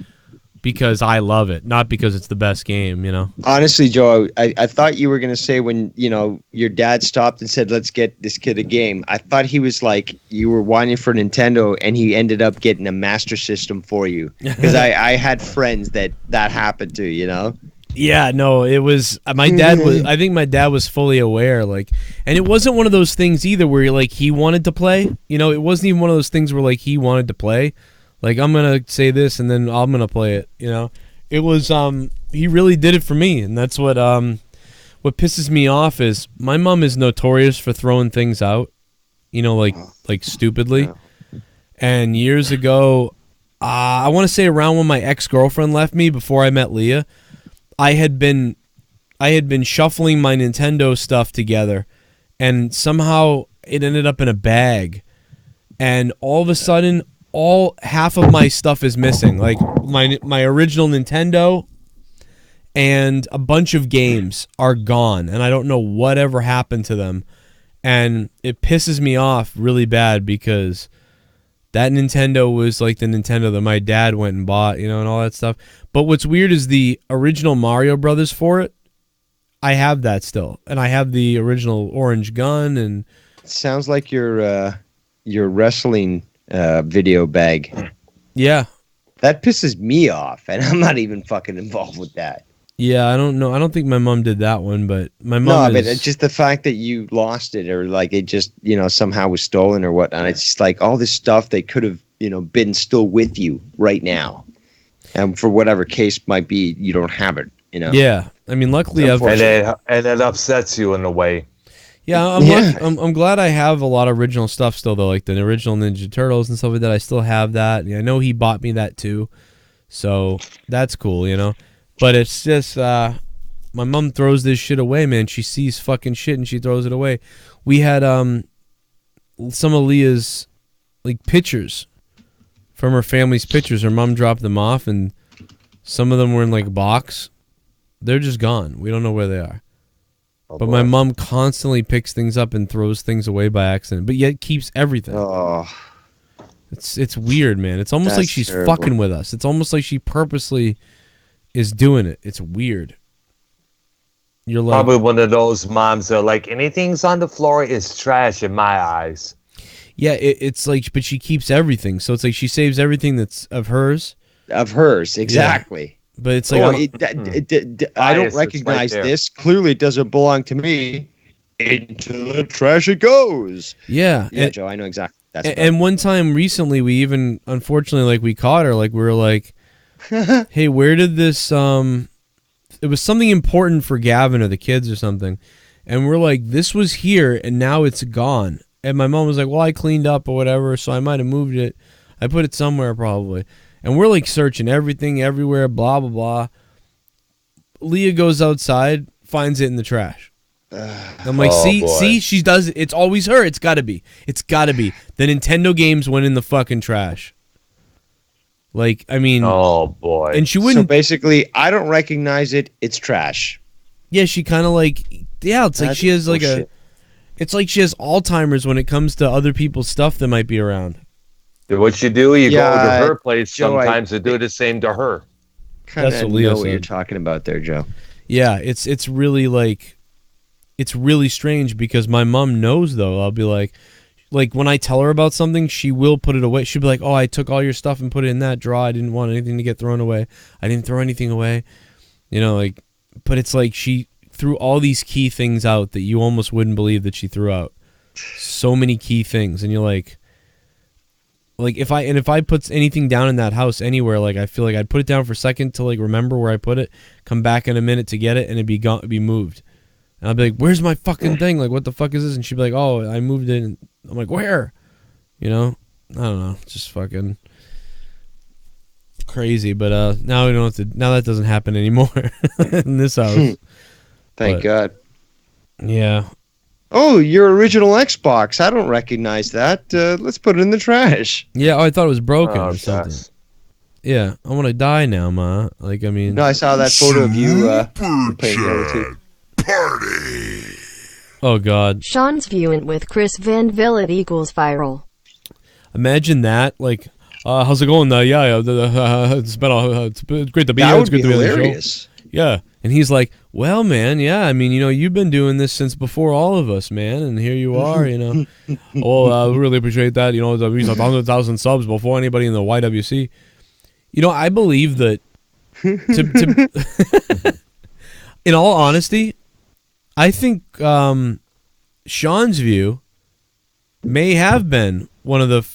because I love it, not because it's the best game, Honestly, Joe, I thought you were going to say when, your dad stopped and said, "Let's get this kid a game." I thought he was like, you were whining for Nintendo and he ended up getting a Master System for you. Because I had friends that happened to, Yeah, no, it was my dad was. I think my dad was fully aware, like, and it wasn't one of those things either where like he wanted to play. It wasn't even one of those things where like he wanted to play. Like, I'm gonna say this and then I'm gonna play it. It was he really did it for me, and that's what pisses me off is my mom is notorious for throwing things out, like stupidly. And years ago, I want to say around when my ex-girlfriend left me before I met Leah. I had been shuffling my Nintendo stuff together, and somehow it ended up in a bag, and all of a sudden, half of my stuff is missing. Like my original Nintendo and a bunch of games are gone, and I don't know whatever happened to them, and it pisses me off really bad because that Nintendo was like the Nintendo that my dad went and bought, you know, and all that stuff. But what's weird is the original Mario Brothers for it. I have that still, and I have the original orange gun. And it sounds like your wrestling video bag. Yeah, that pisses me off, and I'm not even fucking involved with that. Yeah, I don't know. I don't think my mom did that one, but my mom. No, but it's just the fact that you lost it, or like it just, you know, somehow was stolen or whatnot. It's just like all this stuff that could have, you know, been still with you right now, and for whatever case might be, you don't have it. You know. Yeah, I mean, luckily I've. And it upsets you in a way. Yeah, I'm glad I have a lot of original stuff still, though, like the original Ninja Turtles and stuff like that. I still have that. I know he bought me that too, so that's cool, you know. But it's just, my mom throws this shit away, man. She sees fucking shit and she throws it away. We had some of Leah's like pictures from her family's pictures. Her mom dropped them off, and some of them were in like a box. They're just gone. We don't know where they are. But my mom constantly picks things up and throws things away by accident, but yet keeps everything. Oh, it's weird, man. It's almost like she's terrible. fucking with us. It's almost like she purposely is doing it. It's weird. You're like, probably one of those moms that are like, anything's on the floor is trash in my eyes. Yeah, it's like, but she keeps everything. So it's like she saves everything that's of hers. Of hers, exactly. Yeah. But it's like, I don't recognize this. Clearly, it doesn't belong to me. Into the trash it goes. Yeah, yeah, Joe, I know exactly. That's and one time recently, we even, unfortunately, like we caught her. Like we were like, hey, where did this? It was something important for Gavin or the kids or something, and we're like, this was here and now it's gone. And my mom was like, well, I cleaned up or whatever, so I might have moved it. I put it somewhere probably. And we're like searching everything, everywhere, blah, blah, blah. Leah goes outside, finds it in the trash. I'm like, see, she does it. It's always her. It's got to be. It's got to be. The Nintendo games went in the fucking trash. Like, I mean. Oh, boy. And she wouldn't. So basically, I don't recognize it. It's trash. Yeah, she kind of like. Yeah, it's like she has like a. It's like she has Alzheimer's when it comes to other people's stuff that might be around. What you do, you go to her place Joe, sometimes to do the same to her. That's what Leah know what you're talking about there, Joe. Yeah, it's really like, it's really strange because my mom knows though. I'll be like when I tell her about something, she will put it away. She'll be like, "Oh, I took all your stuff and put it in that drawer. I didn't want anything to get thrown away. I didn't throw anything away." You know, like, but it's like she threw all these key things out that you almost wouldn't believe that she threw out. So many key things, and you're like if I put anything down in that house anywhere, like I feel like I'd put it down for a second to like remember where I put it, come back in a minute to get it, and it'd be moved. And I'd be like, "Where's my fucking thing? Like, what the fuck is this?" And she'd be like, "Oh, I moved it." And I'm like, "Where?" You know, I don't know, just fucking crazy. But now we don't have to. Now that doesn't happen anymore in this house. Thank God. Yeah. Oh, your original Xbox. I don't recognize that. Let's put it in the trash. Yeah, I thought it was broken or something. Yeah, I want to die now, Ma. Like, I mean... No, I saw that photo of you playing the other two. Party! Oh, God. Sean's viewing with Chris Van Villet equals viral. Imagine that. Like, how's it going? Yeah, it's great to be here. It's good to be on the show. Yeah. And he's like, well, man, yeah, I mean, you know, you've been doing this since before all of us, man, and here you are, you know. Oh, I really appreciate that. You know, he's 100,000 subs before anybody in the YWC. You know, I believe that, in all honesty, I think Sean's view may have been one of the,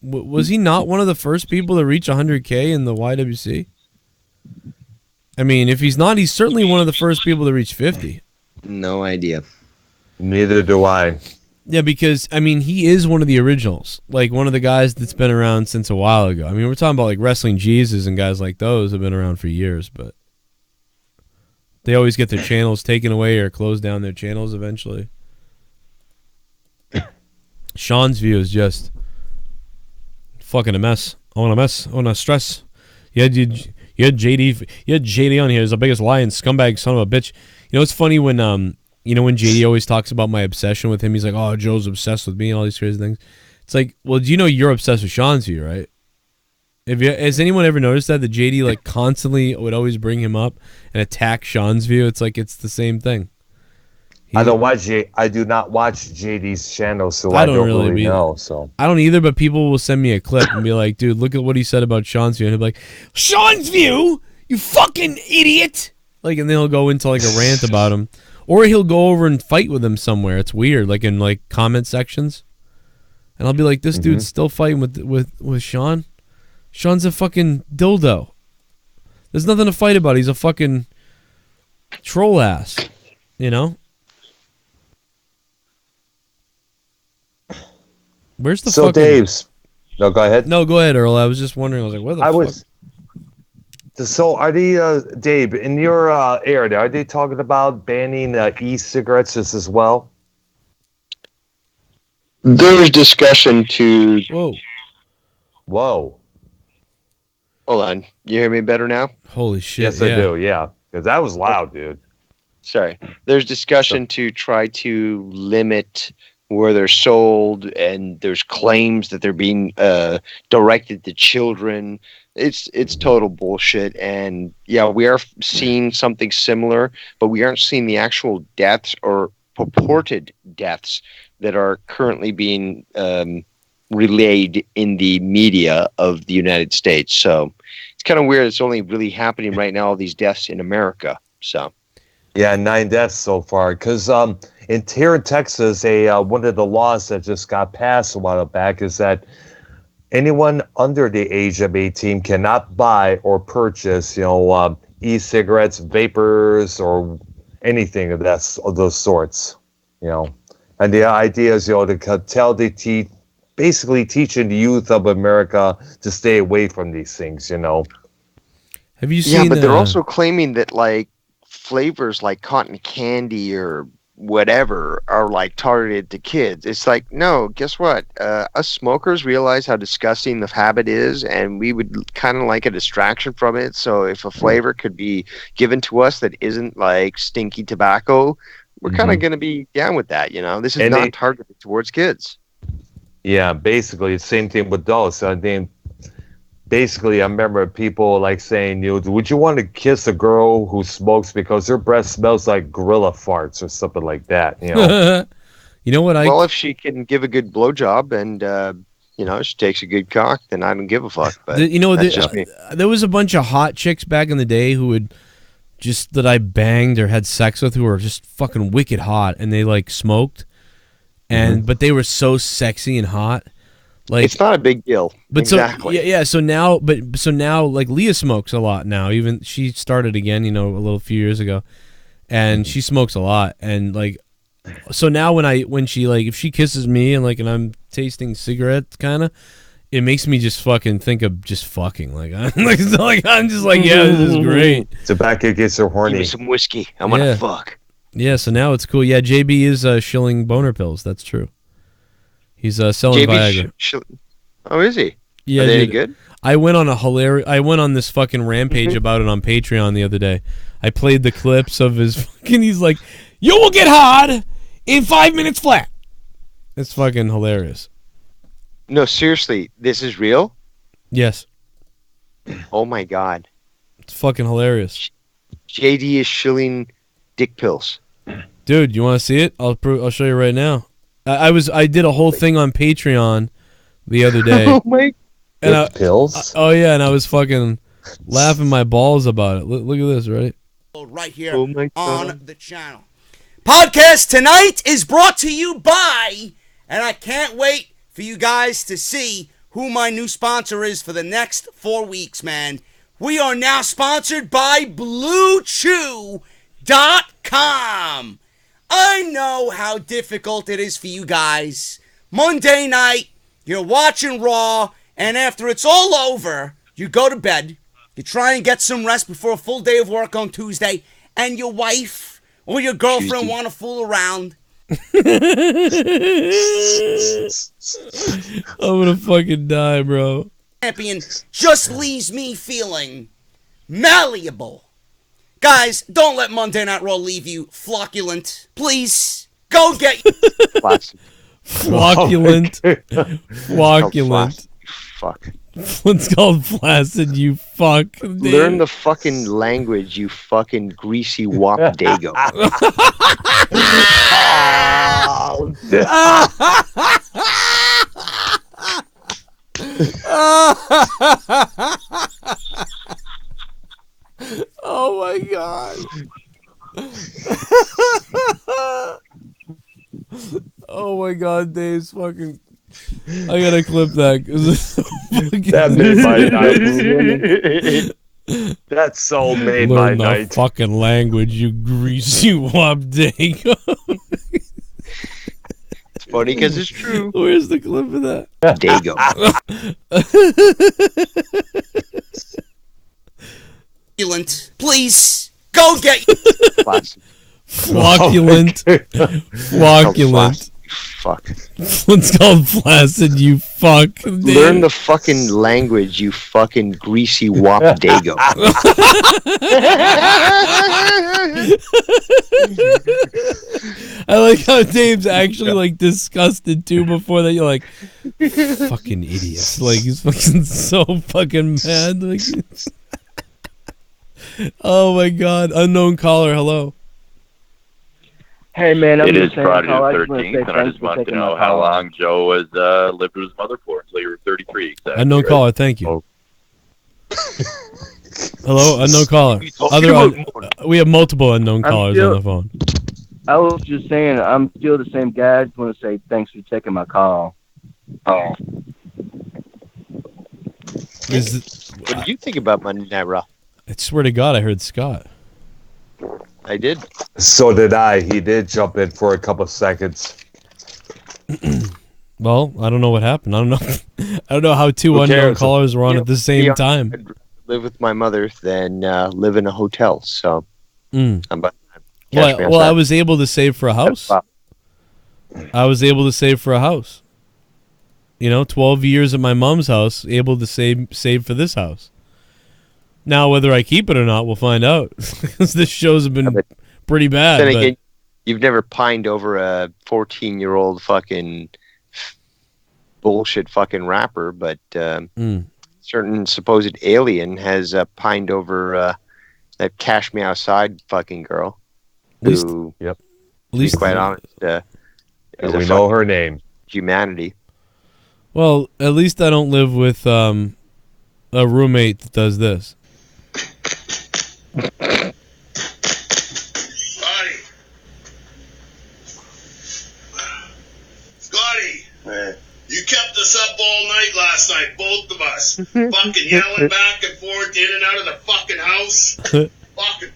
was he not one of the first people to reach 100K in the YWC? I mean, if he's not, he's certainly one of the first people to reach 50. No idea. Neither do I. Yeah, because, I mean, he is one of the originals. Like, one of the guys that's been around since a while ago. I mean, we're talking about, like, Wrestling Jesus and guys like those have been around for years, but they always get their channels taken away or close down their channels eventually. Sean's view is just fucking a mess. I want to mess. I want to stress. You You had JD on here. He's the biggest lying scumbag son of a bitch. You know, it's funny when when JD always talks about my obsession with him. He's like, oh, Joe's obsessed with me and all these crazy things. It's like, well, do you know you're obsessed with Sean's view, right? Has anyone ever noticed that JD like constantly would always bring him up and attack Sean's view? It's like it's the same thing. I do not watch JD's channel, so I don't really know. So I don't either, but people will send me a clip and be like, "Dude, look at what he said about Sean's view," and he'll be like, "Sean's view, you fucking idiot!" Like, and then he'll go into like a rant about him, or he'll go over and fight with him somewhere. It's weird, like in like comment sections, and I'll be like, "This dude's still fighting with Sean." Sean's a fucking dildo. There's nothing to fight about. He's a fucking troll ass, you know? Where's the fucking... Dave's... No, go ahead. No, go ahead, Earl. I was just wondering. I was like, what the fuck? So are they, Dave, in your area, are they talking about banning e-cigarettes as well? There's discussion to... Whoa. Hold on. You hear me better now? Holy shit. Yes, I do, yeah. Because that was loud, dude. Sorry. There's discussion to try to limit where they're sold, and there's claims that they're being directed to children. It's total bullshit. And yeah, we are seeing something similar, but we aren't seeing the actual deaths or purported deaths that are currently being relayed in the media of the United States. So it's kind of weird. It's only really happening right now, all these deaths in America. So yeah, 9 deaths so far. Because here in Texas, one of the laws that just got passed a while back is that anyone under the age of 18 cannot buy or purchase, e-cigarettes, vapors, or anything of those sorts. And the idea is, to basically teaching the youth of America to stay away from these things. Have you seen? Yeah, but they're also claiming that like flavors like cotton candy or whatever are like targeted to kids. It's like, no, guess what? Us smokers realize how disgusting the habit is, and we would kind of like a distraction from it. So if a flavor could be given to us that isn't like stinky tobacco, we're kind of going to be down with that. This is not targeted towards kids. Yeah, basically, the same thing with those. I remember people like saying, would you want to kiss a girl who smokes because her breath smells like gorilla farts or something like that? You know what? Well, if she can give a good blowjob and she takes a good cock, then I don't give a fuck. But there was a bunch of hot chicks back in the day who would that I banged or had sex with who were just fucking wicked hot, and they like smoked. But they were so sexy and hot, like it's not a big deal. But exactly. So now, like Leah smokes a lot now. Even she started again, a few years ago, and she smokes a lot. And like, so now when she like if she kisses me and I'm tasting cigarettes, kind of, it makes me just fucking think of just fucking. Like I'm just like, yeah, this is great. Tobacco gets her horny. Give me some whiskey. I want to fuck. Yeah, so now it's cool. Yeah, JB is shilling boner pills. That's true. He's selling Viagra. Oh, is he? Yeah, are they good? I went on this fucking rampage about it on Patreon the other day. I played the clips of his fucking. He's like, "You will get hard in 5 minutes flat." It's fucking hilarious. No, seriously, this is real? Yes. Oh my god. It's fucking hilarious. JD is shilling dick pills. Dude, you want to see it? I'll show you right now. I did a whole thing on Patreon the other day. Oh my god. Pills? Oh yeah, and I was fucking laughing my balls about it. Look at this, right? Right here on the channel. Podcast tonight is brought to you by, and I can't wait for you guys to see who my new sponsor is for the next 4 weeks, man. We are now sponsored by BlueChew.com. I know how difficult it is for you guys. Monday night, you're watching Raw, and after it's all over, you go to bed, you try and get some rest before a full day of work on Tuesday, and your wife or your girlfriend want to fool around. I'm gonna fucking die, bro. Champion just leaves me feeling malleable. Guys, don't let Monday Night Raw leave you flocculent. Please, go get... Flocculent. Flocculent. Fuck. What's called flaccid, you fuck. Learn the fucking language, you fucking greasy wop dago. Oh my god. Oh my god, Dave's fucking... I gotta clip that. 'Cause it's so That made my night. That so made my Learn the night. fucking language, you greasy wop dago. It's funny because it's true. Where's the clip of that? Dago. Please, go get... Flocculent. Flocculent. Fuck. What's called flaccid, you fuck. Learn the fucking language, you fucking greasy wop dago. I like how Dave's actually like disgusted too before that. You're like, fucking idiots. Like he's fucking so fucking mad. Like, oh my god. Unknown caller, hello. Hey man, It is Friday the 13th, and I just want to know how long Joe has lived with his mother for until you were 33. Exactly. Unknown caller, thank you. Hello, unknown caller. We have multiple unknown callers on the phone. I was just saying, I'm still the same guy. I just want to say thanks for taking my call. Oh. What did you think about Monday Night Raw? I swear to God, I heard Scott. I did. So did I. He did jump in for a couple seconds. Well, I don't know what happened. I don't know. I don't know how two unknown callers were on at the same time. I'd live with my mother than live in a hotel. So, Mm. catch me Well, I outside. was able to save for a house. I was able to save for a house. 12 years at my mom's house, able to save for this house. Now, whether I keep it or not, we'll find out. Because this show's been pretty bad. Then but- again, you've never pined over a 14-year-old fucking bullshit fucking rapper, but certain supposed alien has pined over that Cash Me Outside fucking girl. Who, yep. To be quite honest, is we know her name. Humanity. Well, at least I don't live with a roommate that does this. Scotty, you kept us up all night last night, both of us. Fucking yelling back and forth in and out of the fucking house. Fucking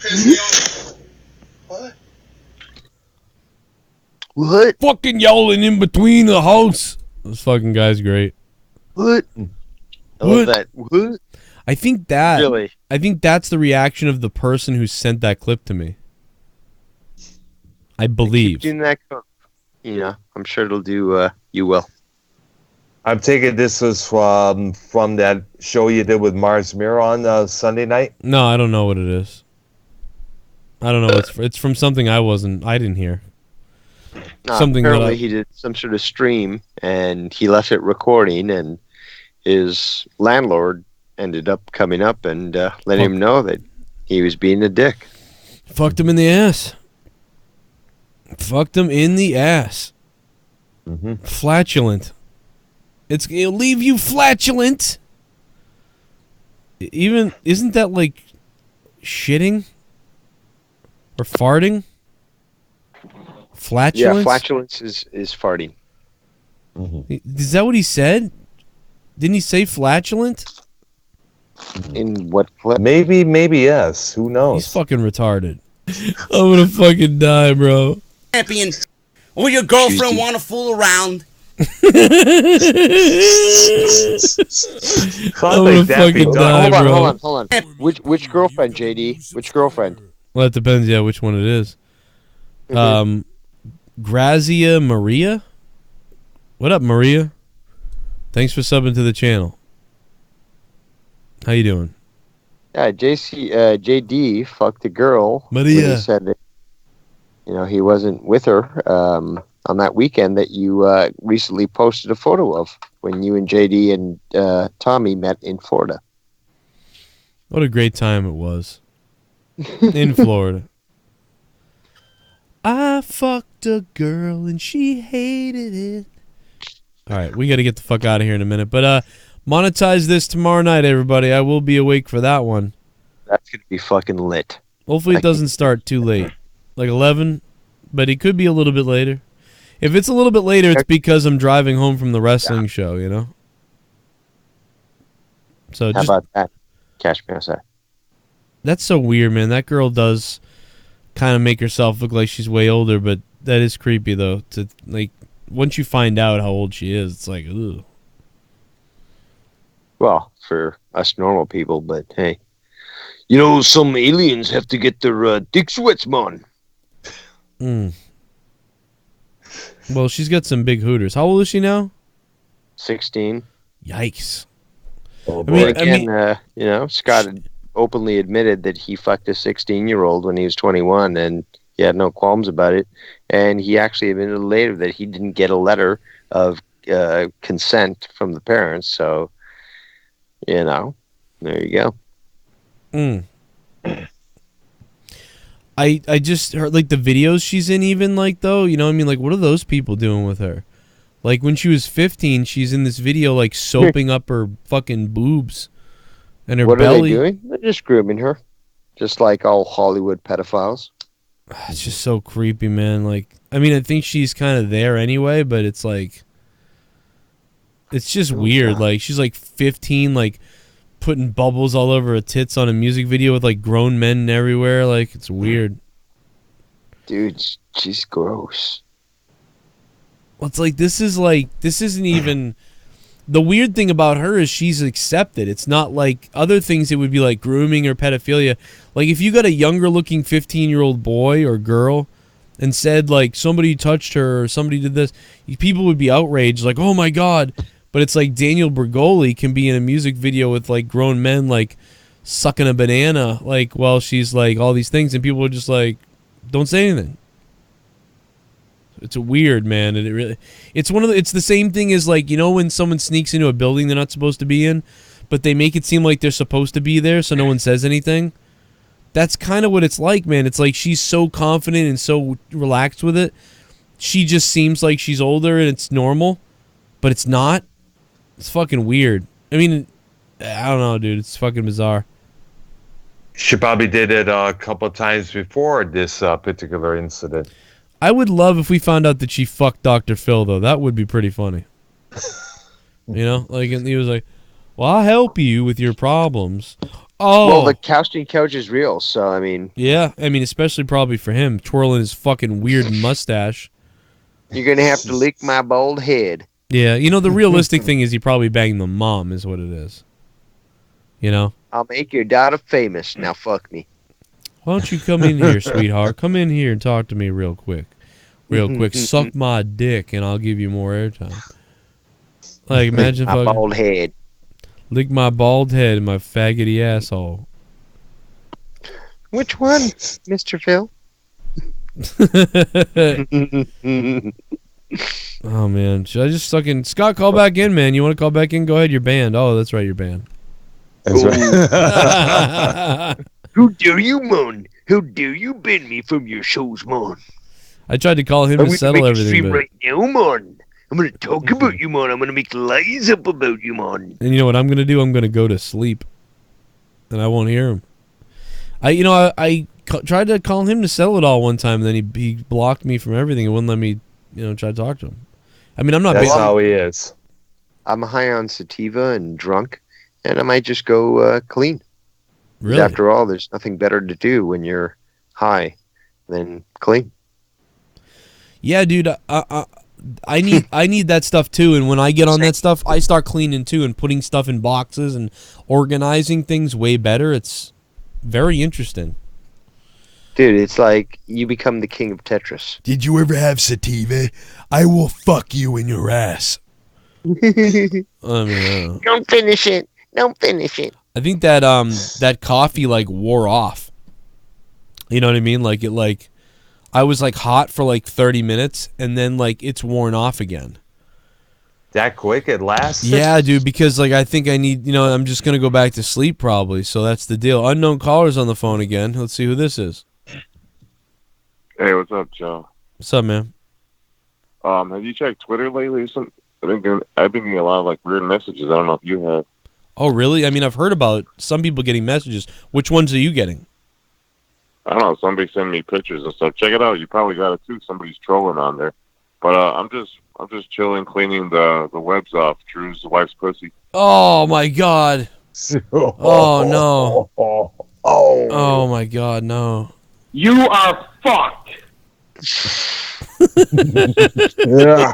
pissed me off. What? What? Fucking yelling in between the house. This fucking guy's great. What? I love that. What? I think that. Really? I think that's the reaction of the person who sent that clip to me. I believe. Doing that, I'm sure it'll do you well. I'm taking this was from that show you did with Mars Mirror on Sunday night. No, I don't know what it is. I don't know. It's from something I didn't hear. Something apparently he did some sort of stream and he left it recording, and his landlord ended up coming up and letting him know that he was being a dick. Fucked him in the ass. Fucked him in the ass. Flatulent. It'll leave you flatulent. Isn't that like shitting or farting? Flatulence? Yeah, flatulence is farting. Is that what he said? Didn't he say flatulent? In what clip? Maybe yes. Who knows? He's fucking retarded. I'm gonna fucking die, bro. Champion, or your girlfriend want to fool around. I'm gonna fucking die, bro. Hold on. Which girlfriend, JD? Which girlfriend? Well, it depends, yeah, which one it is. Grazia Maria? What up, Maria? Thanks for subbing to the channel. How you doing? Yeah, JD fucked a girl. Maria. When he said that, he wasn't with her on that weekend that you recently posted a photo of when you and JD and Tommy met in Florida. What a great time it was in Florida. I fucked a girl and she hated it. All right, we got to get the fuck out of here in a minute. But monetize this tomorrow night, everybody. I will be awake for that one. That's going to be fucking lit. Hopefully it doesn't start too late. Like 11, but it could be a little bit later. If it's a little bit later, it's because I'm driving home from the wrestling show, So How about that? Cash me outside. That's so weird, man. That girl does kind of make herself look like she's way older, but that is creepy, though. To once you find out how old she is, it's like, ugh. Well, for us normal people, but hey. Some aliens have to get their dick sweats, man. Well, she's got some big hooters. How old is she now? 16. Yikes. Scott had openly admitted that he fucked a 16-year-old when he was 21, and he had no qualms about it. And he actually admitted later that he didn't get a letter of consent from the parents. So, there you go. I just heard the videos she's in, even what are those people doing with her? Like when she was 15, she's in this video soaping up her fucking boobs and her belly. What are they doing? They're just grooming her, just like all Hollywood pedophiles. It's just so creepy, man. I think she's kind of there anyway, but it's it's just weird. She's 15, putting bubbles all over her tits on a music video with grown men everywhere. It's weird. Dude, she's gross. Well, it's this isn't even. The weird thing about her is she's accepted. It's not like other things. It would be grooming or pedophilia. If you got a younger looking 15-year-old boy or girl and said somebody touched her or somebody did this, people would be outraged. Oh my God. But it's Daniel Bergoli can be in a music video with grown men sucking a banana while she's all these things, and people are just don't say anything. It's weird, man, and it's it's the same thing as when someone sneaks into a building they're not supposed to be in, but they make it seem like they're supposed to be there, so no one says anything. That's kind of what it's like, man. It's she's so confident and so relaxed with it. She just seems like she's older and it's normal, but it's not. It's fucking weird. I don't know, dude. It's fucking bizarre. She probably did it a couple of times before this particular incident. I would love if we found out that she fucked Dr. Phil, though. That would be pretty funny. And he was like, well, I'll help you with your problems. Oh. Well, the casting couch is real, so, Yeah, especially probably for him, twirling his fucking weird mustache. You're going to have to lick my bald head. Yeah, the realistic thing is he probably banged the mom, is what it is. I'll make your daughter famous. Now fuck me. Why don't you come in here, sweetheart? Come in here and talk to me real quick. Suck my dick and I'll give you more airtime. Imagine my bald head. Lick my bald head and my faggoty asshole. Which one, Mr. Phil? Oh, man. Should I just Scott, call back in, man. You want to call back in? Go ahead. You're banned. Oh, that's right. You're banned. That's right. Who dare you, man? How dare you ban me from your shows, man? I tried to call him to settle everything. But... right now, man. I'm going to talk about you, man. I'm going to make lies up about you, man. And you know what I'm going to do? I'm going to go to sleep. And I won't hear him. I tried to call him to settle it all one time, and then he blocked me from everything and wouldn't let me, try to talk to him. I'm not... That's how he is. I'm high on sativa and drunk, and I might just go clean. Really? After all, there's nothing better to do when you're high than clean. Yeah, dude, I need that stuff too, and when I get on that stuff, I start cleaning too and putting stuff in boxes and organizing things way better. It's very interesting. Dude, it's like you become the king of Tetris. Did you ever have sativa? I will fuck you in your ass. Don't finish it. Don't finish it. I think that that coffee like wore off. You know what I mean? Like I was like hot for like 30 minutes and then like it's worn off again. That quick it lasts? Yeah, dude, because like I think I need, I'm just going to go back to sleep probably. So that's the deal. Unknown callers on the phone again. Let's see who this is. Hey, what's up, Joe? What's up, man? Have you checked Twitter lately or something? I've been getting a lot of like weird messages. I don't know if you have. Oh, really? I mean, I've heard about some people getting messages. Which ones are you getting? I don't know. Somebody send me pictures and stuff. Check it out. You probably got it too. Somebody's trolling on there. But I'm just chilling, cleaning the webs off Drew's wife's pussy. Oh my god. Oh no. Oh my god, no. You are fucked. Yeah.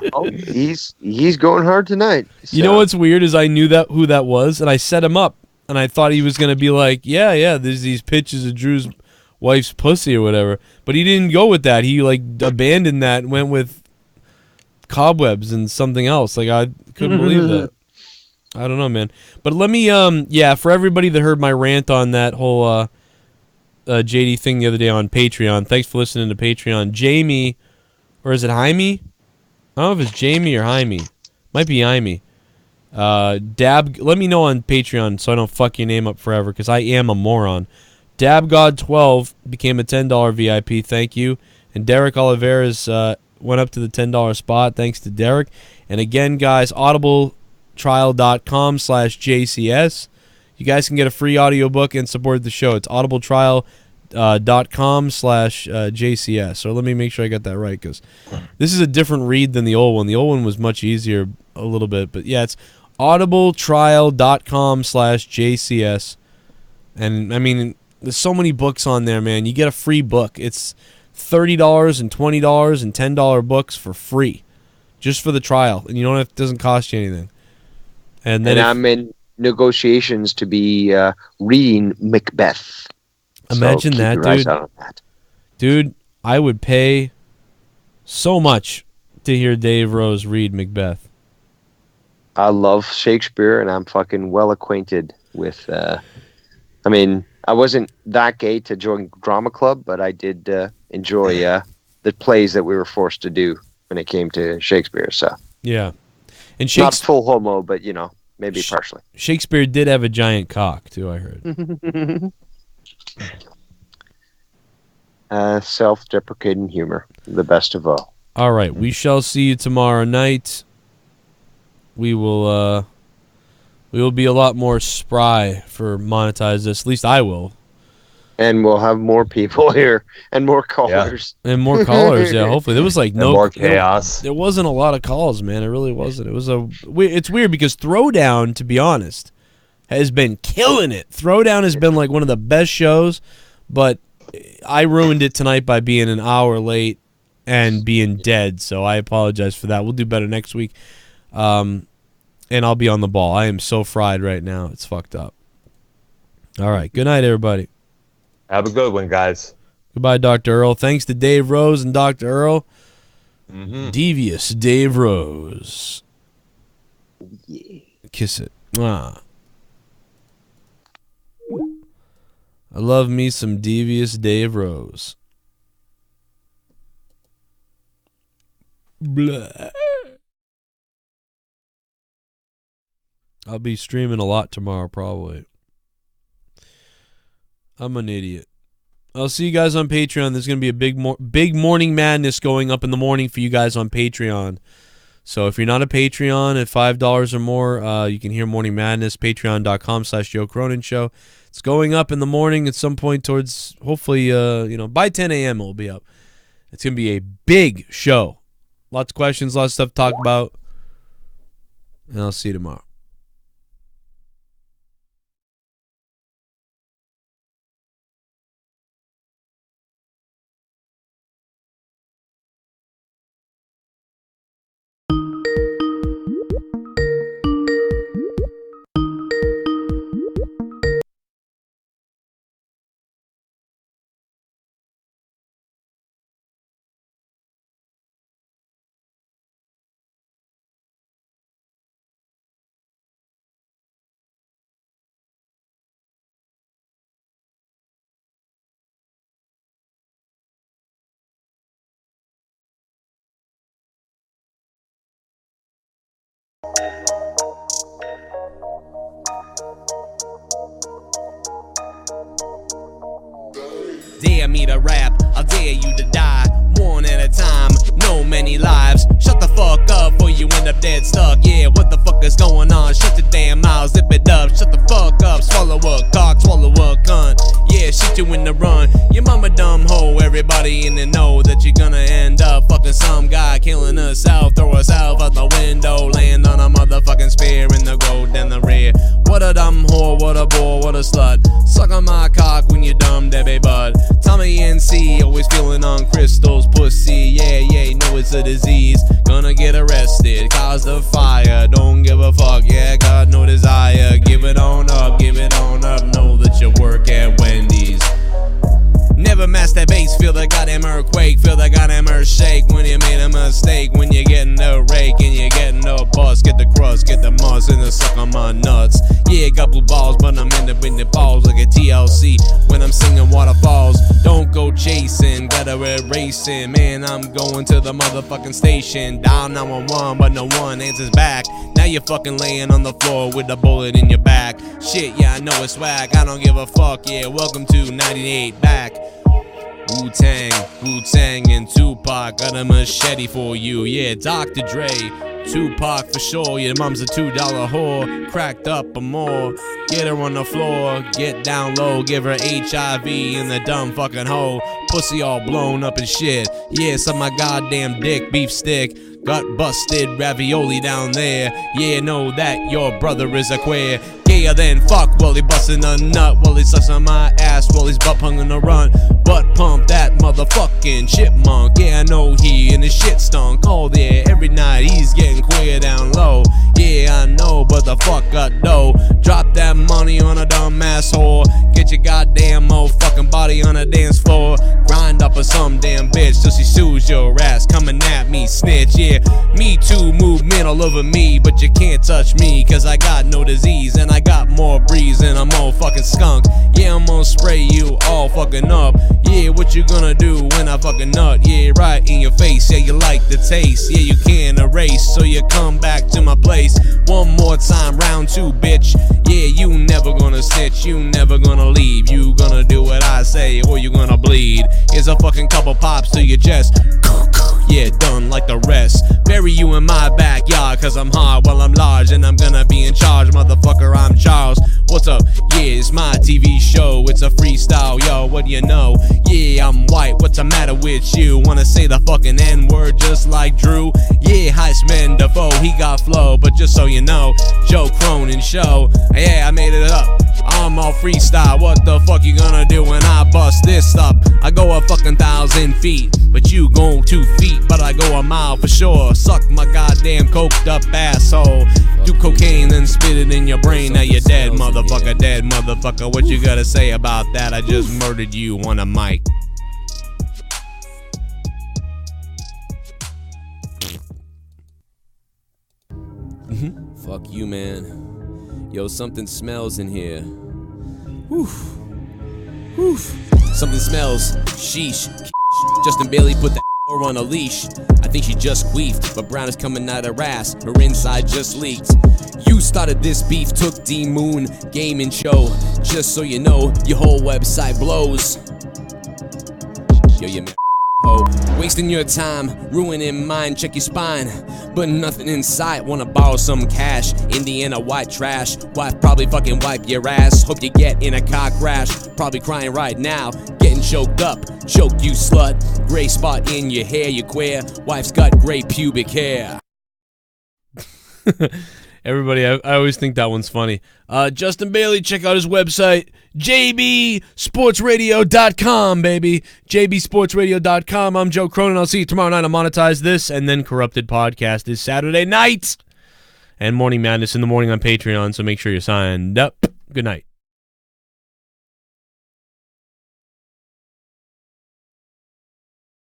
He's going hard tonight. So. You know what's weird is I knew who that was, and I set him up, and I thought he was gonna be like, yeah, there's these pictures of Drew's wife's pussy or whatever, but he didn't go with that. He like abandoned that and went with cobwebs and something else. Like I couldn't believe that. I don't know, man. But let me for everybody that heard my rant on that whole JD thing the other day on Patreon, thanks for listening to Patreon. Jamie, or is it Jaime? I don't know if it's Jamie or Jaime. Might be Jaime. Dab, let me know on Patreon so I don't fuck your name up forever, because I am a moron. DabGod12 became a $10 VIP, thank you. And Derek Oliveras went up to the $10 spot, thanks to Derek. And again, guys, audibletrial.com/JCS. You guys can get a free audiobook and support the show. It's audibletrial.com/JCS. So let me make sure I got that right, because this is a different read than the old one. The old one was much easier a little bit. But yeah, it's audibletrial.com/JCS. And I mean, there's so many books on there, man. You get a free book. It's $30 and $20 and $10 books for free, just for the trial, and it doesn't cost you anything. And then I'm in negotiations to be reading Macbeth. Imagine so that, keep your eyes dude. out on that. Dude, I would pay so much to hear Dave Rose read Macbeth. I love Shakespeare, and I'm fucking well acquainted with. I mean, I wasn't that gay to join drama club, but I did enjoy the plays that we were forced to do when it came to Shakespeare. So yeah, and not full homo, but maybe partially. Shakespeare did have a giant cock too, I heard. Self-deprecating humor, the best of all. All right, we shall see you tomorrow night. We will be a lot more spry for monetize this. At least I will. And we'll have more people here and more callers. Yeah. And more callers, yeah. Hopefully, there was like no more chaos. There wasn't a lot of calls, man. It really wasn't. It was it's weird because Throwdown, to be honest, has been killing it. Throwdown has been like one of the best shows, but I ruined it tonight by being an hour late and being dead. So I apologize for that. We'll do better next week. And I'll be on the ball. I am so fried right now. It's fucked up. All right. Good night, everybody. Have a good one, guys. Goodbye, Dr. Earl. Thanks to Dave Rose and Dr. Earl. Devious Dave Rose. Yeah. Kiss it. Mwah. I love me some Devious Dave Rose. Blah. I'll be streaming a lot tomorrow, probably. I'm an idiot. I'll see you guys on Patreon. There's going to be a big morning madness going up in the morning for you guys on Patreon. So if you're not a Patreon at $5 or more, you can hear Morning Madness, patreon.com/Joe Cronin Show. It's going up in the morning at some point towards, hopefully, by 10 a.m. it will be up. It's going to be a big show. Lots of questions, lots of stuff to talk about. And I'll see you tomorrow. me to rap. I'll dare you to die, one at a time, no many lives. Shut the fuck up or you end up dead stuck. Yeah, what the fuck is going on? Shut your damn mouth, zip it up. Shut the fuck up, swallow a cock, swallow a cunt. Yeah, shit you in the run. Your mama dumb hoe, everybody in the know that you're gonna end up fucking some guy killing herself, throw herself out the window, land on a motherfucking spear in the road in the rear. What a dumb whore, what a bore, what a slut. Suck on my cock when you dumb Debbie bud. Tommy NC, always feeling on crystals, pussy. Yeah, know it's a disease. Gonna get arrested, cause the fire. Don't give a fuck, yeah, got no desire. Give it on up, know that you work at Wendy's. Never masturbate, feel the goddamn earthquake, feel the goddamn earth shake when you made a mistake. When you're getting the rake and you're getting the bus, get the crust, get the muss, and the suck on my nuts. Yeah, got blue balls, but I'm in the balls like a TLC when I'm singing waterfalls. Don't go chasing, gotta erasing, man, I'm going to the motherfucking station. Dial 911, but no one answers back. Now you're fucking laying on the floor with a bullet in your back. Shit, yeah, I know it's swag, I don't give a fuck, yeah, welcome to 98 back. Wu-Tang, and Tupac, got a machete for you, yeah, Dr. Dre, Tupac for sure, your mom's a $2 whore, cracked up or more, get her on the floor, get down low, give her HIV in the dumb fucking hole, pussy all blown up and shit, yeah, suck my goddamn dick, beef stick, gut busted, ravioli down there, yeah, know that your brother is a queer, gayer than fuck, while he bustin' a nut, while he sucks on my ass, while he's butt hung in a run, butt pump that motherfucking chipmunk, yeah, I know he in his shit stunk, all there, every night he's getting queer down low, yeah, I know, but the fuck got dough, drop that money on a dumb asshole, get your goddamn motherfucking body on a dance floor, grind up on some damn bitch till she sues your ass, coming at me, snitch, yeah, me too movement all over me, but you can't touch me, cause I got no disease, and I got more breeze than a motherfucking skunk, yeah, I'm gonna spray you all fucking up, yeah, what you gonna do when I fucking nut, yeah, right in your face, yeah, you like the taste, yeah, you can't erase, so you come back to my place, one more time, round two, bitch, yeah, you never gonna snitch, you never gonna leave, you gonna do what I say, or you gonna bleed, here's a fucking couple pops to your chest, yeah, done like the rest, bury you in my backyard, cause I'm hard while I'm large, and I'm gonna be in charge, motherfucker, I'm Charles, what's up, yeah, it's my TV show, it's a freestyle, yo, what do you know, yeah, I'm white, what's the matter with you, wanna say the fucking N-word just like Drew, yeah, Heisman Defoe, he got flow, but just so you know, Joe Cronin show, yeah, I made it up, I'm all freestyle, what the fuck you gonna do when I bust this up, I go a fucking 1,000 feet, but you go 2 feet, but I go a mile for sure, suck my goddamn coked up asshole, do cocaine then spit it in your brain, now you're dead motherfucker, what you gotta say about that, I just murdered you on a mic. Fuck you, man. Yo, something smells in here. Woof. Something smells. Sheesh. Justin Bailey put that on a leash. I think she just queefed, but brown is coming out her ass. Her inside just leaked. You started this beef, took DMOON gaming show. Just so you know, your whole website blows. Yo, you ho, wasting your time, ruining mine, check your spine, but nothing in sight, wanna borrow some cash, Indiana white trash, wife probably fucking wipe your ass, hope you get in a car crash, probably crying right now, getting choked up, choke you slut, gray spot in your hair, you queer, wife's got gray pubic hair. Everybody, I always think that one's funny. Justin Bailey, check out his website, jbsportsradio.com, baby. jbsportsradio.com. I'm Joe Cronin. I'll see you tomorrow night. I'll monetize this, and then Corrupted Podcast is Saturday night. And Morning Madness in the morning on Patreon, so make sure you're signed up. Good night.